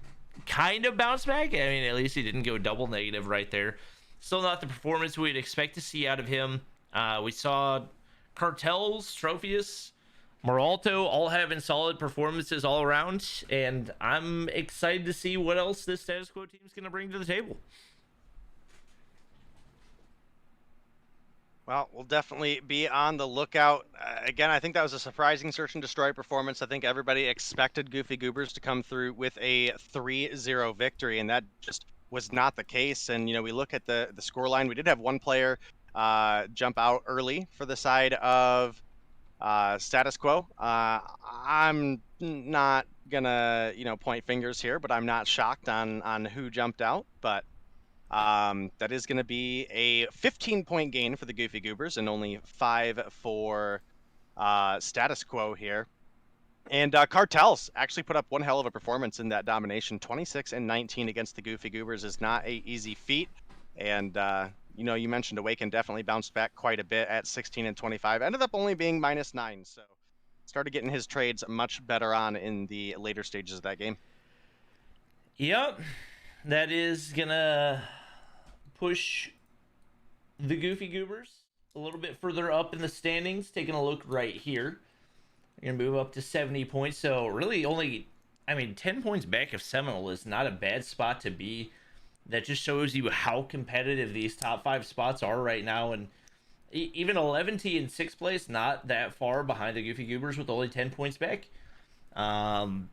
kind of bounce back. I mean, at least he didn't go double negative right there. Still not the performance we'd expect to see out of him. We saw Cartels, Trophius, Moralto all having solid performances all around, and I'm excited to see what else this Status Quo team is going to bring to the table. Well, we'll definitely be on the lookout. Again, I think that was a surprising Search and Destroy performance. I think everybody expected Goofy Goobers to come through with a 3-0 victory, and that just was not the case. And, you know, we look at the scoreline. We did have one player jump out early for the side of Status Quo. I'm not gonna, you know, point fingers here, but I'm not shocked on who jumped out. But that is going to be a 15-point gain for the Goofy Goobers and only 5 for Status Quo here. And Cartels actually put up one hell of a performance in that domination. 26-19 against the Goofy Goobers is not an easy feat. And you know, you mentioned Awaken definitely bounced back quite a bit at 16-25. Ended up only being -9, so started getting his trades much better on in the later stages of that game. Yep, that is gonna push the Goofy Goobers a little bit further up in the standings. Taking a look right here, they're gonna move up to 70 points. So really, only, I mean, 10 points back of Seminal is not a bad spot to be. That just shows you how competitive these top 5 spots are right now. And even 11T in 6th place, not that far behind the Goofy Goobers with only 10 points back. All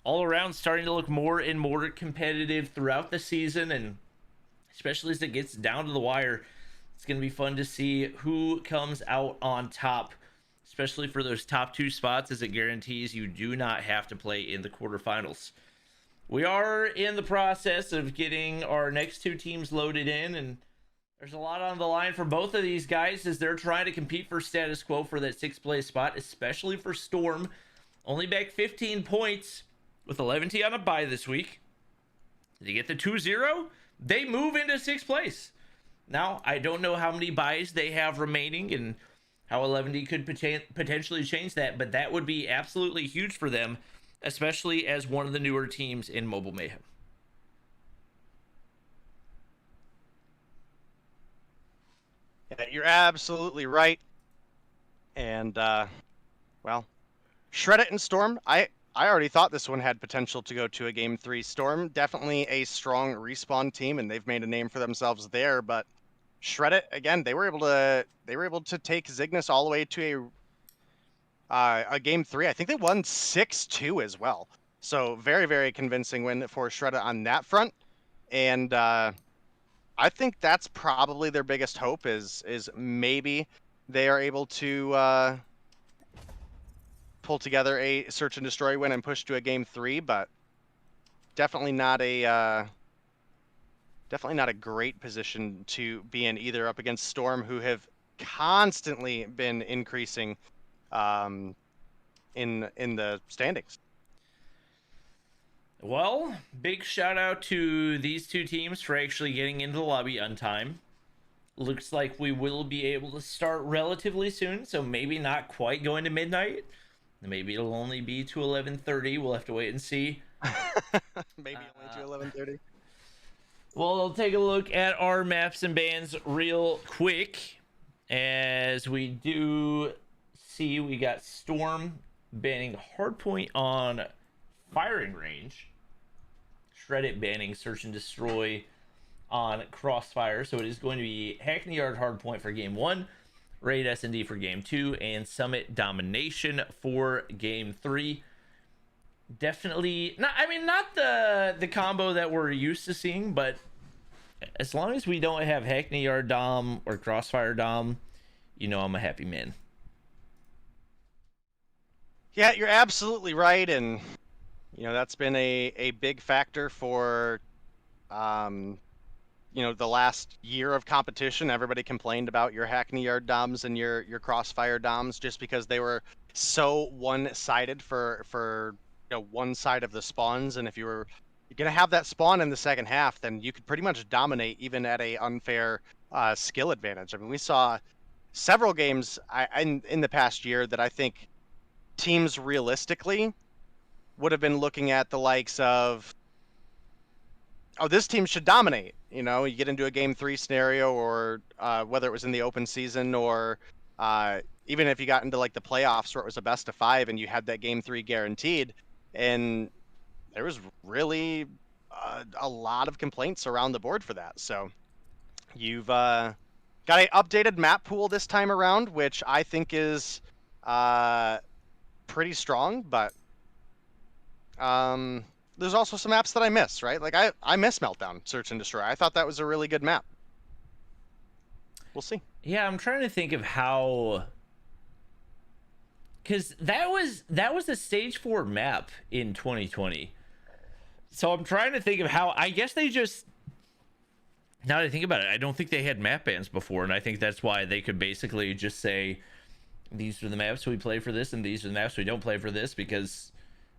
around, starting to look more and more competitive throughout the season. And especially as it gets down to the wire, it's going to be fun to see who comes out on top, especially for those top 2 spots, as it guarantees you do not have to play in the quarterfinals. We are in the process of getting our next 2 teams loaded in, and there's a lot on the line for both of these guys as they're trying to compete for Status Quo for that 6th place spot, especially for Storm. Only back 15 points with 11T on a bye this week. They get the 2-0, they move into 6th place. Now, I don't know how many buys they have remaining and how 11D could potentially change that, but that would be absolutely huge for them, especially as one of the newer teams in Mobile Mayhem. Yeah, you're absolutely right. And, well, Shred It and Storm, I already thought this one had potential to go to a Game 3. Storm, definitely a strong respawn team, and they've made a name for themselves there, but Shred It, again, they were able to take Zygnus all the way to a Game 3. I think they won 6-2 as well. So very, very convincing win for Shred It on that front. And I think that's probably their biggest hope is maybe they are able to pull together a Search and Destroy win and push to a Game 3, but definitely not a great position to be in either, up against Storm, who have constantly been increasing in the standings. Well, big shout out to these 2 teams for actually getting into the lobby on time. looks like we will be able to start relatively soon, so maybe not quite going to midnight. Maybe it'll only be to 11:30. We'll have to wait and see. Maybe only to 11:30. Well, I'll take a look at our maps and bans real quick. As we do see, we got Storm banning Hardpoint on Firing Range. Shred It banning Search and Destroy on Crossfire. So it is going to be Hackney Yard Hardpoint for Game 1, Raid S&D for Game 2, and Summit Domination for Game 3. Definitely not, I mean, not the combo that we're used to seeing, but as long as we don't have Hackney Yard Dom or Crossfire Dom, you know I'm a happy man. Yeah, you're absolutely right, and you know that's been a big factor for you know, the last year of competition. Everybody complained about your Hackney Yard Doms and your Crossfire Doms just because they were so one-sided for you know, one side of the spawns, and if you're gonna have that spawn in the second half, then you could pretty much dominate even at a unfair skill advantage. I mean, we saw several games in the past year that I think teams realistically would have been looking at the likes of, oh, this team should dominate. You know, you get into a Game 3 scenario, or whether it was in the open season, or even if you got into like the playoffs where it was a best of 5 and you had that Game 3 guaranteed, and there was really a lot of complaints around the board for that. So you've got an updated map pool this time around, which I think is pretty strong, but there's also some maps that I miss, right? Like I miss Meltdown, Search and Destroy. I thought that was a really good map. We'll see. Yeah, I'm trying to think of how, because that was a stage 4 map in 2020. So I'm trying to think of how, I guess they just, now that I think about it, I don't think they had map bans before, and I think that's why they could basically just say, these are the maps we play for this, and these are the maps we don't play for this, because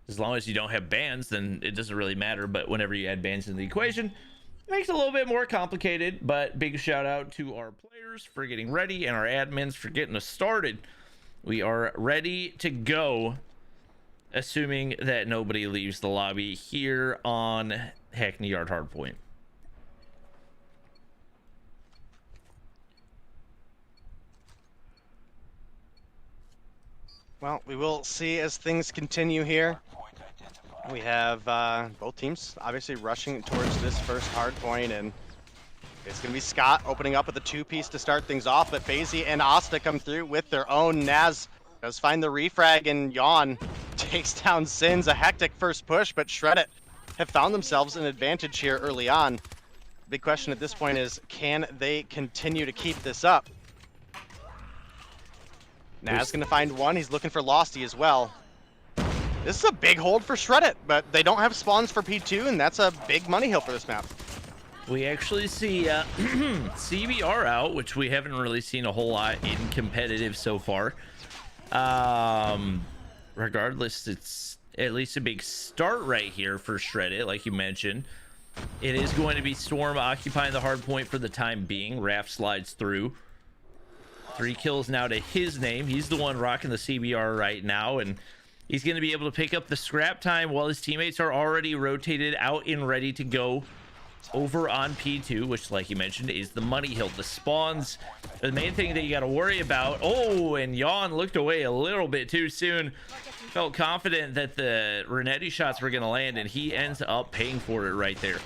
as long as you don't have bans, then it doesn't really matter. But whenever you add bans into the equation, it makes it a little bit more complicated. But big shout out to our players for getting ready, and our admins for getting us started. We are ready to go, assuming that nobody leaves the lobby here on Hackney Yard Hardpoint. Well, we will see as things continue here. We have both teams obviously rushing towards this first hard point, and it's going to be Scott opening up with a 2-piece to start things off, but FaZe and Asta come through with their own. Naz does find the refrag, and Yawn takes down Sins. A hectic first push, but Shred It have found themselves an advantage here early on. Big question at this point is, can they continue to keep this up? Naz going to find one. He's looking for Losty as well. This is a big hold for Shred It, but they don't have spawns for P2, and that's a big money hill for this map. We actually see CBR out, which we haven't really seen a whole lot in competitive so far. Regardless, it's at least a big start right here for Shred It, like you mentioned. It is going to be Storm occupying the hard point for the time being. Raph slides through. 3 kills now to his name. He's the one rocking the CBR right now, and he's going to be able to pick up the scrap time while his teammates are already rotated out and ready to go over on P2, which, like you mentioned, is the money hill. The spawns are the main thing that you got to worry about. Oh, and Yawn looked away a little bit too soon. Felt confident that the Renetti shots were going to land, and he ends up paying for it right there.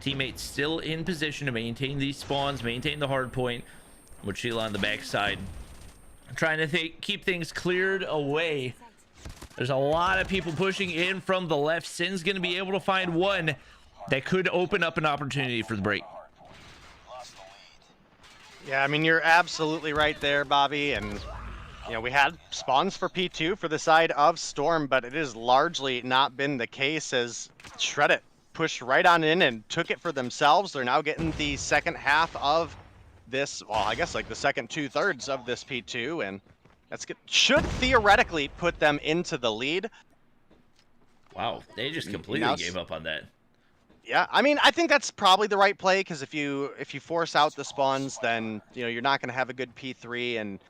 Teammates still in position to maintain these spawns, maintain the hard point. With Sheila on the backside, trying to keep things cleared away. There's a lot of people pushing in from the left. Sin's going to be able to find one that could open up an opportunity for the break. Yeah, I mean, you're absolutely right there, Bobby. And, you know, we had spawns for P2 for the side of Storm, but it has largely not been the case as Shred It pushed right on in and took it for themselves. They're now getting the second half of this, well, I guess like the second 2/3 of this P2, and that's good. Should theoretically put them into the lead. Wow, they just completely gave up on that. Yeah, I mean, I think that's probably the right play because if you force out the spawns, then you're not going to have a good P3 and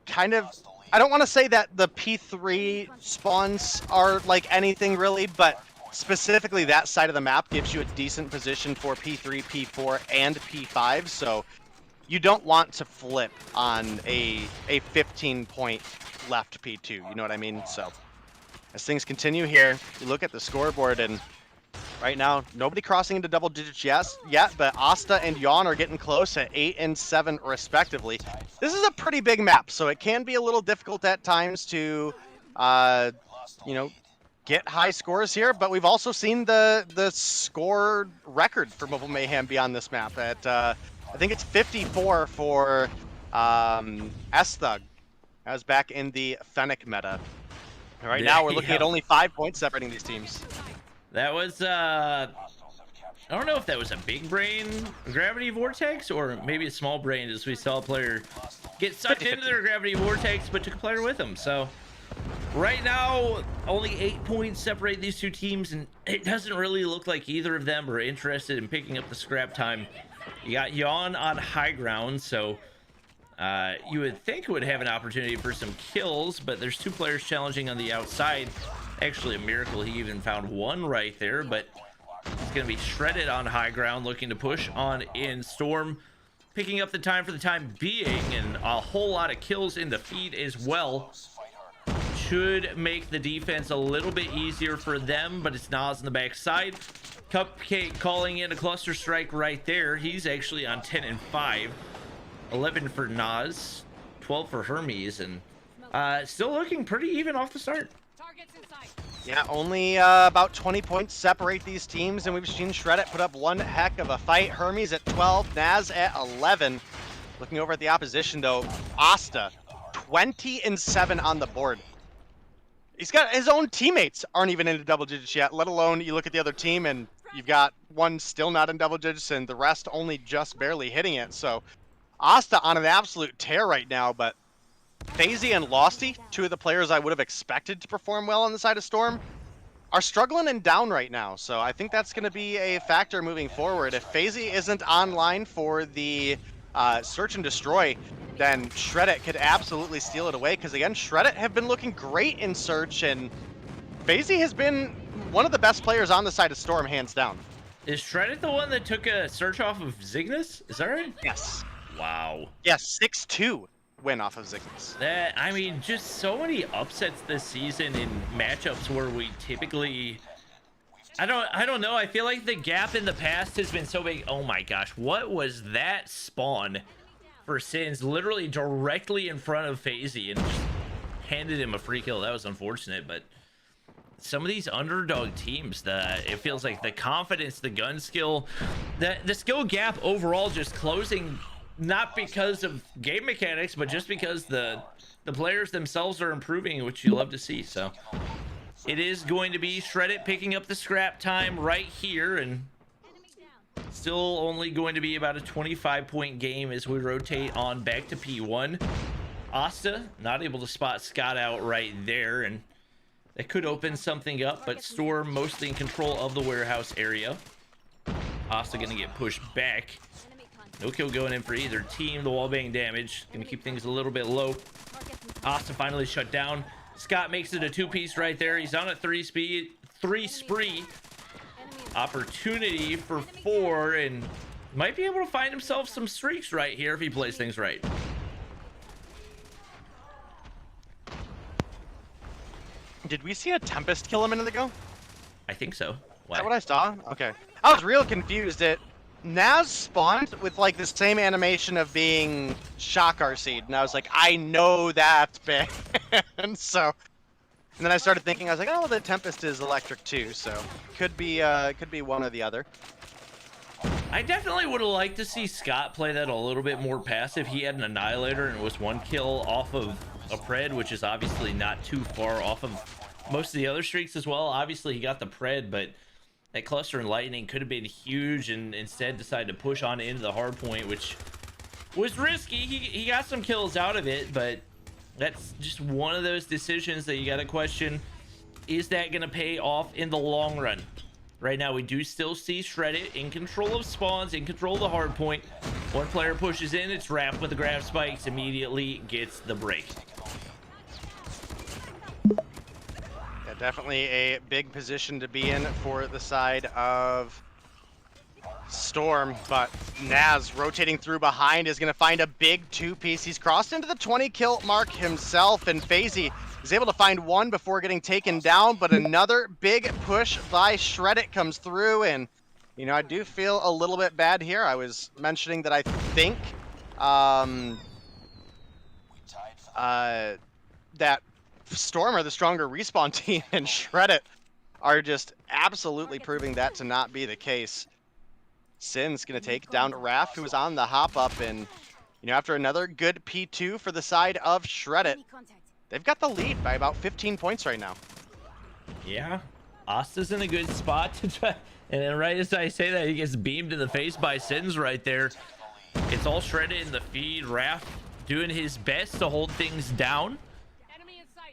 kind of. I don't want to say that the P3 spawns are like anything really, but specifically that side of the map gives you a decent position for P3, P4, and P5. So you don't want to flip on a 15-point left P2. You know what I mean? So as things continue here, you look at the scoreboard and. Right now, nobody crossing into double digits yet, but Asta and Yawn are getting close at 8 and 7 respectively. This is a pretty big map, so it can be a little difficult at times to, get high scores here. But we've also seen the score record for Mobile Mayhem be on this map at I think it's 54 for S-Thug. That was back in the Fennec meta. Right now, we're looking at only 5 points separating these teams. That was, I don't know if that was a big brain gravity vortex or maybe a small brain, as we saw a player get sucked into their gravity vortex, but took a player with them. So right now, only 8 points separate these two teams, and it doesn't really look like either of them are interested in picking up the scrap time. You got Yawn on high ground, so you would think would have an opportunity for some kills, but there's two players challenging on the outside. Actually, a miracle he even found one right there, but he's going to be shredded on high ground, looking to push on in. Storm picking up the time for the time being, and a whole lot of kills in the feed as well. Should make the defense a little bit easier for them, but it's Nas on the backside. Cupcake calling in a cluster strike right there. He's actually on 10 and 5. 11 for Nas, 12 for Hermes, and still looking pretty even off the start. Yeah, only about 20 points separate these teams, and we've seen Shreddit put up one heck of a fight. Hermes at 12, Naz at 11. Looking over at the opposition, though, Asta, 20 and 7 on the board. He's got his own teammates aren't even into double digits yet, let alone you look at the other team and you've got one still not in double digits and the rest only just barely hitting it. So Asta on an absolute tear right now, but FaZe and Losty, two of the players I would have expected to perform well on the side of Storm, are struggling and down right now. So I think that's going to be a factor moving forward. If FaZe isn't online for the Search and Destroy, then Shreddit could absolutely steal it away. Because again, Shreddit have been looking great in Search, and FaZe has been one of the best players on the side of Storm, hands down. Is Shreddit the one that took a Search off of Zygnus? Is that right? Yes. Wow. Yes, 6-2 win off of Zygnus. That, I mean, just so many upsets this season in matchups where we typically, I don't know. I feel like the gap in the past has been so big. Oh my gosh, what was that spawn for Sins? Literally directly in front of FaZe and just handed him a free kill. That was unfortunate, but some of these underdog teams, it feels like the confidence, the gun skill, the skill gap overall just closing. Not because of game mechanics, but just because the players themselves are improving, which you love to see. So it is going to be Shreddit picking up the scrap time right here, and still only going to be about a 25-point game as we rotate on back to P1. Asta not able to spot Scott out right there, and that could open something up, but Storm mostly in control of the warehouse area. Asta gonna get pushed back. No kill going in for either team. The wallbang damage gonna keep things a little bit low. Asta finally shut down. Scott makes it a two-piece right there. He's on a three spree. Opportunity for 4, and might be able to find himself some streaks right here if he plays things right. Did we see a Tempest kill a minute ago? I think so. Is that what I saw? Okay. I was real confused. Naz spawned with like the same animation of being shock RC'd, and I was like, I know that band. And then I started thinking, I was like, oh, the Tempest is electric too, so could be one or the other. I definitely would have liked to see Scott play that a little bit more passive. He had an Annihilator and it was one kill off of a Pred, which is obviously not too far off of most of the other streaks as well. Obviously he got the Pred, but that Cluster and Lightning could have been huge, and instead decided to push on into the hard point, which was risky. He got some kills out of it, but that's just one of those decisions that you got to question. Is that going to pay off in the long run? Right now, we do still see Shreddit in control of spawns, in control of the hard point. One player pushes in, it's Raph with the grab spikes, immediately gets the break. Yeah, definitely a big position to be in for the side of Storm, but Naz rotating through behind is going to find a big two-piece. He's crossed into the 20-kill mark himself, and FaZe is able to find one before getting taken down, but another big push by Shreddit comes through, and, you know, I do feel a little bit bad here. I was mentioning that I think that Storm are the stronger respawn team, and Shreddit are just absolutely proving that to not be the case. Sin's going to take down Raph, who is on the hop up, and, you know, after another good P2 for the side of Shreddit, they've got the lead by about 15 points right now. Yeah, Asta's in a good spot to try, and then right as I say that, he gets beamed in the face by Sins right there. It's all Shreddit in the feed. Raph doing his best to hold things down.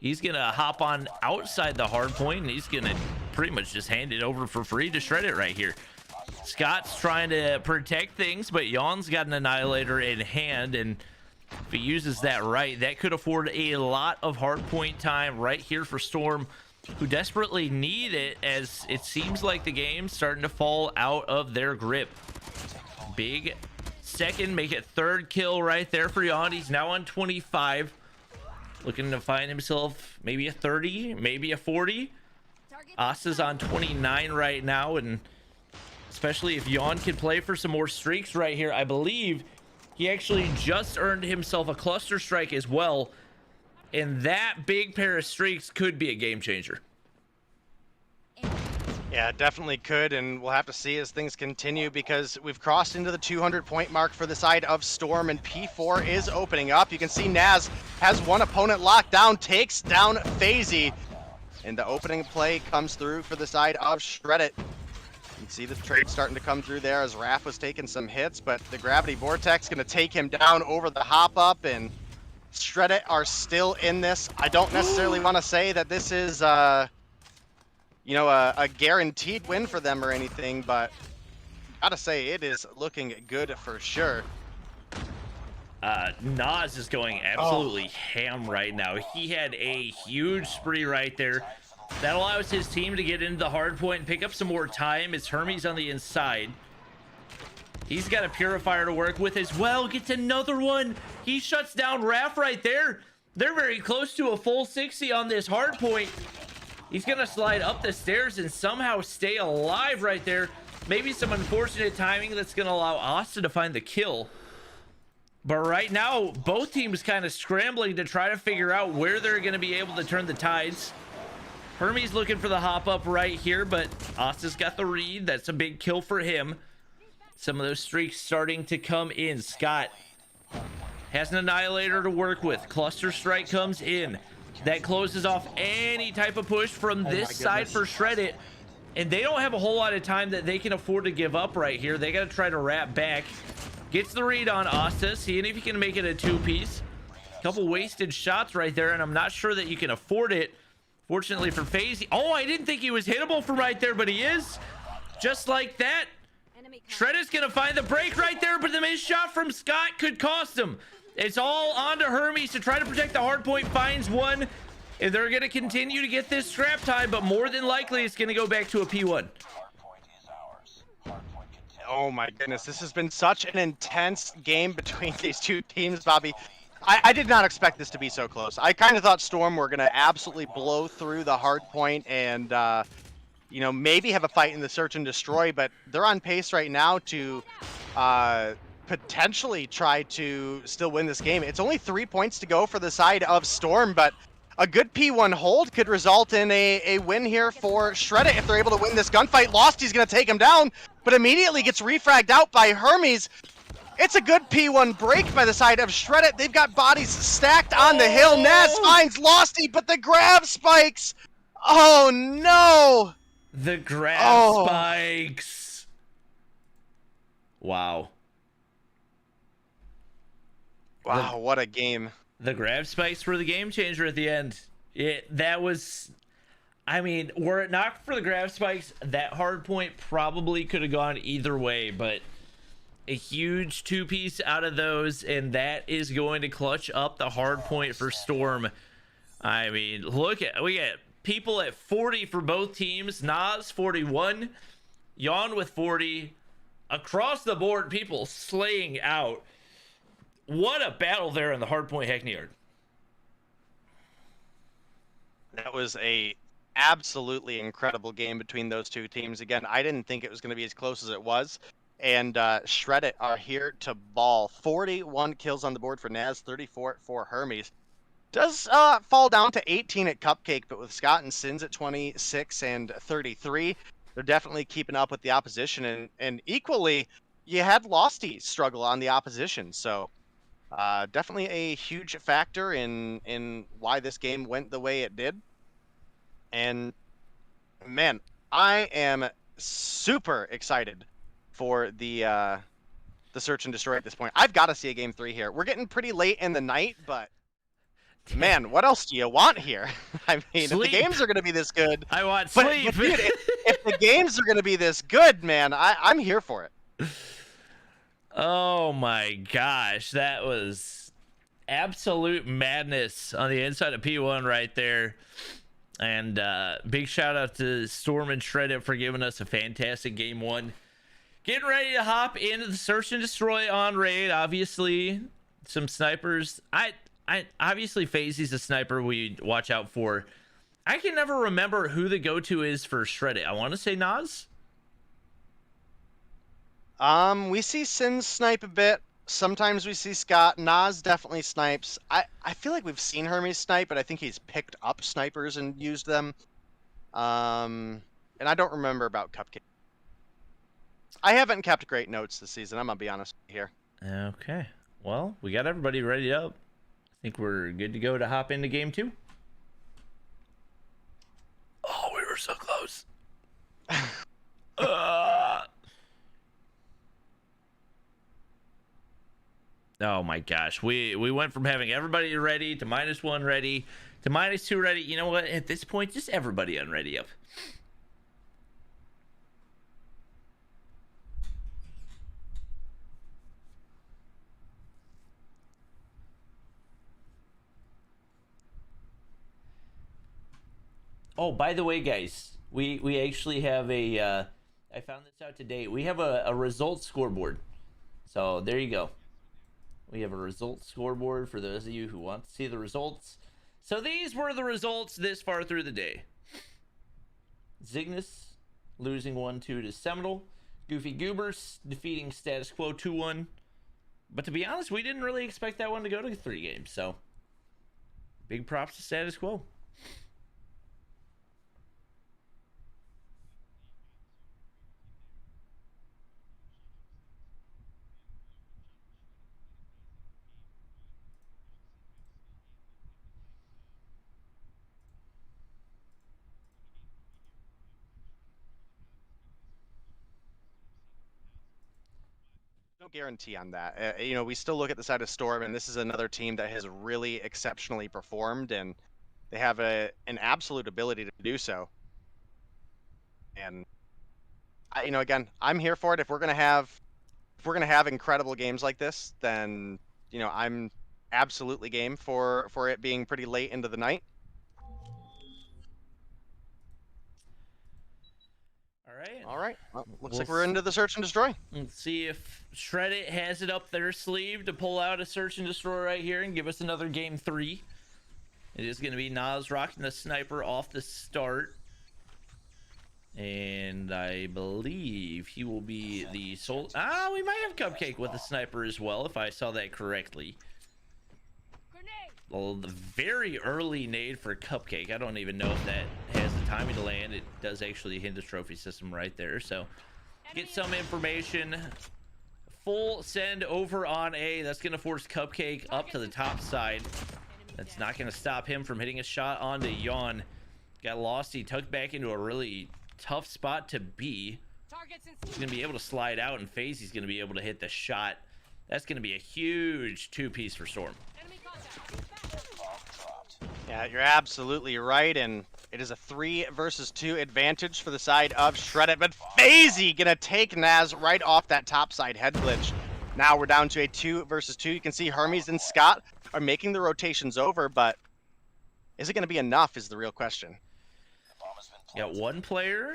He's gonna hop on outside the hard point, and he's gonna pretty much just hand it over for free to Shreddit right here. Scott's trying to protect things, but Yawn's got an Annihilator in hand, and if he uses that right, that could afford a lot of hard point time right here for Storm, who desperately need it, as it seems like the game's starting to fall out of their grip. Big second, make it third kill right there for Yawn. He's now on 25. Looking to find himself maybe a 30, maybe a 40. Asta's on 29 right now, and especially if Yawn can play for some more streaks right here, I believe he actually just earned himself a cluster strike as well, and that big pair of streaks could be a game changer. Yeah, it definitely could, and we'll have to see as things continue, because we've crossed into the 200-point mark for the side of Storm, and P4 is opening up. You can see Naz has one opponent locked down, takes down FaZe, and the opening play comes through for the side of Shreddit. You can see the trade starting to come through there as Raph was taking some hits, but the Gravity Vortex going to take him down over the hop-up, and Shreddit are still in this. I don't necessarily want to say that this is you know, a guaranteed win for them or anything, but gotta say it is looking good for sure. Nas is going absolutely ham right now. He had a huge spree right there. That allows his team to get into the hard point and pick up some more time. It's Hermes on the inside. He's got a Purifier to work with as well. Gets another one. He shuts down Raph right there. They're very close to a full 60 on this hard point. He's gonna slide up the stairs and somehow stay alive right there. Maybe some unfortunate timing that's gonna allow Asta to find the kill. But right now, both teams kind of scrambling to try to figure out where they're gonna be able to turn the tides. Hermes looking for the hop up right here, but Asta's got the read. That's a big kill for him. Some of those streaks starting to come in. Scott has an Annihilator to work with. Cluster Strike comes in. That closes off any type of push from this side for Shreddit. And they don't have a whole lot of time that they can afford to give up right here. They got to try to wrap back. Gets the read on Asta, seeing if he can make it a two-piece. Couple wasted shots right there, and I'm not sure that you can afford it. Fortunately for FaZe. Oh, I didn't think he was hittable from right there, but he is. Just like that. Shreddit's going to find the break right there, but the missed shot from Scott could cost him. It's all on to Hermes to try to protect the hard point. Finds one, and they're going to continue to get this scrap time, but more than likely it's going to go back to a P1. Oh my goodness, this has been such an intense game between these two teams, Bobby. I did not expect this to be so close. I kind of thought Storm were going to absolutely blow through the hard point and, you know, maybe have a fight in the search and destroy, but they're on pace right now to potentially try to still win this game. It's only 3 points to go for the side of Storm, but a good P1 hold could result in a win here for Shreddit if they're able to win this gunfight. Lost, he's going to take him down, but immediately gets refragged out by Hermes. It's a good P1 break by the side of Shreddit. They've got bodies stacked on the hill. Naz finds Losty, but the grab spikes. Oh, no. The grab spikes. Wow. Wow, what a game. The grab spikes were the game changer at the end. That was... I mean, were it not for the grab spikes, that hard point probably could have gone either way, but a huge two-piece out of those, and that is going to clutch up the hard point for Storm. I mean, look at, we got people at 40 for both teams. Nas 41, Yawn with 40. Across the board, people slaying out. What a battle there in the hard point Hackney Yard. That was a absolutely incredible game between those two teams. Again, I didn't think it was going to be as close as it was. And Shred It are here to ball. 41 kills on the board for Naz, 34 for Hermes. Does fall down to 18 at Cupcake, but with Scott and Sins at 26 and 33, they're definitely keeping up with the opposition. And equally, you had Losty struggle on the opposition. So definitely a huge factor in why this game went the way it did. And man, I am super excited for the search and destroy at this point. I've got to see a game 3 here. We're getting pretty late in the night, but man, what else do you want here? I mean, Sleep. if the games are going to be this good, I want sleep. But dude, if the games are going to be this good, man, I'm here for it. Oh my gosh, that was absolute madness on the inside of P1 right there. And big shout out to Storm and Shred It for giving us a fantastic game 1. Getting ready to hop into the search and destroy on raid. Obviously, some snipers. I obviously FaZe's a sniper we watch out for. I can never remember who the go-to is for Shred It. I want to say Nas. We see Sins snipe a bit. Sometimes we see Scott. Nas definitely snipes. I feel like we've seen Hermes snipe, but I think he's picked up snipers and used them. And I don't remember about Cupcake. I haven't kept great notes this season, I'm gonna be honest here. Okay. Well, we got everybody ready up. I think we're good to go to hop into game 2. Oh, we were so close. Oh my gosh. We went from having everybody ready to -1 ready to -2 ready. You know what? At this point, just everybody unready up. Oh, by the way, guys, we actually have a I found this out today. We have a results scoreboard. So there you go. We have a results scoreboard for those of you who want to see the results. So these were the results this far through the day. Zygnus losing 1-2 to Seminal. Goofy Goobers defeating Status Quo 2-1. But to be honest, we didn't really expect that one to go to 3 games. So big props to Status Quo. No guarantee on that. You know, we still look at the side of Storm, and this is another team that has really exceptionally performed, and they have an absolute ability to do so. And you know, again, I'm here for it. If we're gonna have incredible games like this, then you know, I'm absolutely game for it being pretty late into the night. All right. Well, looks like we're into the search and destroy. Let's see if Shred It has it up their sleeve to pull out a search and destroy right here and give us another game 3. It is going to be Nas rocking the sniper off the start. And I believe he will be the sole... we might have Cupcake with the sniper as well, if I saw that correctly. Well, the very early nade for Cupcake. I don't even know if that has the timing to land. It does actually hit the trophy system right there. So get some information. Full send over on A. That's going to force Cupcake up to the top side. That's not going to stop him from hitting a shot onto Yawn. Got Losty tucked back into a really tough spot to be. He's going to be able to slide out, and FaZe he's going to be able to hit the shot. That's going to be a huge 2-piece for Storm. Yeah, you're absolutely right, and It is a 3 versus 2 advantage for the side of Shreddit, but FaZe gonna take Naz right off that top side head glitch. Now we're down to a 2 versus 2. You can see Hermes and Scott are making the rotations over, but is it gonna be enough is the real question. Got one player,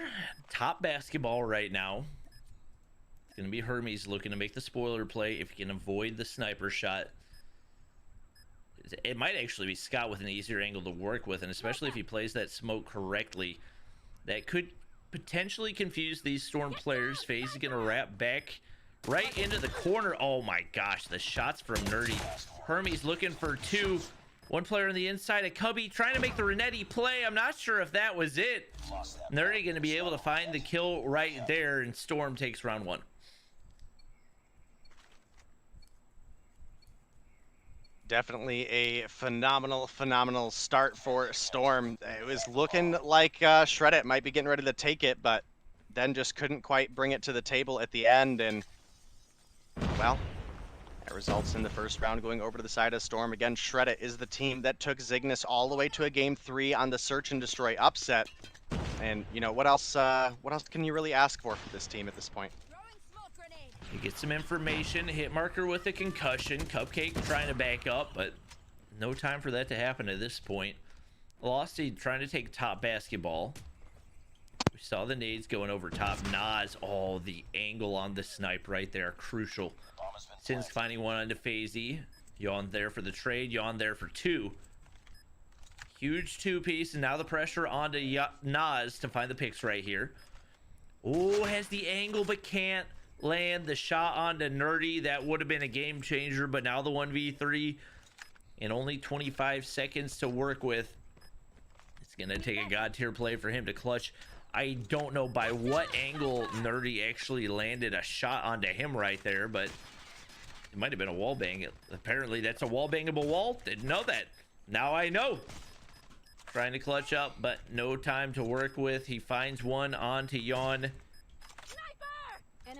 top basketball right now. It's going to be Hermes looking to make the spoiler play if he can avoid the sniper shot. It might actually be Scott with an easier angle to work with, and especially if he plays that smoke correctly, that could potentially confuse these Storm players. FaZe is going to wrap back right into the corner. Oh my gosh, the shots from Nerdy. Hermes looking for 2. One player on the inside, a Cubby trying to make the Renetti play. I'm not sure if that was it. Nerdy going to be able to find the kill right there, and Storm takes round 1. Definitely a phenomenal start for Storm. It was looking like Shreddit might be getting ready to take it, but then just couldn't quite bring it to the table at the end, and well, that results in the first round going over to the side of Storm. Again, Shreddit is the team that took Zygnus all the way to a game 3 on the Search and Destroy upset. And, you know, what else can you really ask for from this team at this point? You get some information, hit marker with a concussion, Cupcake trying to back up, but no time for that to happen at this point. Losty trying to take top basketball. We saw the nades going over top. Nas, oh, the angle on the snipe right there, crucial. Since finding one onto FaZe. Yawn there for the trade, Yawn there for 2. Huge 2-piece, and now the pressure onto Nas to find the picks right here. Oh, has the angle but can't land the shot onto Nerdy. That would have been a game changer, but now the 1v3 and only 25 seconds to work with. It's gonna take a god tier play for him to clutch. I don't know by what angle Nerdy actually landed a shot onto him right there, but it might have been a wall bang. Apparently that's a wall bangable wall. Didn't know that. Now I know. Trying to clutch up, but no time to work with. He finds one onto Yawn.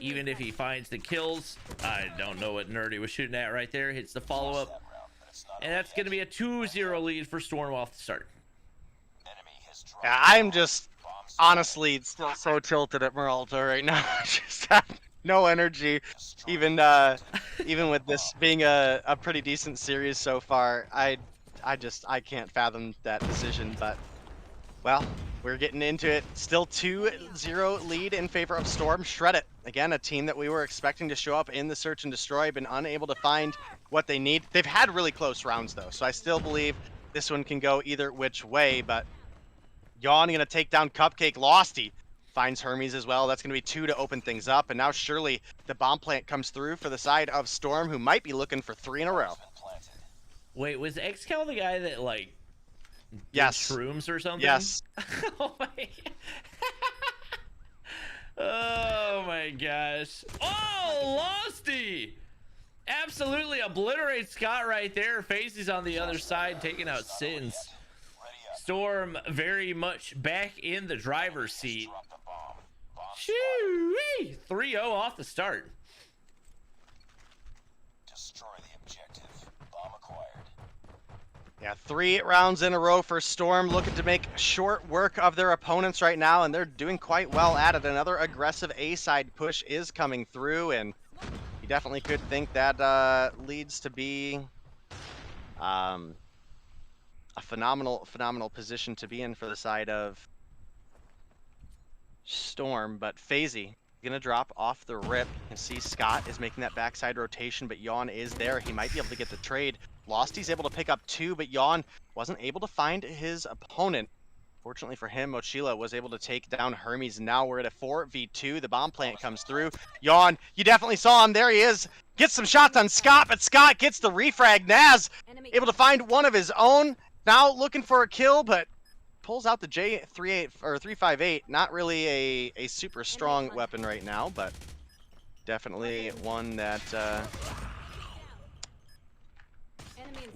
Even if he finds the kills, I don't know what Nerdy was shooting at right there. Hits the follow-up. And that's going to be a 2-0 lead for Storm off the start. Yeah, I'm just honestly still so tilted at Meralto right now. I just have no energy, even with this being a pretty decent series so far. I can't fathom that decision, but well, we're getting into it. Still 2-0 lead in favor of Storm. Shreddit, again, a team that we were expecting to show up in the Search and Destroy, been unable to find what they need. They've had really close rounds though, so I still believe this one can go either which way, but Yawn gonna take down Cupcake. Losty finds Hermes as well. That's gonna be 2 to open things up, and now surely the bomb plant comes through for the side of Storm, who might be looking for 3 in a row. Wait, was XCal the guy that, like, yes, shrooms or something? Yes. Oh my oh my gosh. Oh, Losty absolutely obliterates Scott right there. FaZe's on the other side taking out Sins. Storm very much back in the driver's seat. Shoo-wee! 3-0 off the start. Destroy the objective. Bomb acquired. Yeah, 3 rounds in a row for Storm, looking to make short work of their opponents right now, and they're doing quite well at it. Another aggressive A-side push is coming through, and you definitely could think that leads to be a phenomenal position to be in for the side of Storm, but FaZe gonna drop off the rip. You can see Scott is making that backside rotation, but Yawn is there. He might be able to get the trade. Losty's able to pick up 2, but Yawn wasn't able to find his opponent. Fortunately for him, Mochila was able to take down Hermes. Now we're at a 4v2. The bomb plant comes through. Yawn, you definitely saw him. There he is. Gets some shots on Scott, but Scott gets the refrag. Naz able to find one of his own. Now looking for a kill, but pulls out the J38 or 358. Not really a super strong weapon right now, but definitely one that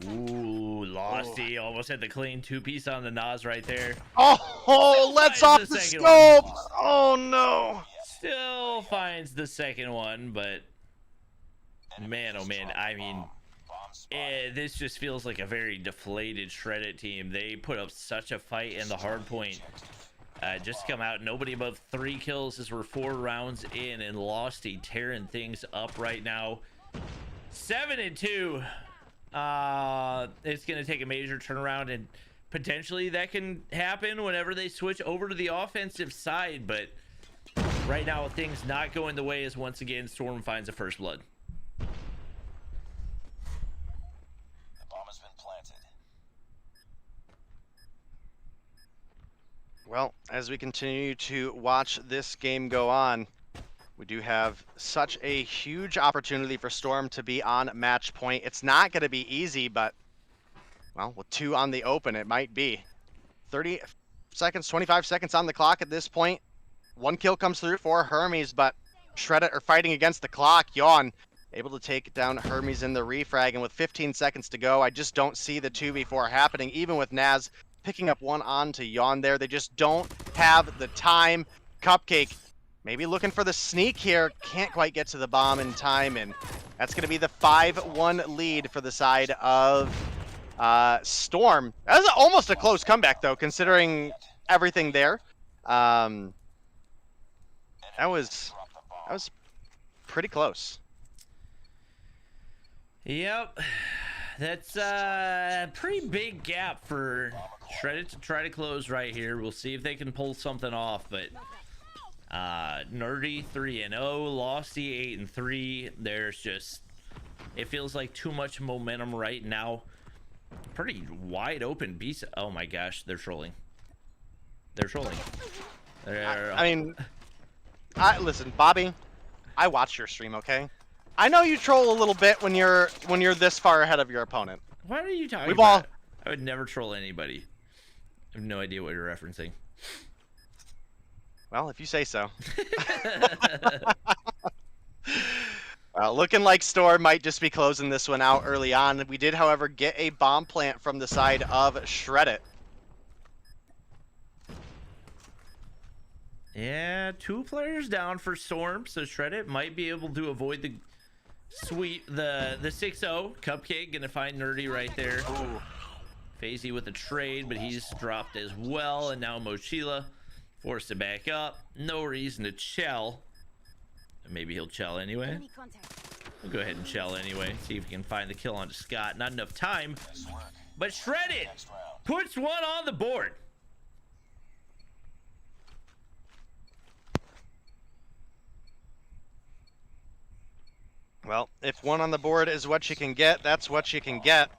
Ooh, Losty almost had the clean 2-piece on the Nas right there. Oh, let's off the second scope. one. Oh no. Still finds the second one, but man, oh man, I mean, this just feels like a very deflated Shredded team. They put up such a fight in the hard point. Just come out, nobody above 3 kills as we're 4 rounds in, and Losty tearing things up right now. 7-2. It's going to take a major turnaround, and potentially that can happen whenever they switch over to the offensive side, but right now things not going the way as once again Storm finds a first blood. The bomb has been planted. Well, as we continue to watch this game go on, we do have such a huge opportunity for Storm to be on match point. It's not going to be easy, but, well, with 2 on the open, it might be. 30 seconds, 25 seconds on the clock at this point. 1 kill comes through for Hermes, but Shredded are fighting against the clock. Yawn able to take down Hermes in the refrag, and with 15 seconds to go, I just don't see the 2v4 happening, even with Naz picking up 1 on to Yawn there. They just don't have the time. Cupcake maybe looking for the sneak here. Can't quite get to the bomb in time, and that's going to be the 5-1 lead for the side of Storm. That was almost a close comeback, though, considering everything there. That was pretty close. Yep, that's a pretty big gap for Shredded to try to close right here. We'll see if they can pull something off, but Nerdy 3-0, Losty 8-3. There's just, it feels like too much momentum right now. Pretty wide open beast. Oh my gosh, they're trolling. They're trolling. I mean, listen, Bobby, I watch your stream, okay? I know you troll a little bit when you're this far ahead of your opponent. What are you talking We've about? all- I would never troll anybody. I have no idea what you're referencing. Well, if you say so. Looking like Storm might just be closing this one out early on. We did, however, get a bomb plant from the side of Shredded. Yeah, 2 players down for Storm, so Shredded might be able to avoid the sweep, the 6-0. Cupcake gonna find Nerdy right there. Fazy with the trade, but he's dropped as well, and now Mochila forced to back up. No reason to chell. Maybe he'll chell anyway. We'll go ahead and chell anyway. See if we can find the kill onto Scott. Not enough time, but Shredded puts 1 on the board. Well, if 1 on the board is what you can get, that's what you can get.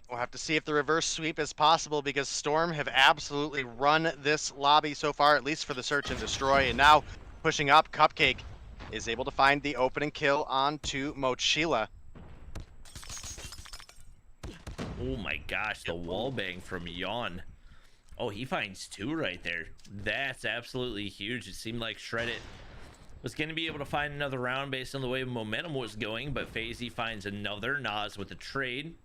We'll have to see if the reverse sweep is possible, because Storm have absolutely run this lobby so far, at least for the search and destroy. And now pushing up, Cupcake is able to find the opening kill onto Mochila. Oh my gosh, the wallbang from Yawn. Oh, he finds 2 right there. That's absolutely huge. It seemed like Shredded was going to be able to find another round based on the way momentum was going, but Fazy finds another. Nas with a trade.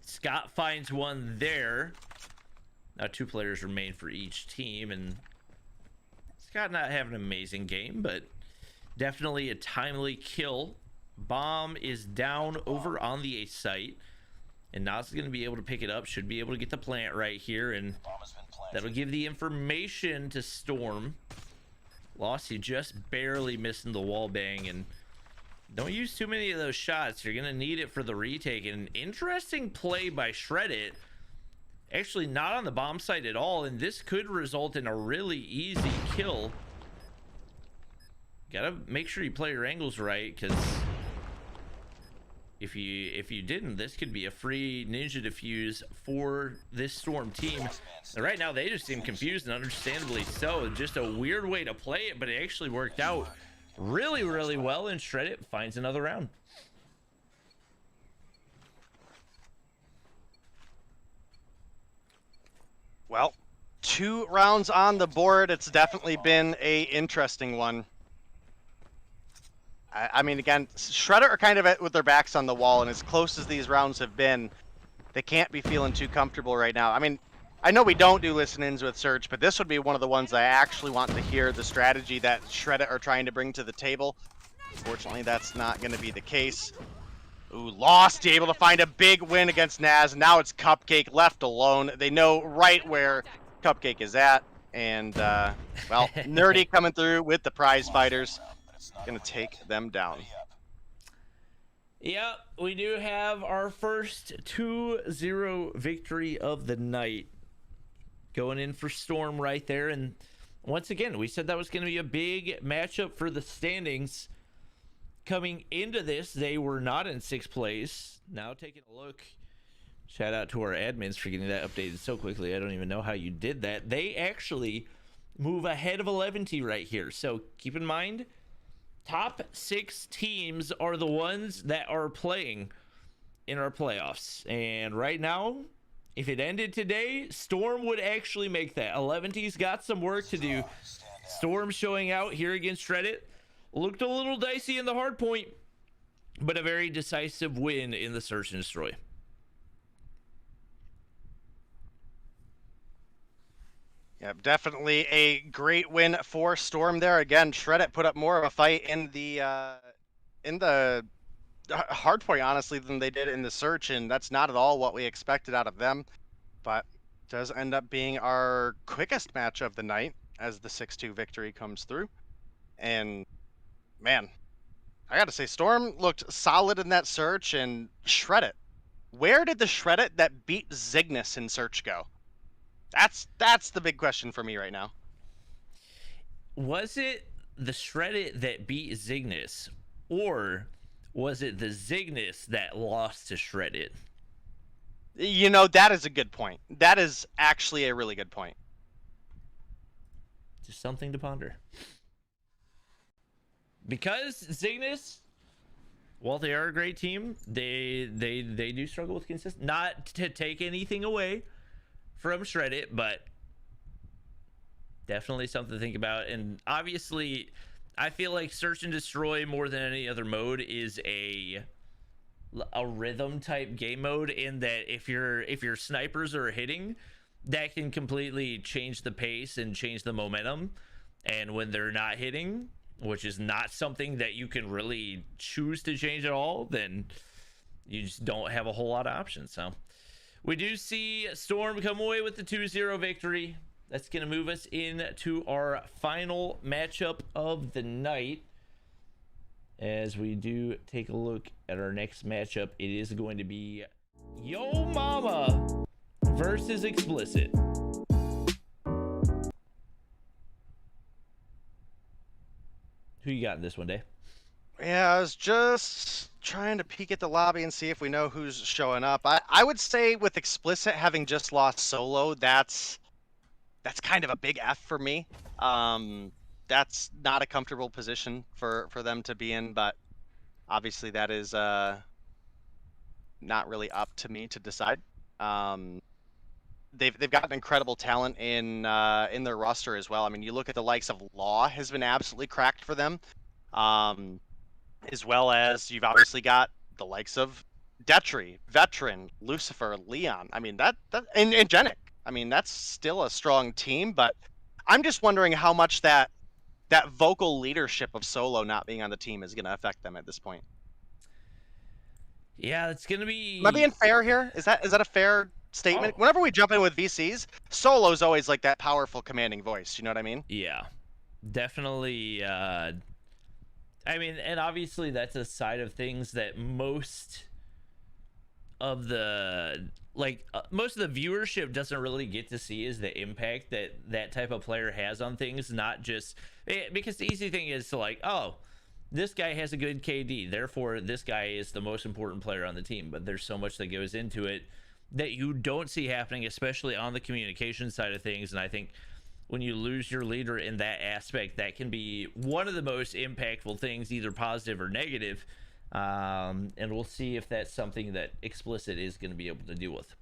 Scott finds 1 there. Now 2 players remain for each team, and Scott not having an amazing game, but definitely a timely kill. Bomb is down over on the A site, and Nas is going to be able to pick it up. Should be able to get the plant right here, and that'll give the information to Storm. Losty just barely missing the wall bang, and don't use too many of those shots. You're gonna need it for the retake. And an interesting play by Shredded, actually not on the bomb site at all, and this could result in a really easy kill. Gotta make sure you play your angles right, because if you didn't, this could be a free ninja defuse for this Storm team. And right now they just seem confused, and understandably so. Just a weird way to play it, but it actually worked out really, really well, and Shredded finds another round. Well, 2 rounds on the board. It's definitely been a interesting one. I mean, again, Shredder are kind of with their backs on the wall, and as close as these rounds have been, they can't be feeling too comfortable right now. I mean, I know we don't do listen-ins with Search, but this would be one of the ones I actually want to hear the strategy that Shredder are trying to bring to the table. Unfortunately, that's not going to be the case. Ooh, Lost able to find a big win against Naz. Now it's Cupcake left alone. They know right where Cupcake is at. And, well, Nerdy coming through with the prize fighters. Gonna take them down. Yep, we do have our first 2-0 victory of the night. Going in for Storm right there. And once again, we said that was going to be a big matchup for the standings. Coming into this, they were not in 6th place. Now taking a look. Shout out to our admins for getting that updated so quickly. I don't even know how you did that. They actually move ahead of 11T right here. So keep in mind, top 6 teams are the ones that are playing in our playoffs. And right now, if it ended today, Storm would actually make that. 11T's got some work to do. Storm showing out here against Reddit. Looked a little dicey in the hard point, but a very decisive win in the search and destroy. Yeah, definitely a great win for Storm there. Again, Shreddit put up more of a fight in the hard point, honestly, than they did in the search, and that's not at all what we expected out of them. But does end up being our quickest match of the night as the 6-2 victory comes through. And man, I gotta say, Storm looked solid in that search, and Shreddit. Where did the Shreddit that beat Zygnus in search go? That's the big question for me right now. Was it the Shreddit that beat Zygnus, or was it the Zygnus that lost to Shreddit? You know, that is a good point. That is actually a really good point. Just something to ponder. Because Zygnus, while they are a great team, they do struggle with consistency. Not to take anything away from Shreddit, but definitely something to think about. And obviously, I feel like Search and Destroy more than any other mode is a rhythm type game mode, in that if your snipers are hitting, that can completely change the pace and change the momentum. And when they're not hitting, which is not something that you can really choose to change at all, then you just don't have a whole lot of options. So we do see Storm come away with the 2-0 victory. That's going to move us into our final matchup of the night. As we do take a look at our next matchup, it is going to be Yo Mama versus Explicit. Who you got in this one, Dave? Yeah, I was just trying to peek at the lobby and see if we know who's showing up. I would say with Explicit having just lost solo, that's kind of a big F for me. That's not a comfortable position for them to be in, but obviously that is not really up to me to decide. They've got an incredible talent in their roster as well. I mean, you look at the likes of Law has been absolutely cracked for them, as well as you've obviously got the likes of Detri, Veteran, Lucifer, Leon. I mean and Genic. I mean, that's still a strong team, but I'm just wondering how much that vocal leadership of Solo not being on the team is going to affect them at this point. Yeah, it's going to be... Am I being fair here? Is that a fair statement? Oh. Whenever we jump in with VCs, Solo's always like that powerful, commanding voice. You know what I mean? Yeah, definitely. I mean, and obviously that's a side of things that most of the viewership doesn't really get to see, is the impact that type of player has on things. Not just because the easy thing is to like, oh, this guy has a good KD, therefore this guy is the most important player on the team. But there's so much that goes into it that you don't see happening, especially on the communication side of things. And I think when you lose your leader in that aspect, that can be one of the most impactful things, either positive or negative. And we'll see if that's something that Explicit is going to be able to deal with.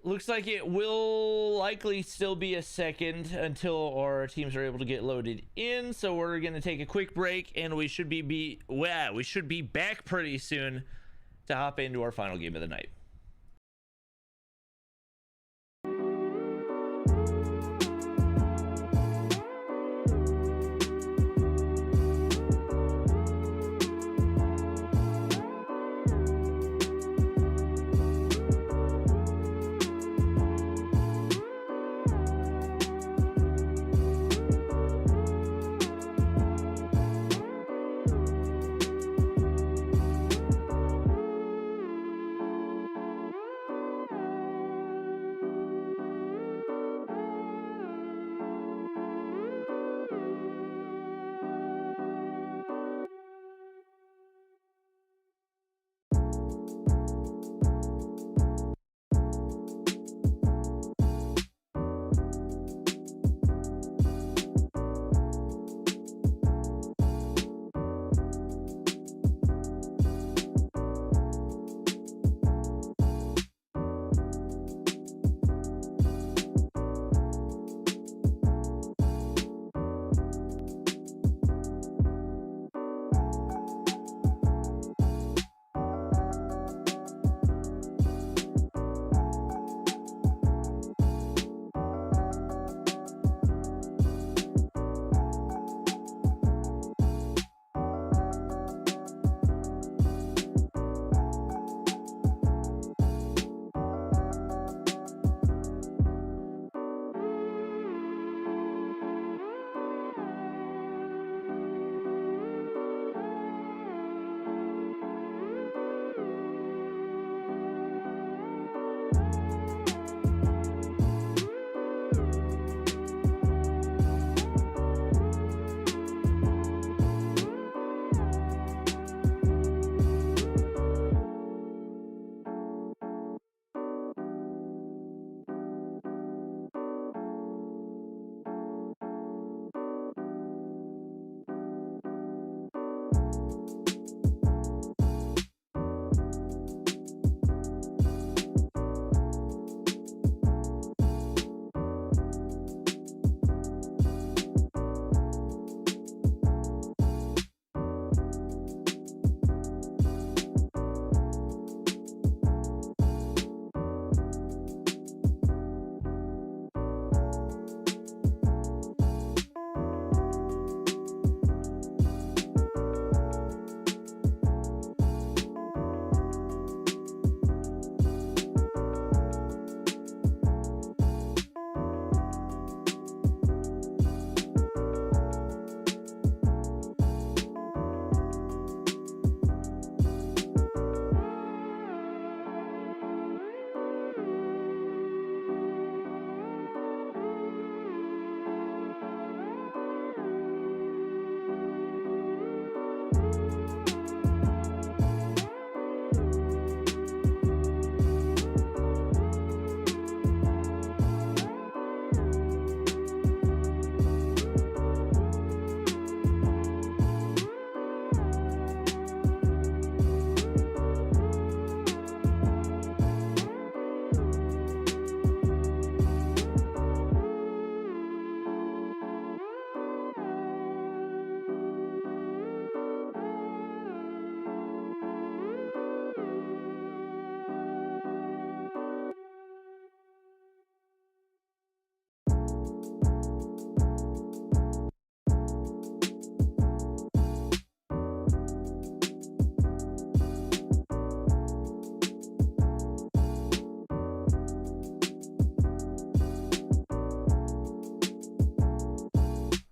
looks like it will likely still be a second until our teams are able to get loaded in. So we're gonna take a quick break, and we should be back pretty soon to hop into our final game of the night.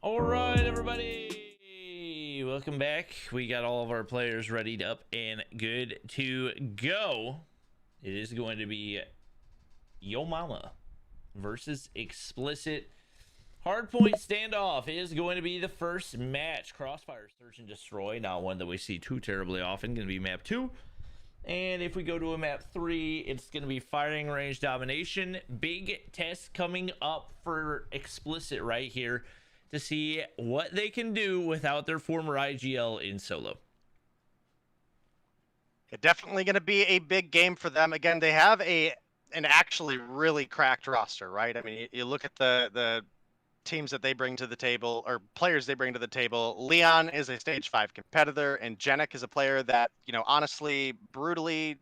All right, everybody, welcome back. We got all of our players ready up and good to go. It is going to be Yo Mama versus Explicit. Hardpoint standoff is going to be the first match. Crossfire, Search and Destroy, not one that we see too terribly often. Going to be map 2. And if we go to a map 3, it's going to be Firing Range Domination. Big test coming up for Explicit right here to see what they can do without their former IGL in solo. Definitely going to be a big game for them. Again, they have a an actually really cracked roster, right? I mean, you look at the teams that they bring to the table, or players they bring to the table. Leon is a stage 5 competitor, and Jenik is a player that, honestly, brutally,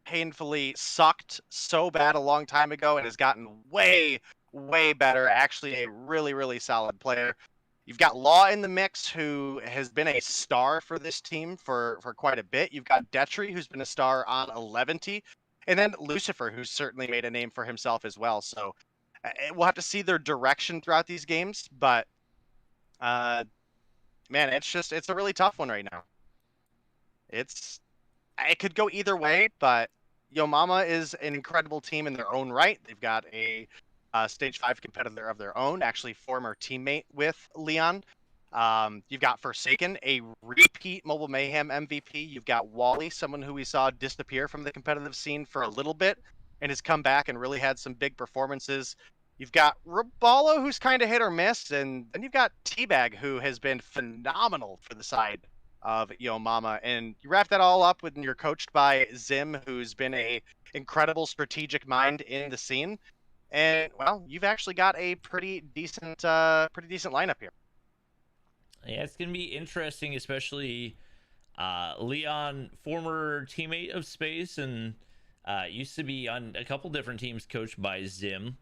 painfully sucked so bad a long time ago and has gotten way, way better. Actually, a really, really solid player. You've got Law in the mix, who has been a star for this team for quite a bit. You've got Detry, who's been a star on 11, and then Lucifer, who's certainly made a name for himself as well. So we'll have to see their direction throughout these games, but man, it's a really tough one right now. It could go either way, but Yo Mama is an incredible team in their own right. They've got a stage 5 competitor of their own, actually former teammate with Leon. You've got Forsaken, a repeat Mobile Mayhem MVP. You've got Wally, someone who we saw disappear from the competitive scene for a little bit and has come back and really had some big performances. You've got Rabalo, who's kind of hit or miss, and then you've got Teabag, who has been phenomenal for the side of Yo Mama. And you wrap that all up when you're coached by Zim, who's been a incredible strategic mind in the scene. And well, you've actually got a pretty decent lineup here. Yeah, it's gonna be interesting, especially Leon, former teammate of Space, and used to be on a couple different teams coached by Zim.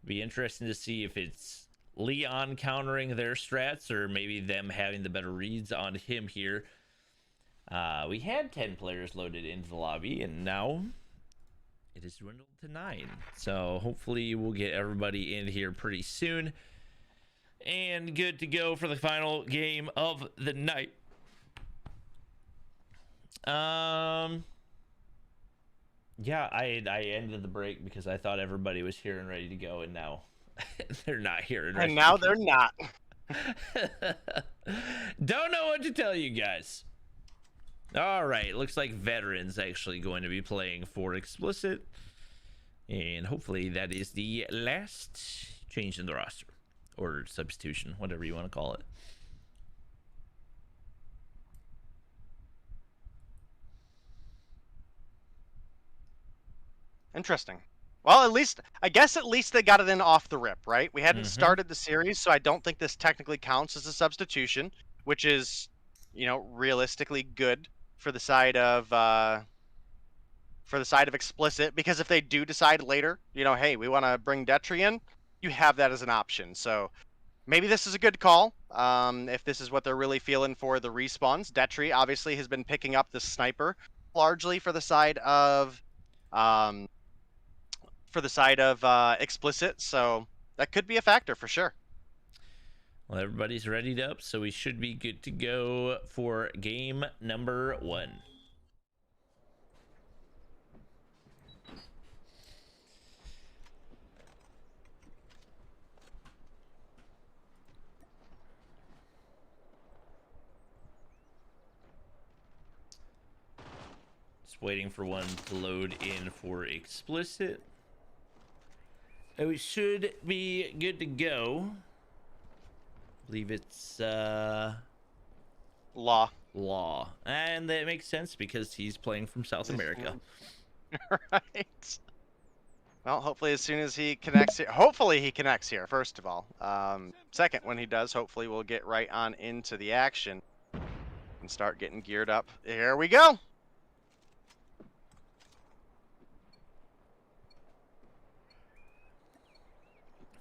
Be interesting to see if it's Leon countering their strats or maybe them having the better reads on him here. We had 10 players loaded into the lobby, and now it has dwindled to 9. So hopefully we'll get everybody in here pretty soon and good to go for the final game of the night. Yeah, I ended the break because I thought everybody was here and ready to go, and now they're not here and ready. And now they're not. Don't know what to tell you guys. All right, looks like Veterans actually going to be playing for Explicit, and hopefully that is the last change in the roster or substitution, whatever you want to call it. Interesting. Well, I guess at least they got it in off the rip, right? We hadn't started the series, so I don't think this technically counts as a substitution, which is, realistically good for the side of Explicit, because if they do decide later, hey, we want to bring Detry in, you have that as an option. So maybe this is a good call. If this is what they're really feeling for the respawns. Detry obviously has been picking up the sniper largely for the side of Explicit, so that could be a factor for sure. Well, everybody's readied up, so we should be good to go for game number 1. Just waiting for one to load in for Explicit. We should be good to go. I believe it's Law. And that makes sense because he's playing from South America. Right. Well, hopefully as soon as he connects here, hopefully he connects here, first of all. Second, when he does, hopefully we'll get right on into the action and start getting geared up. Here we go.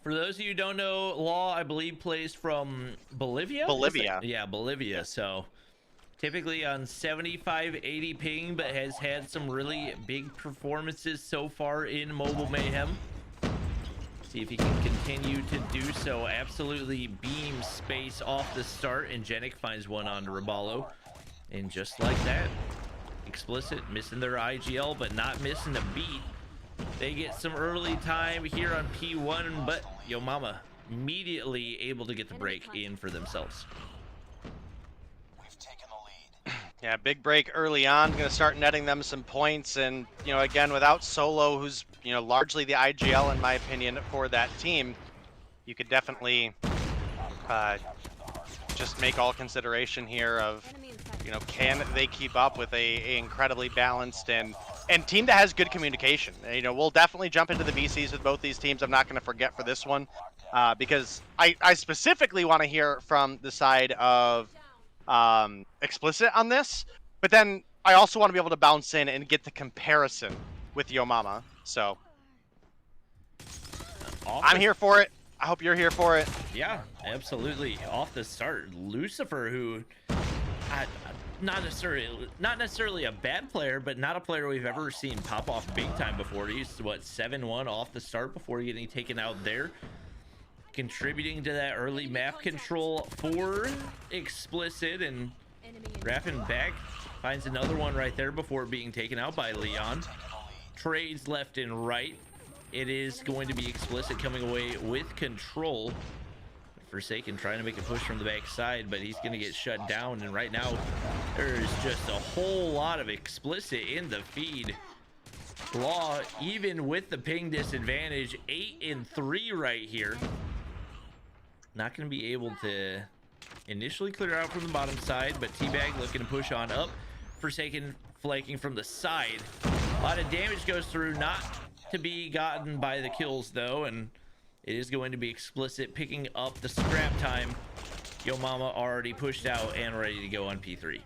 For those of you who don't know, Law, I believe, plays from Bolivia? Yeah, Bolivia. So typically on 75, 80 ping, but has had some really big performances so far in Mobile Mayhem. See if he can continue to do so. Absolutely beam Space off the start, and Jenik finds one on Rabalo. And just like that, Explicit missing their IGL, but not missing a beat. They get some early time here on P1, but Yo Mama immediately able to get the break in for themselves. We've taken the lead. Yeah, big break early on. Going to start netting them some points. And, again, without Solo, who's, largely the IGL, in my opinion, for that team, you could definitely just make all consideration here of, can they keep up with a incredibly balanced and and team that has good communication. You know, we'll definitely jump into the VCs with both these teams. I'm not going to forget for this one because I specifically want to hear from the side of Explicit on this, but then I also want to be able to bounce in and get the comparison with Yo Mama. So I'm here for it. I hope you're here for it. Yeah, absolutely. Off the start, Lucifer, who not necessarily a bad player, but not a player we've ever seen pop off big time before. He's what, 7-1 off the start before getting taken out there, contributing to that early map control for Explicit, and wrapping back finds another one right there before being taken out by Leon. Trades left and right. It is going to be Explicit coming away with control. Forsaken trying to make a push from the backside, but he's going to get shut down. And right now, there's just a whole lot of Explicit in the feed. Law, even with the ping disadvantage, 8-3 right here. Not going to be able to initially clear out from the bottom side, but Teabag looking to push on up. Forsaken flanking from the side. A lot of damage goes through, not to be gotten by the kills though, and it is going to be Explicit picking up the scrap time. Yo Mama already pushed out and ready to go on P3.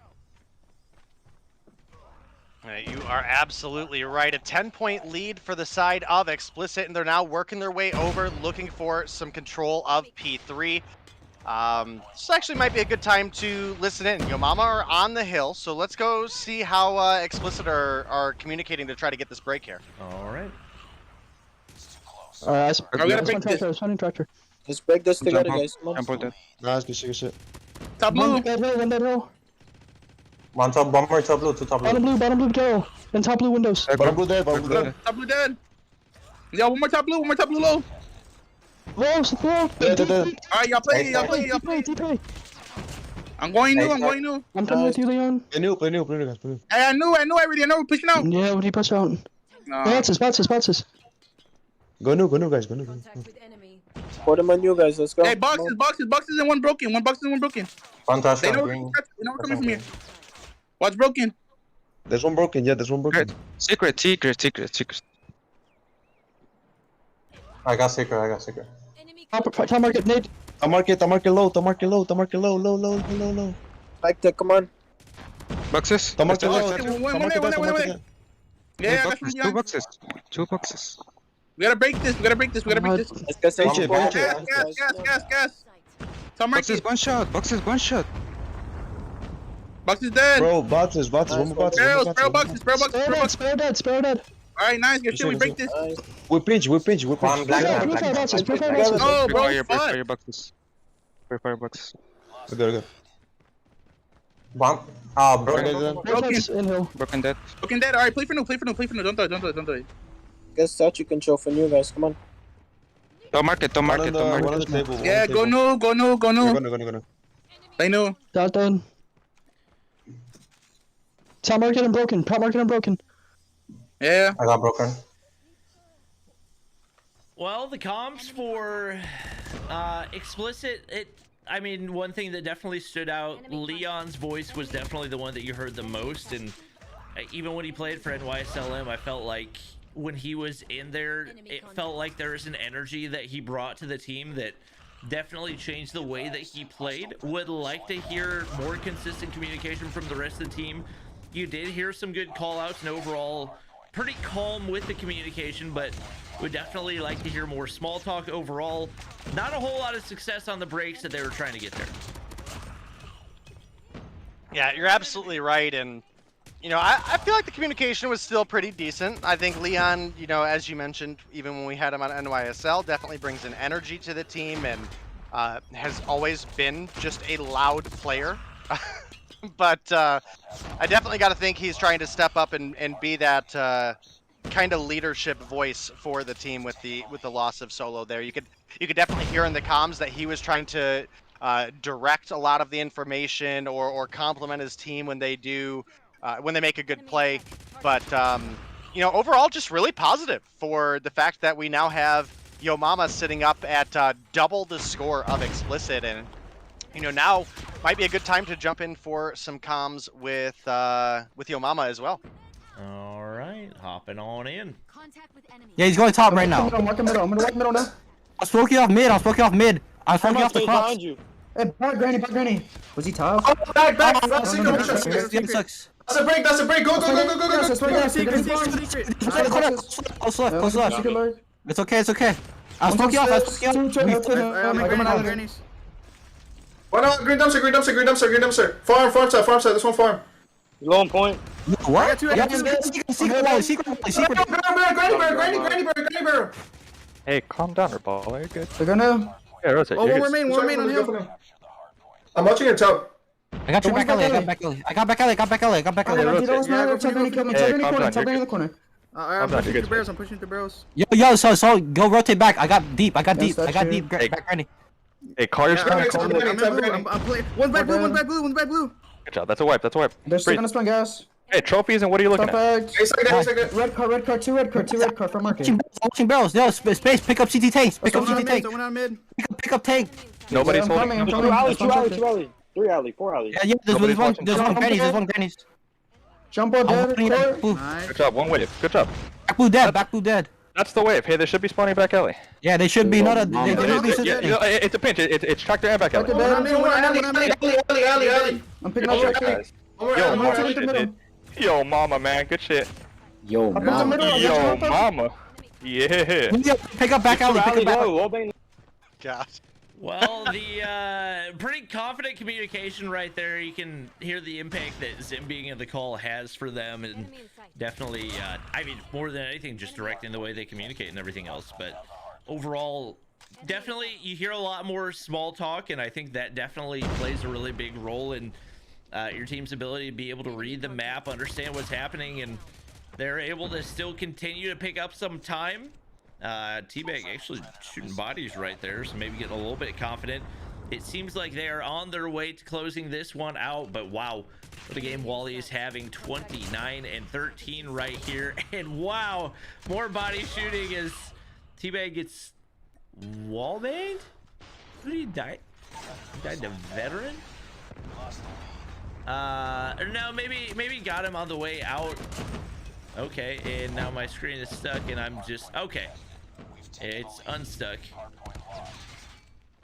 You are absolutely right. A 10-point lead for the side of Explicit, and they're now working their way over, looking for some control of P3. This actually might be a good time to listen in. Yo Mama are on the hill, so let's go see how Explicit are communicating to try to get this break here. All right. Alright, I'm gonna break this. tractor. Let's break this together, guys. I'm put Nice, good shit. Top blue. One that hill. One top bomber, top blue, two top blue. Bottom blue, Joe. And top blue windows. Bottom blue dead, bottom blue dead. Top blue dead. Yeah, one more top blue low. Low. Dead. Alright, y'all play. TP. I'm going new. I'm coming with you, Leon. Play new, guys, play new. Hey, I knew already. I know we're pushing out. Yeah, what do you push out? No. Boxes. Go new, guys, go new. Pour them on you guys. Let's go. Hey, boxes and one broken. Fantastic. They know we're coming from here. What's broken? There's one broken, yeah, there's one broken. Secret. I got secret. Top market, Nate. Top market low. Like that, come on. Boxes. Top market low. One there. Yeah, I got some. Two boxes. We gotta break this. Let's get some Bench it, points. Gas. Top market. Boxes one shot. Box is dead. Bro, boxes, one more boxes. Spare boxes. Spare dead. Alright, nice. Good shit. We break this. Nice. We pinch. One black. Prepare boxes. Oh, bro, Prepare your boxes. Good. Bomb. Boxes in hill. Broken dead. Broken dead. Alright, play for new. Don't do it. Guess that you can show for you guys. Come on. Top market. Yeah, go new. Go. Play new. Done. Top market and broken. Yeah. I got broken. Well, the comms for Explicit, I mean, one thing that definitely stood out, Leon's voice was definitely the one that you heard the most, and even when he played for NYSLM, I felt like when he was in there, it felt like there was an energy that he brought to the team that definitely changed the way that he played. Would like to hear more consistent communication from the rest of the team. You did hear some good call outs and overall pretty calm with the communication, but would definitely like to hear more small talk overall. Not a whole lot of success on the breaks that they were trying to get there. Yeah, you're absolutely right, and you know, I feel like the communication was still pretty decent. I think Leon, you know, as you mentioned, even when we had him on NYSL, definitely brings an energy to the team and has always been just a loud player. But I definitely got to think he's trying to step up and be that kind of leadership voice for the team with the loss of Solo there. You could definitely hear in the comms that he was trying to direct a lot of the information or compliment his team when they do when they make a good play. But you know, overall, just really positive for the fact that we now have Yo Mama sitting up at double the score of Explicit, and you know, now might be a good time to jump in for some comms with Yo Mama as well. All right. right, hopping on in. Contact with enemy. Yeah, he's going top right now. I'm walking middle. I'm gonna walk middle now. I'm smoking off mid. I'm smoking off mid. I'm smoking off the crops. Hey, back granny. Was he top? Oh, back. No, That's no, no, no, That's Sucks. a break. Go. Close left. It's okay. I'm smoking off. Why not? Green dumpster. Farm side. This one farm. Low on point. What? Granny barrel. Hey, calm down, Reball. Are you good? They're gonna. Yeah, rotate. Oh, You're one good. remain on hill. I'm watching your top. I got your back alley. I got back alley. Tell Granny the corner. I'm pushing through barrels. I'm pushing through barrels. Yo, so go rotate back. I got deep. Yes, that's true. Back Granny. Hey, call your I'm spam. in blue. I'm playing. One's back blue. One's back blue. Good job. That's a wipe. They're still gonna spend gas. Hey, trophies and what are you looking Top at? bags. Hey, second. Red car, two red car for market. Watching barrels. Yo, space. Pick up CT tanks. Pick up One CT out mid. tank. Someone out mid. Pick up tank. Nobody's I'm holding. coming. Two alley. 3 alley. 4 alley. Yeah. There's Nobody's one. watching. There's one grannies. Jump on dead. Back Core. Nice. Good job. One wave. Good job. blue dead. Back blue dead. That's the wave. Hey, they should be spawning back alley. Yeah, they should be. They should be. Yeah, you know, it's a pinch. It's tractor and back alley. One out mid. Alley. I'm picking up right Guys. One more Yo, alley. I'm mama, watching the shit, middle. dude. Yo, mama, man. Good shit. Yo, I'm in the middle. I'm Yo, watching the middle. mama. Yeah. Pick up back alley. Pick up back. God. Well, the pretty confident communication right there. You can hear the impact that Zim being in the call has for them, and Enemy in sight. definitely, I mean, more than anything, just directing the way they communicate and everything else. But overall, definitely, you hear a lot more small talk, and I think that definitely plays a really big role in your team's ability to be able to read the map, understand what's happening, and they're able to still continue to pick up some time. T-Bag actually shooting bodies right there, so maybe getting a little bit confident. It seems like they are on their way to closing this one out, but wow, what a game Wally is having. 29 and 13 right here, and wow, more body shooting as T-Bag gets wall banged. Who did he die? He died to veteran. No, maybe got him on the way out. Okay, and now my screen is stuck, and I'm just okay. It's unstuck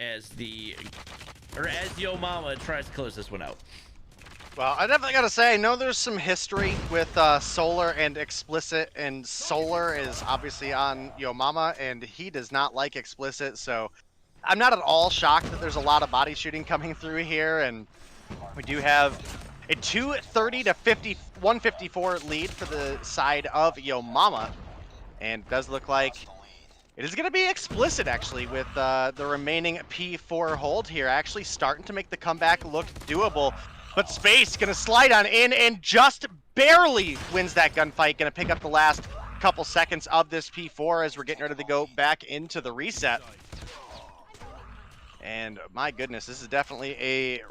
as Yo Mama tries to close this one out. Well, I definitely gotta say, I know there's some history with Solar and Explicit, and Solar is obviously on Yo Mama, and he does not like Explicit, so I'm not at all shocked that there's a lot of body shooting coming through here, and we do have a 230 to 154 lead for the side of Yo Mama, and it does look like it is going to be Explicit, actually, with the remaining P4 hold here, actually starting to make the comeback look doable. But Space going to slide on in and just barely wins that gunfight. Going to pick up the last couple seconds of this P4 as we're getting ready to go back into the reset. And my goodness, this is definitely a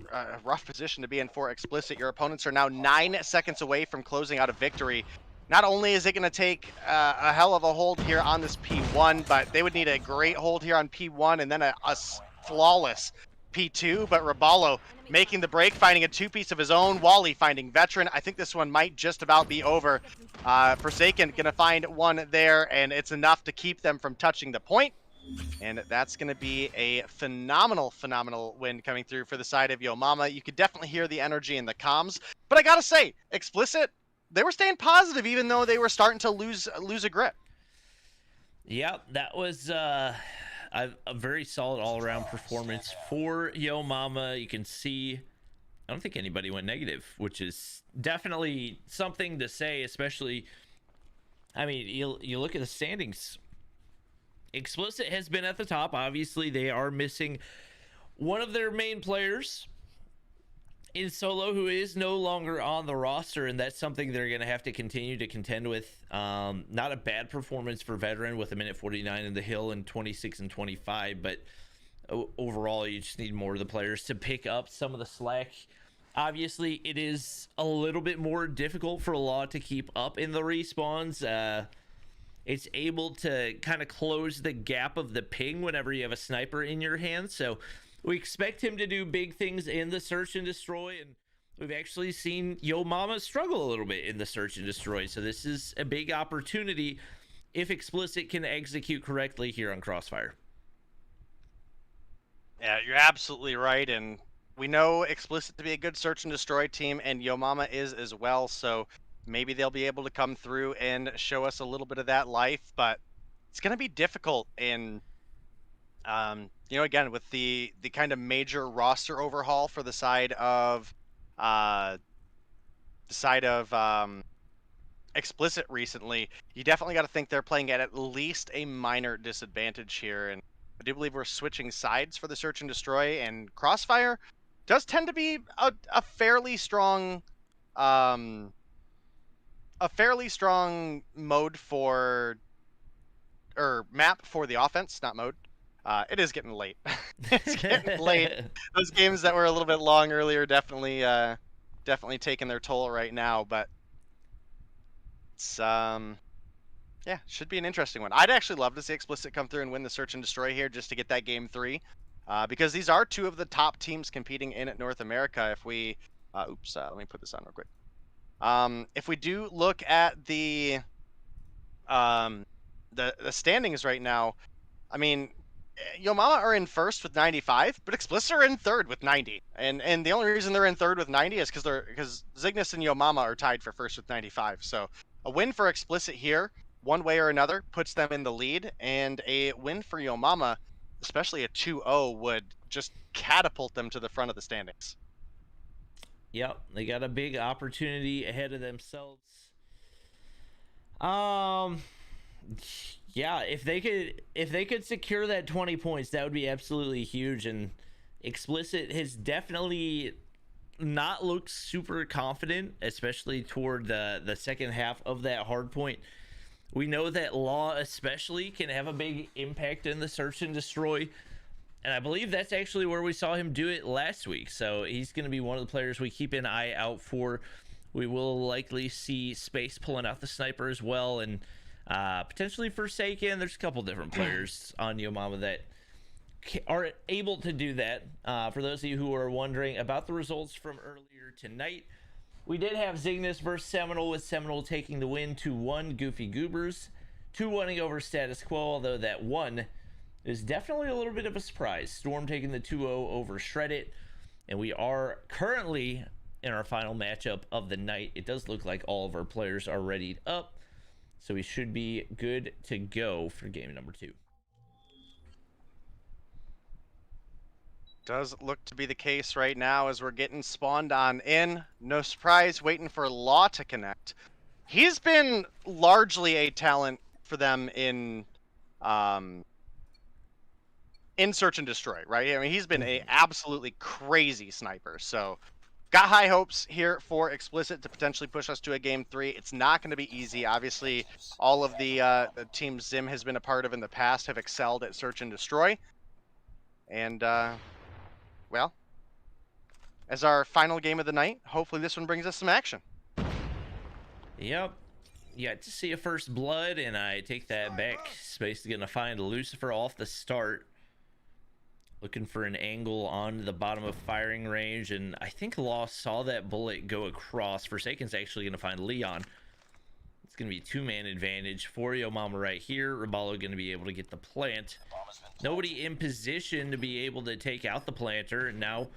rough position to be in for Explicit. Your opponents are now 9 seconds away from closing out a victory. Not only is it going to take a hell of a hold here on this P1, but they would need a great hold here on P1 and then a flawless P2. But Raballo making the break, finding a two-piece of his own. Wally finding veteran. I think this one might just about be over. Forsaken going to find one there, and it's enough to keep them from touching the point. And that's going to be a phenomenal win coming through for the side of Yo Mama. You could definitely hear the energy in the comms. But I got to say, Explicit, they were staying positive even though they were starting to lose a grip. Yeah, that was a very solid all-around performance for Yo Mama. You can see, I don't think anybody went negative, which is definitely something to say, especially, I mean, you look at the standings. Explicit has been at the top. Obviously, they are missing one of their main players in Solo, who is no longer on the roster, and that's something they're going to have to continue to contend with. Not a bad performance for Veteran with a minute 49 in the hill and 26 and 25, but overall, you just need more of the players to pick up some of the slack. Obviously, it is a little bit more difficult for Law to keep up in the respawns. It's able to kind of close the gap of the ping whenever you have a sniper in your hand. So we expect him to do big things in the search and destroy. And we've actually seen Yo Mama struggle a little bit in the search and destroy. So this is a big opportunity if Explicit can execute correctly here on Crossfire. Yeah, you're absolutely right, and we know Explicit to be a good search and destroy team, and Yo Mama is as well, so maybe they'll be able to come through and show us a little bit of that life, but it's going to be difficult in, you know, again, with the kind of major roster overhaul for the side of Explicit recently, you definitely got to think they're playing at least a minor disadvantage here, and I do believe we're switching sides for the search and destroy, and Crossfire does tend to be a fairly strong mode for, or map for the offense, not mode. It is getting late. It's getting late. Those games that were a little bit long earlier definitely taking their toll right now, but it's yeah, should be an interesting one. I'd actually love to see Explicit come through and win the search and destroy here just to get that game 3, because these are two of the top teams competing in North America. If we let me put this on real quick. If we do look at the standings right now, I mean, Yo Mama are in first with 95, but Explicit are in third with 90. And the only reason they're in third with 90 is because Zygnus and Yo Mama are tied for first with 95. So a win for Explicit here, one way or another, puts them in the lead, and a win for Yo Mama, especially a 2-0, would just catapult them to the front of the standings. Yep, they got a big opportunity ahead of themselves. Yeah, if they could secure that 20 points, that would be absolutely huge. And Explicit has definitely not looked super confident, especially toward the second half of that hard point. We know that Law especially can have a big impact in the search and destroy, and I believe that's actually where we saw him do it last week. So he's going to be one of the players we keep an eye out for. We will likely see Space pulling out the sniper as well, and potentially Forsaken. There's a couple different players on Yo Mama that are able to do that. For those of you who are wondering about the results from earlier tonight, we did have Zygnus versus Seminal, with Seminal taking the win 2-1. Goofy Goobers 2-1 over Status Quo, although that one is definitely a little bit of a surprise. Storm taking the 2-0 over Shreddit, and we are currently in our final matchup of the night. It does look like all of our players are readied up, so we should be good to go for game number 2. Does look to be the case right now as we're getting spawned on in. No surprise, waiting for Law to connect. He's been largely a talent for them in search and destroy, right? I mean, he's been a absolutely crazy sniper. So got high hopes here for Explicit to potentially push us to a game 3. It's not going to be easy. Obviously, all of the teams Zim has been a part of in the past have excelled at search and destroy. And well, as our final game of the night, hopefully this one brings us some action. Yep. Yeah, to see a first blood, and I take that back. Space is going to find Lucifer off the start. Looking for an angle on the bottom of firing range, and I think Law saw that bullet go across. Forsaken's actually going to find Leon. It's going to be 2-man advantage for Yo Mama right here. Raballo going to be able to get the plant. Nobody in position to be able to take out the planter, and now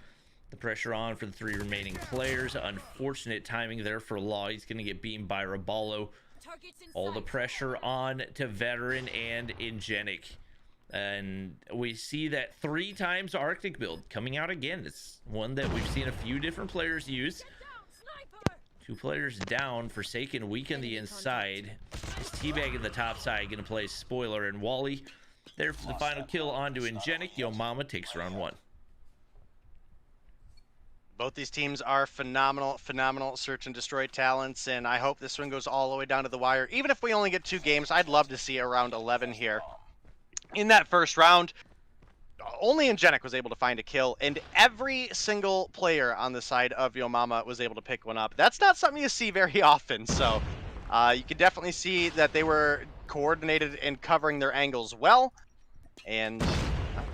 the pressure on for the 3 remaining players. Unfortunate timing there for Law. He's going to get beamed by Raballo. All the pressure on to Veteran and Ingenic. And we see that 3 times Arctic build coming out again. It's one that we've seen a few different players use. 2 players down. Forsaken weak on the inside. His teabag in the top side going to play Spoiler, and Wally there for the final kill onto Ingenic. Yo Mama takes round 1. Both these teams are phenomenal search and destroy talents, and I hope this one goes all the way down to the wire. Even if we only get 2 games, I'd love to see a round 11 here. In that first round, only Ingenic was able to find a kill, and every single player on the side of Yo Mama was able to pick one up. That's not something you see very often, so you can definitely see that they were coordinated in covering their angles well. And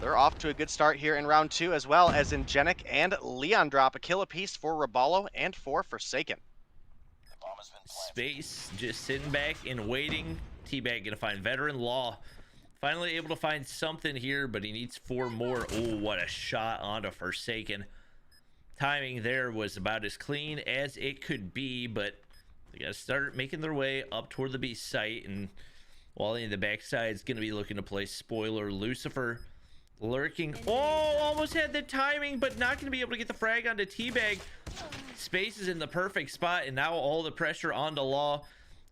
They're off to a good start here in round 2, as well as Ingenic and Leon drop a kill apiece for Raballo and for Forsaken. Space just sitting back and waiting. T-Bag gonna find Veteran. Law finally able to find something here, but he needs 4 more. Oh, what a shot onto Forsaken. Timing there was about as clean as it could be, but they gotta start making their way up toward the B site, and Wally in the backside is gonna be looking to play spoiler. Lucifer lurking. Oh, almost had the timing, but not gonna be able to get the frag onto T-Bag. Space is in the perfect spot, and now all the pressure onto Law.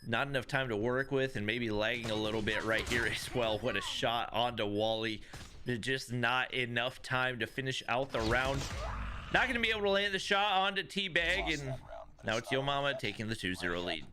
Not enough time to work with, and maybe lagging a little bit right here as well. What a shot onto Wally. Just not enough time to finish out the round. Not going to be able to land the shot onto T-Bag, and now it's Yo Mama taking the 2-0 lead.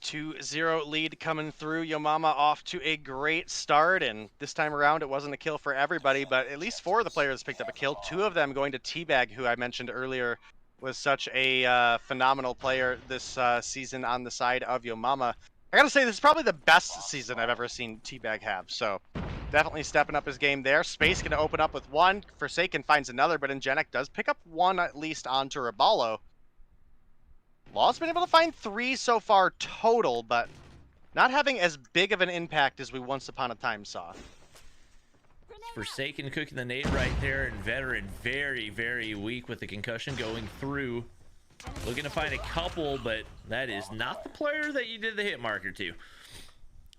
2-0 lead coming through. Yo Mama off to a great start, and this time around it wasn't a kill for everybody, but at least 4 of the players picked up a kill. 2 of them going to T-Bag, who I mentioned earlier was such a phenomenal player this season on the side of Yo Mama. I gotta say, this is probably the best season I've ever seen T-Bag have, so definitely stepping up his game there. Space gonna open up with 1. Forsaken finds another, but Ingenic does pick up 1 at least onto Raballo. Law's been able to find 3 so far total, but not having as big of an impact as we once upon a time saw. Forsaken cooking the nade right there, and Veteran very, very weak with the concussion going through. Looking to find a couple, but that is not the player that you did the hit marker to.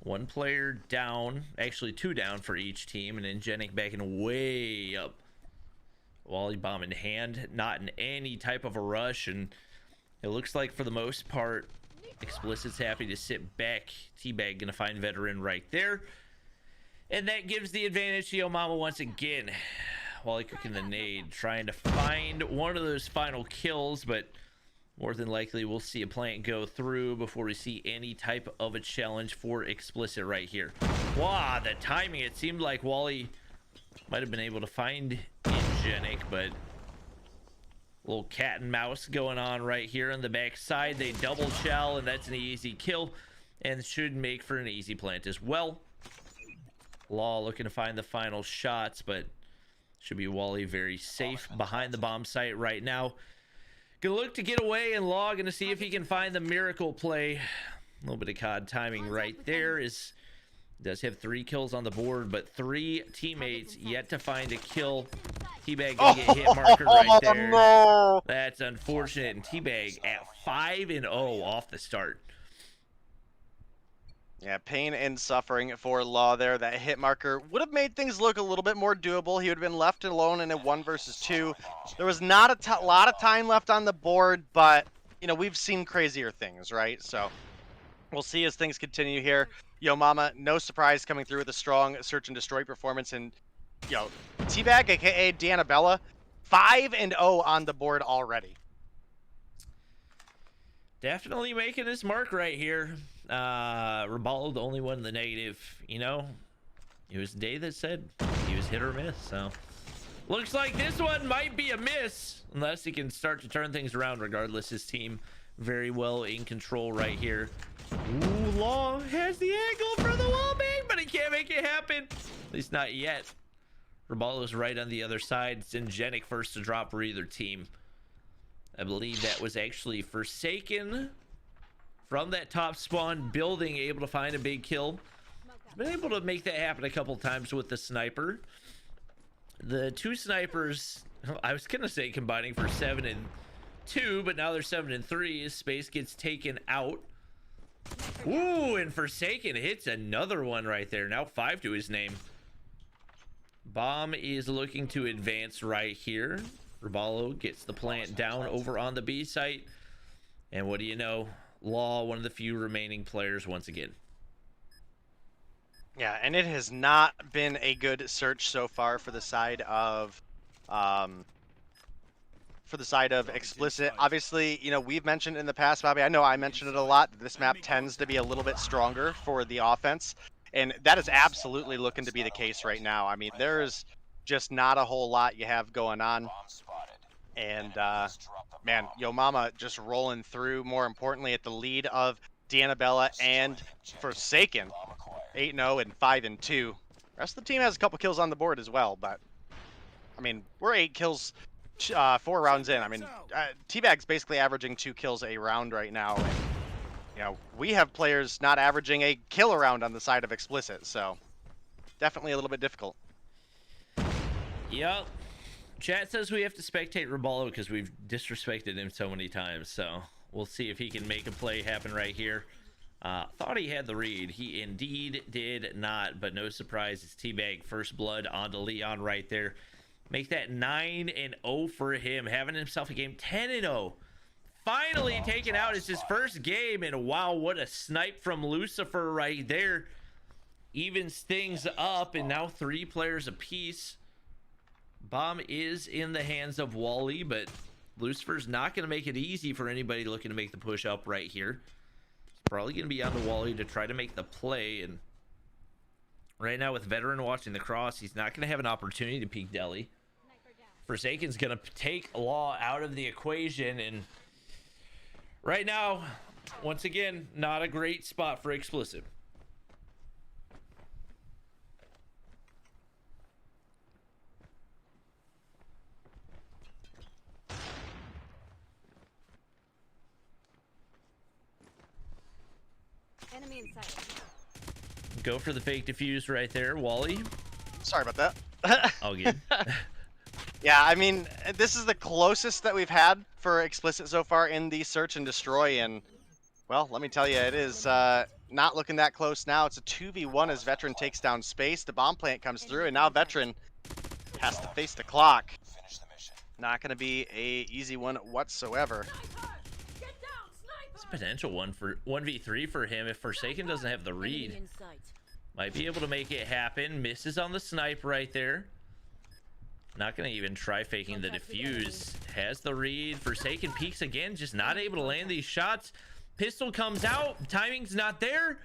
1 player down, actually 2 down for each team, and Ingenic backing way up. Wally bomb in hand, not in any type of a rush, and it looks like for the most part, Explicit's happy to sit back. T-Bag gonna find Veteran right there. And that gives the advantage to Yo Mama once again. Wally cooking the nade, trying to find one of those final kills, but more than likely we'll see a plant go through before we see any type of a challenge for Explicit right here. Wow, the timing, it seemed like Wally might have been able to find Ingenic, but a little cat and mouse going on right here on the backside. They double shell, and that's an easy kill, and should make for an easy plant as well. Law looking to find the final shots, but should be Wally very safe behind the bomb site right now. Gonna look to get away, and Law gonna see if he can find the miracle play. A little bit of COD timing right there. Does have 3 kills on the board, but 3 teammates yet to find a kill. T-Bag gonna get hit marker right there. No. That's unfortunate, and T-Bag at 5-0 off the start. Yeah, pain and suffering for Law there. That hit marker would have made things look a little bit more doable. He would have been left alone in a 1 versus 2. There was not a lot of time left on the board, but, you know, we've seen crazier things, right? So we'll see as things continue here. Yo Mama, no surprise, coming through with a strong search and destroy performance. And, yo, T-Bag, a.k.a. D'Annabella, 5-0 on the board already. Definitely making his mark right here. Raballo, the only one in the negative. You know, it was Dave that said he was hit or miss, so looks like this one might be a miss unless he can start to turn things around. Regardless, his team very well in control right here. Ooh, Law has the angle for the wall bang, but he can't make it happen, at least not yet. Raballo's right on the other side. It's Ingenic first to drop for either team. I believe that was actually Forsaken from that top spawn building, able to find a big kill. Been able to make that happen a couple times with the sniper. The 2 snipers, I was gonna say combining for 7 and 2, but now they're 7 and 3 as Space gets taken out. Ooh, and Forsaken hits another one right there. Now 5 to his name. Bomb is looking to advance right here. Raballo gets the plant down over on the B site. And what do you know? Law, one of the few remaining players once again. Yeah, and it has not been a good search so far for the side of Explicit. Obviously, you know, we've mentioned in the past, Bobby, I know I mentioned it a lot, this map tends to be a little bit stronger for the offense, and that is absolutely looking to be the case right now. I mean, there's just not a whole lot you have going on. And, man, Yo Mama just rolling through, more importantly, at the lead of D'Annabella and Forsaken. 8-0 and 5-2. Rest of the team has a couple kills on the board as well, but I mean, we're 8 kills, 4 rounds in. I mean, Teabag's basically averaging 2 kills a round right now. And, you know, we have players not averaging a kill a round on the side of Explicit, so definitely a little bit difficult. Yep. Chat says we have to spectate Raballo because we've disrespected him so many times, so we'll see if he can make a play happen right here. Thought he had the read. He indeed did not, but no surprise. It's Teabag first blood onto Leon right there. Make that 9-0 for him, having himself a game 10-0. Finally taken out. It's his first game, and wow, what a snipe from Lucifer right there. Evens things up, and now 3 players apiece. Bomb is in the hands of Wally, but Lucifer's not going to make it easy for anybody looking to make the push up right here. It's probably going to be on to Wally to try to make the play, and right now with Veteran watching the cross, he's not going to have an opportunity to peek Deli. Forsaken's going to take Law out of the equation, and right now, once again, not a great spot for Explicit. Enemy in sight. Go for the fake defuse right there, Wally. Sorry about that. All good. Yeah, I mean, this is the closest that we've had for Explicit so far in the search and destroy, and, well, let me tell you, it is not looking that close now. It's a 2v1 as Veteran takes down Space. The bomb plant comes through, and now Veteran has to face the clock. Finish the mission. Not going to be a easy one whatsoever. It's a potential one for 1v3 for him if Forsaken doesn't have the read. Might be able to make it happen. Misses on the snipe right there. Not going to even try faking the defuse. Has the read. Forsaken peeks again, just not able to land these shots. Pistol comes out. Timing's not there.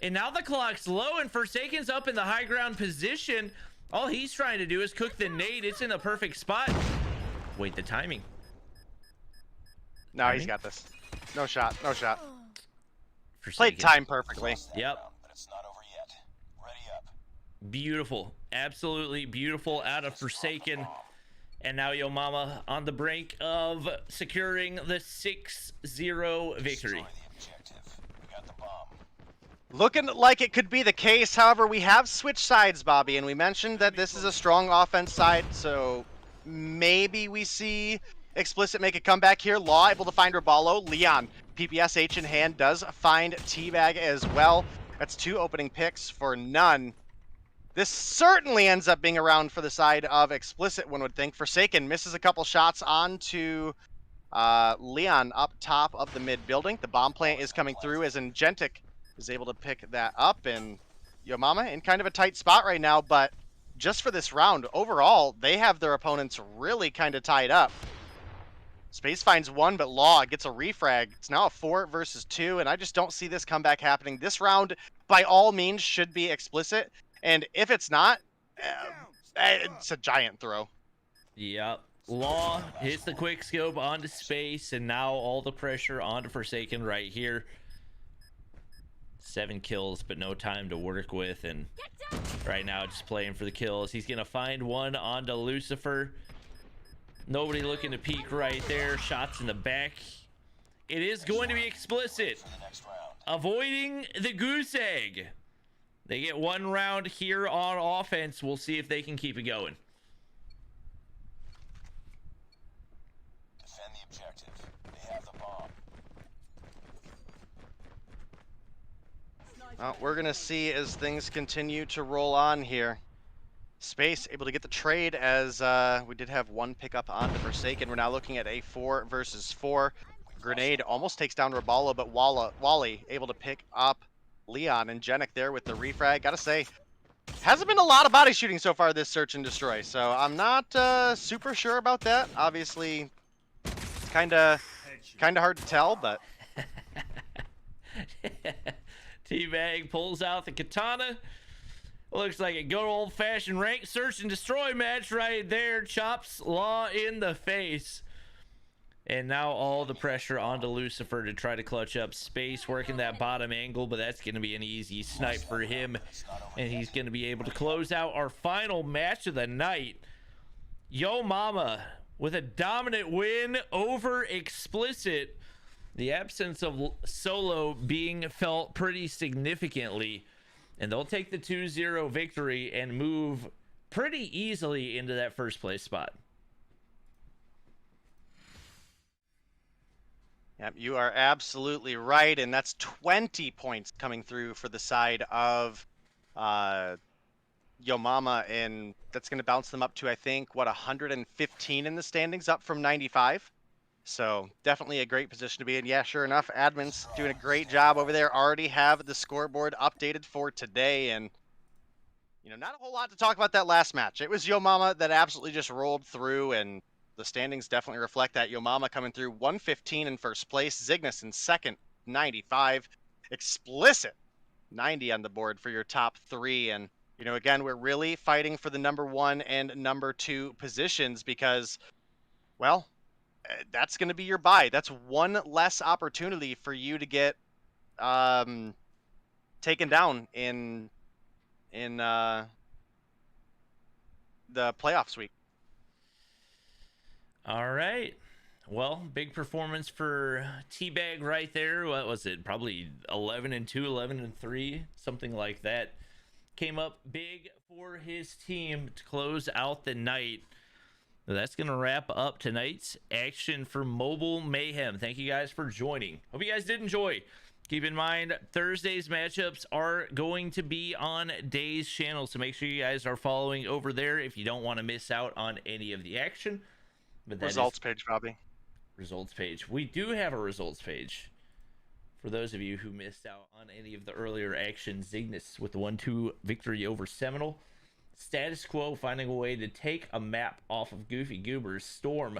And now the clock's low, and Forsaken's up in the high ground position. All he's trying to do is cook the nade. It's in the perfect spot. Wait, the timing. No, he's got this. No shot. No shot. Forsaken. Played time perfectly. Yep. But it's not over yet. Ready up. Beautiful. Absolutely beautiful out of Forsaken. And now Yo Mama on the brink of securing the 6-0 victory. Destroy the objective. We got the bomb. Looking like it could be the case. However, we have switched sides, Bobby, and we mentioned that this is a strong offense side, so maybe we see Explicit make a comeback here. Law able to find Raballo. Leon, PPSH in hand, does find Teabag as well. That's 2 opening picks for none. This certainly ends up being a round for the side of Explicit, one would think. Forsaken misses a couple shots onto Leon up top of the mid building. The bomb plant is coming through as Ingentic is able to pick that up, and Yo Mama in kind of a tight spot right now, but just for this round, overall, they have their opponents really kind of tied up. Space finds 1, but Law gets a refrag. It's now a 4 versus 2, and I just don't see this comeback happening. This round, by all means, should be Explicit, and if it's not, it's a giant throw. Yep. Law hits the quick scope onto Space, and now all the pressure onto Forsaken right here. 7 kills, but no time to work with, and right now just playing for the kills. He's gonna find one onto Lucifer. Nobody looking to peek right there. Shots in the back. It is going to be Explicit, For the next round. avoiding the goose egg. They get 1 round here on offense. We'll see if they can keep it going. Defend the objective. They have the bomb. Well, we're going to see as things continue to roll on here. Space able to get the trade as we did have 1 pickup onto Forsaken. We're now looking at a 4 versus 4. Grenade almost takes down Raballo, but Wally able to pick up Leon and Genic there with the refrag. Gotta say, hasn't been a lot of body shooting so far this search and destroy, so I'm not super sure about that. Obviously, kind of hard to tell, but Teabag pulls out the katana. Looks like a good old-fashioned ranked search and destroy match right there. Chops Law in the face. And now all the pressure onto Lucifer to try to clutch up space, working that bottom angle, but that's going to be an easy snipe for him. And he's going to be able to close out our final match of the night. Yo Mama with a dominant win over Explicit. The absence of Solo being felt pretty significantly. And they'll take the 2-0 victory and move pretty easily into that first place spot. Yep, you are absolutely right, and that's 20 points coming through for the side of Yo Mama, and that's going to bounce them up to, I think, what, 115 in the standings, up from 95. So definitely a great position to be in. Yeah, sure enough, admin's doing a great job over there. Already have the scoreboard updated for today, and not a whole lot to talk about that last match. It was Yo Mama that absolutely just rolled through, and the standings definitely reflect that. Yo Mama coming through 115 in first place, Zygnus in second, 95, Explicit 90 on the board for your top three. And again, we're really fighting for the number 1 and number 2 positions because, well, that's going to be your bye. That's one less opportunity for you to get taken down in the playoffs week. All right. Well, big performance for Teabag right there. What was it? Probably 11-2, 11-3, something like that. Came up big for his team to close out the night. That's going to wrap up tonight's action for Mobile Mayhem. Thank you guys for joining. Hope you guys did enjoy. Keep in mind, Thursday's matchups are going to be on Day's channel, so make sure you guys are following over there if you don't want to miss out on any of the action. But that results page, Bobby. Results page. We do have a results page. For those of you who missed out on any of the earlier action, Zygnus with the 1-2 victory over Seminal. Status Quo finding a way to take a map off of Goofy Goober's Storm.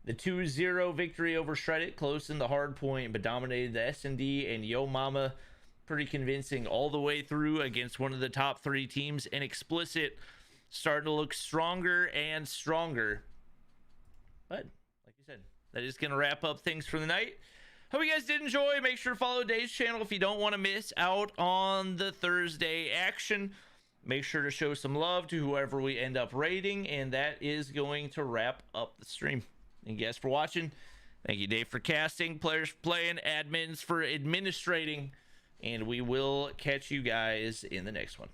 The 2-0 victory over Shreddit, close in the hard point, but dominated the S&D and Yo Mama. Pretty convincing all the way through against one of the top 3 teams. And Explicit starting to look stronger and stronger. But, like you said, that is going to wrap up things for the night. Hope you guys did enjoy. Make sure to follow Dave's channel if you don't want to miss out on the Thursday action. Make sure to show some love to whoever we end up rating. And that is going to wrap up the stream. Thank you guys for watching. Thank you, Dave, for casting, players for playing, admins for administrating. And we will catch you guys in the next one.